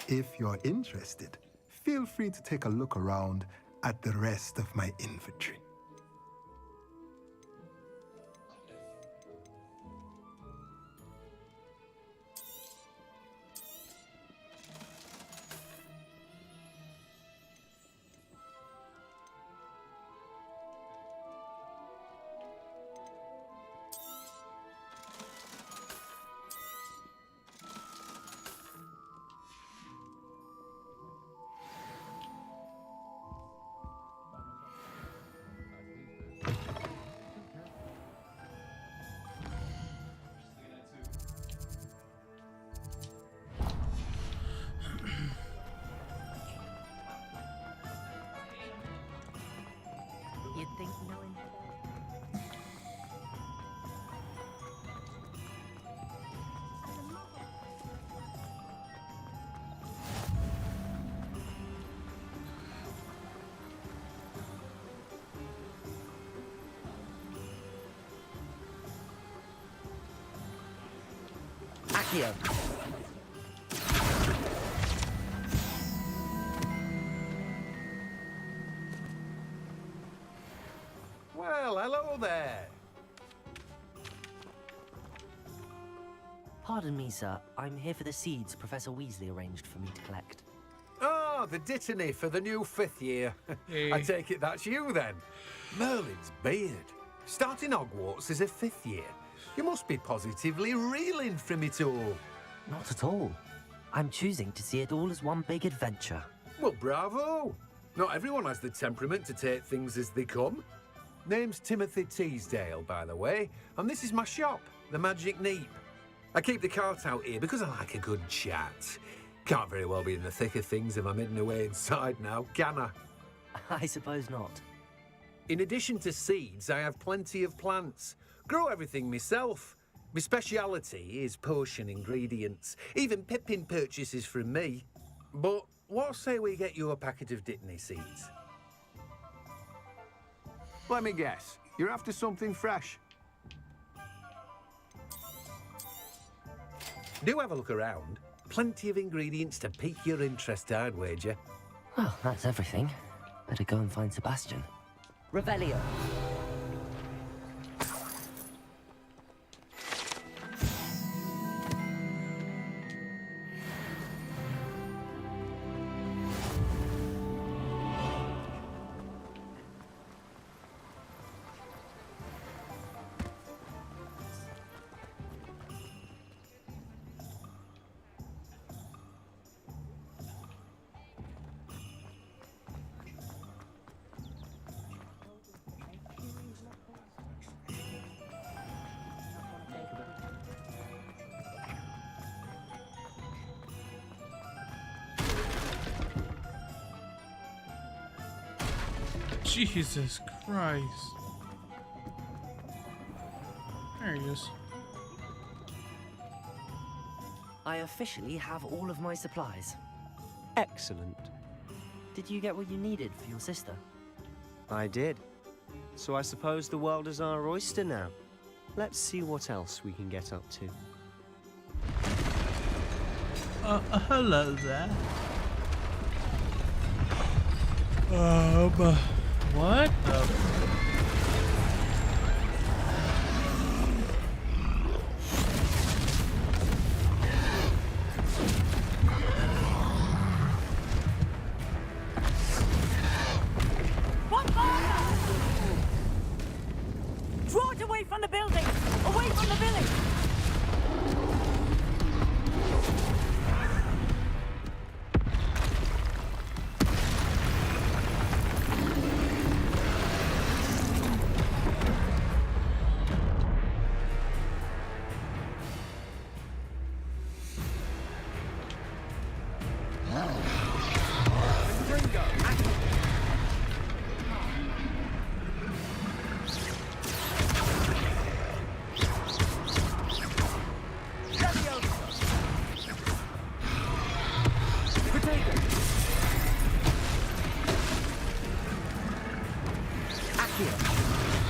If you're interested, feel free to take a look around at the rest of my inventory. You'd think knowing. Accio. Well, hello there. Pardon me, sir. I'm here for the seeds Professor Weasley arranged for me to collect. Oh, the dittany for the new 5th year. I take it that's you then. Merlin's beard. Starting Hogwarts as a 5th year. You must be positively reeling from it all. Not at all. I'm choosing to see it all as one big adventure. Well, bravo. Not everyone has the temperament to take things as they come. Name's Timothy Teasdale, by the way, and this is my shop, the Magic Neep. I keep the cart out here because I like a good chat. Can't very well be in the thick of things if I'm hidden away inside now, can I? I suppose not. In addition to seeds, I have plenty of plants. Grow everything myself. My speciality is potion ingredients. Even Pippin purchases from me. But what say we get you a packet of Dittany seeds? Let me guess. You're after something fresh. Do have a look around. Plenty of ingredients to pique your interest, I'd wager. Well, that's everything. Better go and find Sebastian. Revelio. Jesus Christ. There he is. I officially have all of my supplies. Excellent. Did you get what you needed for your sister? I did. So I suppose the world is our oyster now. Let's see what else we can get up to. Hello there. What the? Draw it away from the building! Away from the village!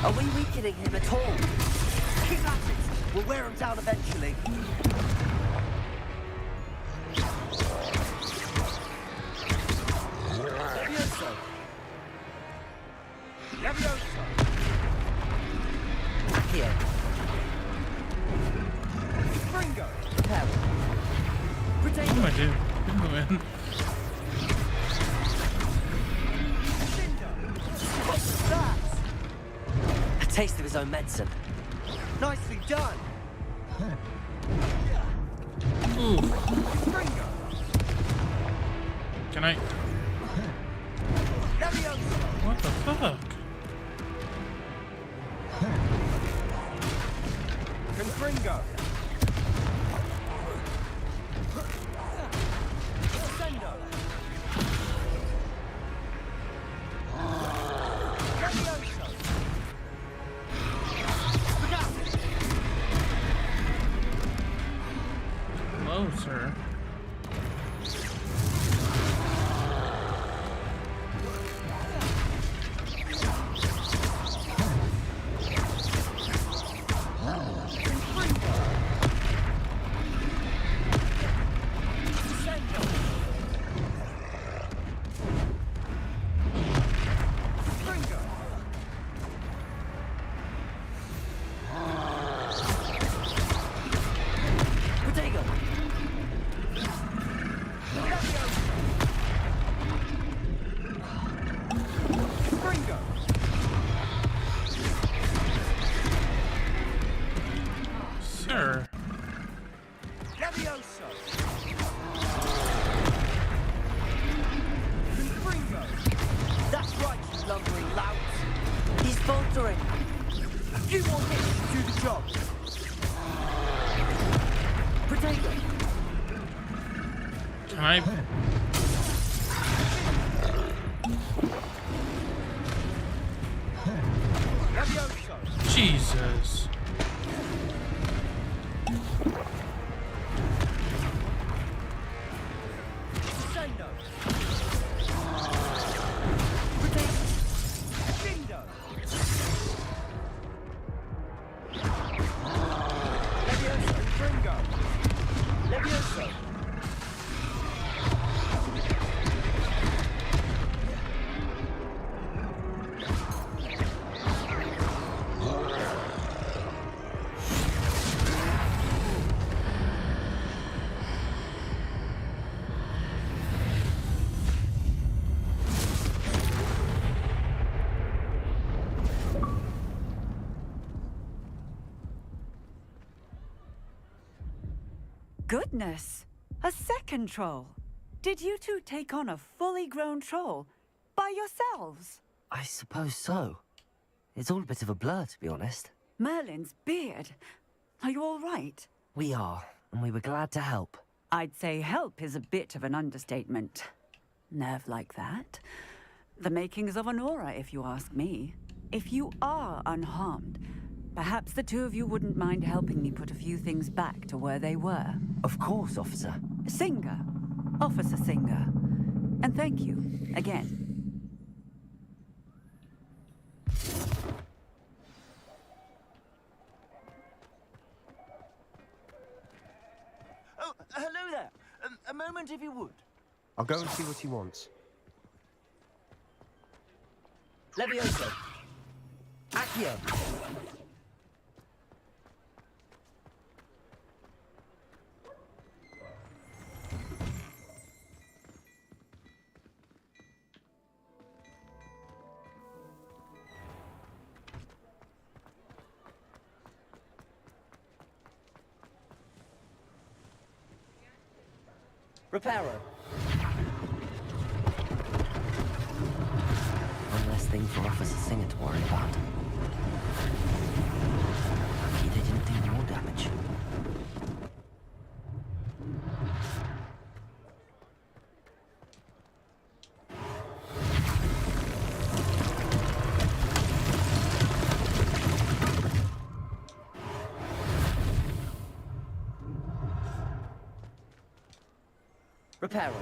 Are we weakening him at all? Keep at it! We'll wear him down eventually. Levioso! Levioso! Accio! Springo! Hell! What am I doing? Man. What's that? A taste of his own medicine. Nicely done! Ooh. Can I? What the fuck? Confringo! Hello, sir. Sir. Levioso! That's right, you lumbering lout. He's faltering. You want him to do the job. Potato. Can I? Jesus. Goodness! A second troll! Did you two take on a fully grown troll by yourselves? I suppose so. It's all a bit of a blur, to be honest. Merlin's beard. Are you all right? We are, and we were glad to help. I'd say help is a bit of an understatement. Nerve like that. The makings of an aura, if you ask me. If you are unharmed, perhaps the two of you wouldn't mind helping me put a few things back to where they were. Of course, officer. Singer. Officer Singer. And thank you, again. Oh, hello there. A moment, if you would. I'll go and see what he wants. Levioso. Accio. Reparo. One less thing for Officer Singer to worry about. Lucky they didn't do more damage. Reparo.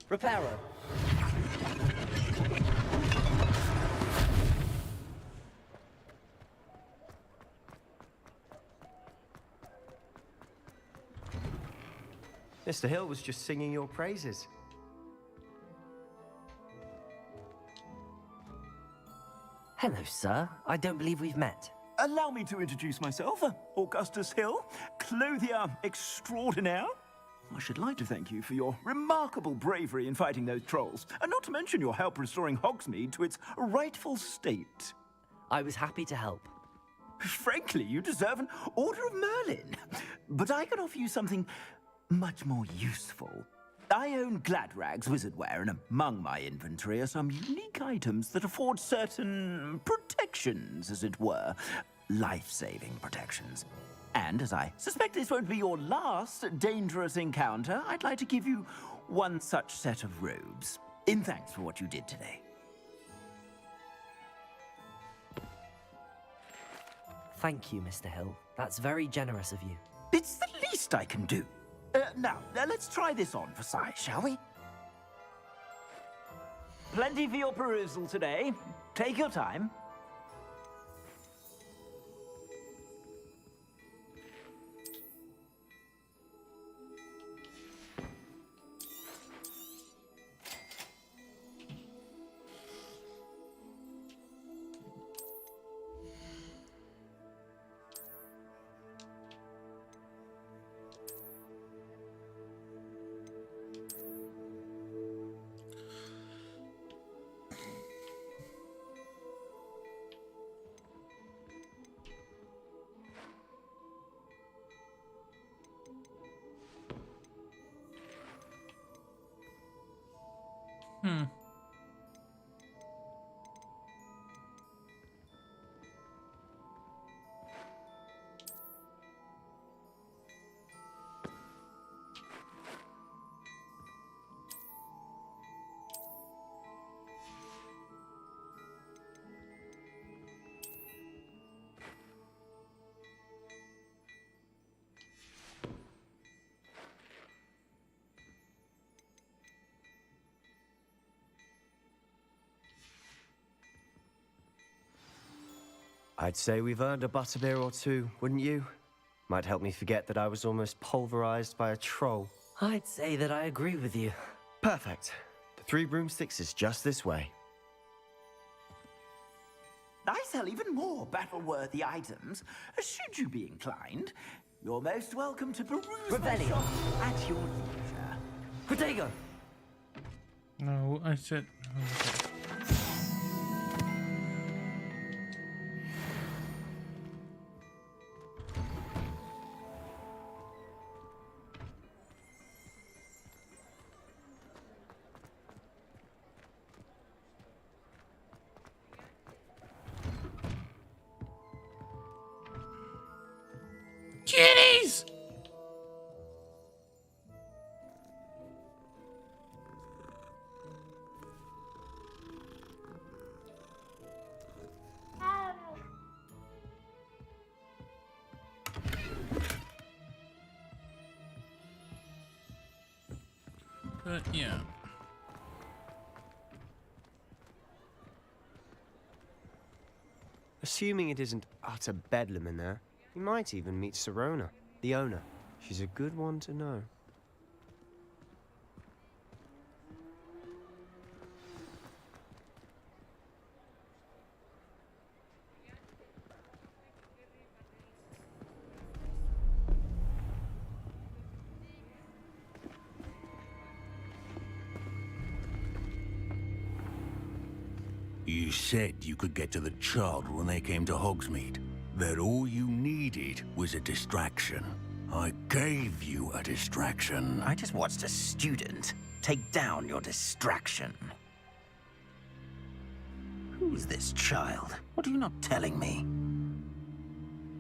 Reparo. Mr. Hill was just singing your praises. Hello, sir. I don't believe we've met. Allow me to introduce myself, Augustus Hill, clothier extraordinaire. I should like to thank you for your remarkable bravery in fighting those trolls, and not to mention your help restoring Hogsmeade to its rightful state. I was happy to help. Frankly, you deserve an Order of Merlin. But I can offer you something much more useful. I own Gladrag's wizardware, and among my inventory are some unique items that afford certain protections, as it were. Life-saving protections. And as I suspect this won't be your last dangerous encounter, I'd like to give you one such set of robes, in thanks for what you did today. Thank you, Mr. Hill. That's very generous of you. It's the least I can do. Now, let's try this on for size, shall we? Plenty for your perusal today. Take your time. I'd say we've earned a butterbeer or two, wouldn't you? Might help me forget that I was almost pulverized by a troll. I'd say that I agree with you. Perfect. The 3 broomsticks is just this way. I sell even more battle-worthy items. Should you be inclined, you're most welcome to peruse my shop at your leisure. Protego! No, I said... Kitties! But yeah. Assuming it isn't utter bedlam in there, you might even meet Sirona, the owner. She's a good one to know. You said you could get to the child when they came to Hogsmeade. That all you needed was a distraction. I gave you a distraction. I just watched a student take down your distraction. Who's this child? What are you not telling me?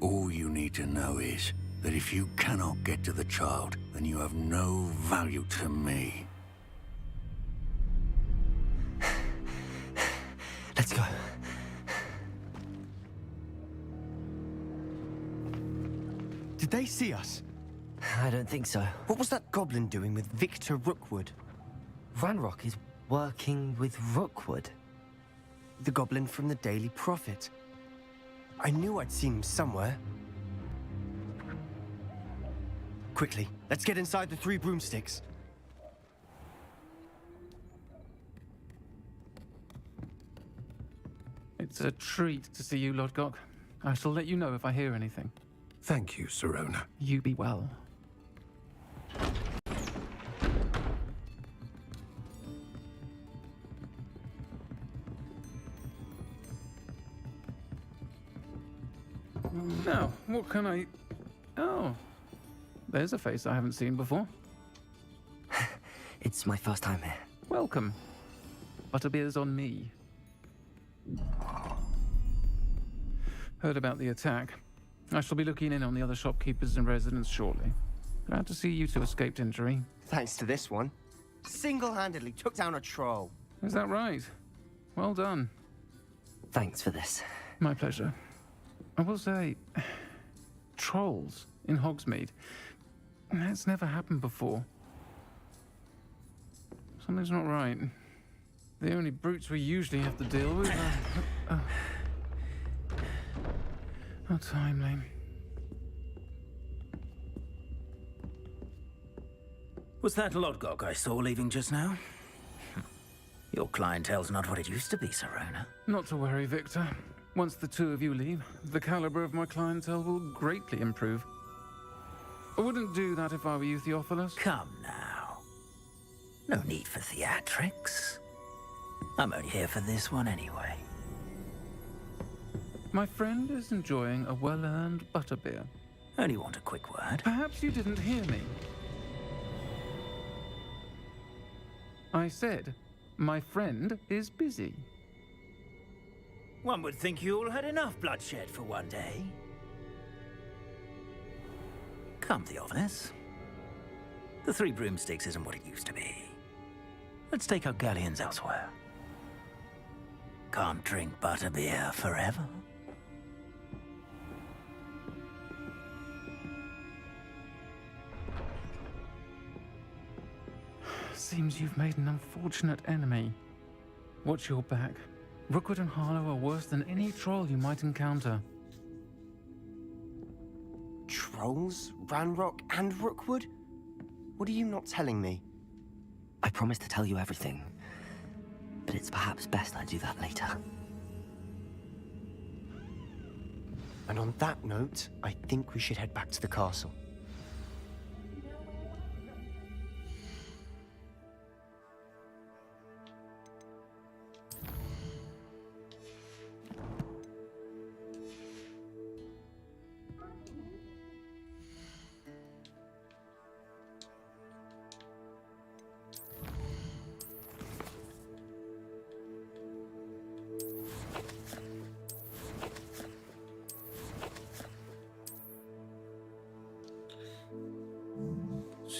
All you need to know is that if you cannot get to the child, then you have no value to me. Let's go. Did they see us? I don't think so. What was that goblin doing with Victor Rookwood? Ranrock is working with Rookwood. The goblin from the Daily Prophet. I knew I'd seen him somewhere. Quickly, let's get inside the 3 broomsticks. It's a treat to see you, Lodgok. I shall let you know if I hear anything. Thank you, Sirona. You be well. Now, what can I... Oh, there's a face I haven't seen before. It's my first time here. Welcome. Butterbeer's on me. Heard about the attack. I shall be looking in on the other shopkeepers and residents shortly. Glad to see you two escaped injury. Thanks to this one. Single-handedly took down a troll. Is that right? Well done. Thanks for this. My pleasure. I will say, trolls in Hogsmeade. That's never happened before. Something's not right. The only brutes we usually have to deal with are... How timely. Was that Lodgok I saw leaving just now? Your clientele's not what it used to be, Sirona. Not to worry, Victor. Once the two of you leave, the caliber of my clientele will greatly improve. I wouldn't do that if I were you, Theophilus. Come now. No need for theatrics. I'm only here for this one anyway. My friend is enjoying a well-earned butterbeer. Only want a quick word. Perhaps you didn't hear me. I said, my friend is busy. One would think you all had enough bloodshed for one day. Come, Theophilus. The 3 broomsticks isn't what it used to be. Let's take our galleons elsewhere. Can't drink butterbeer forever. Seems you've made an unfortunate enemy. Watch your back. Rookwood and Harlow are worse than any troll you might encounter. Trolls? Ranrock and Rookwood? What are you not telling me? I promised to tell you everything, but it's perhaps best I do that later. And on that note, I think we should head back to the castle.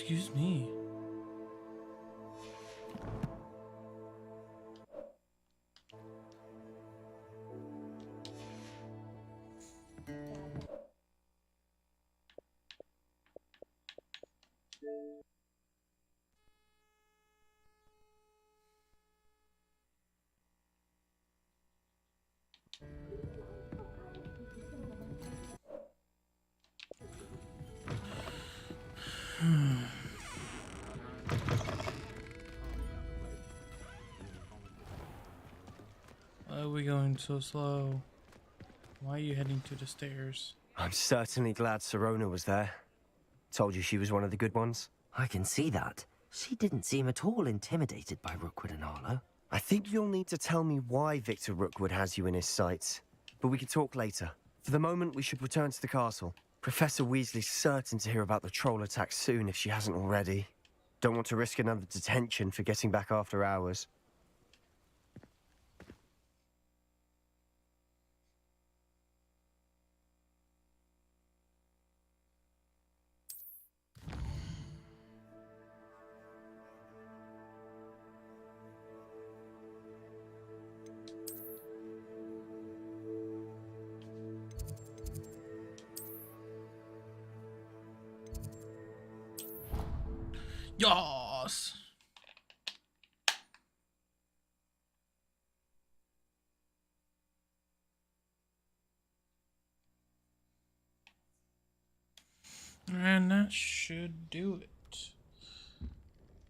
Excuse me. Why are we going so slow? Why are you heading to the stairs? I'm certainly glad Sirona was there. Told you she was one of the good ones. I can see that. She didn't seem at all intimidated by Rookwood and Arlo. I think you'll need to tell me why Victor Rookwood has you in his sights. But we can talk later. For the moment, we should return to the castle. Professor Weasley's certain to hear about the troll attack soon if she hasn't already. Don't want to risk another detention for getting back after hours. Yas. And that should do it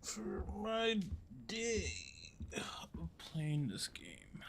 for my day of playing this game.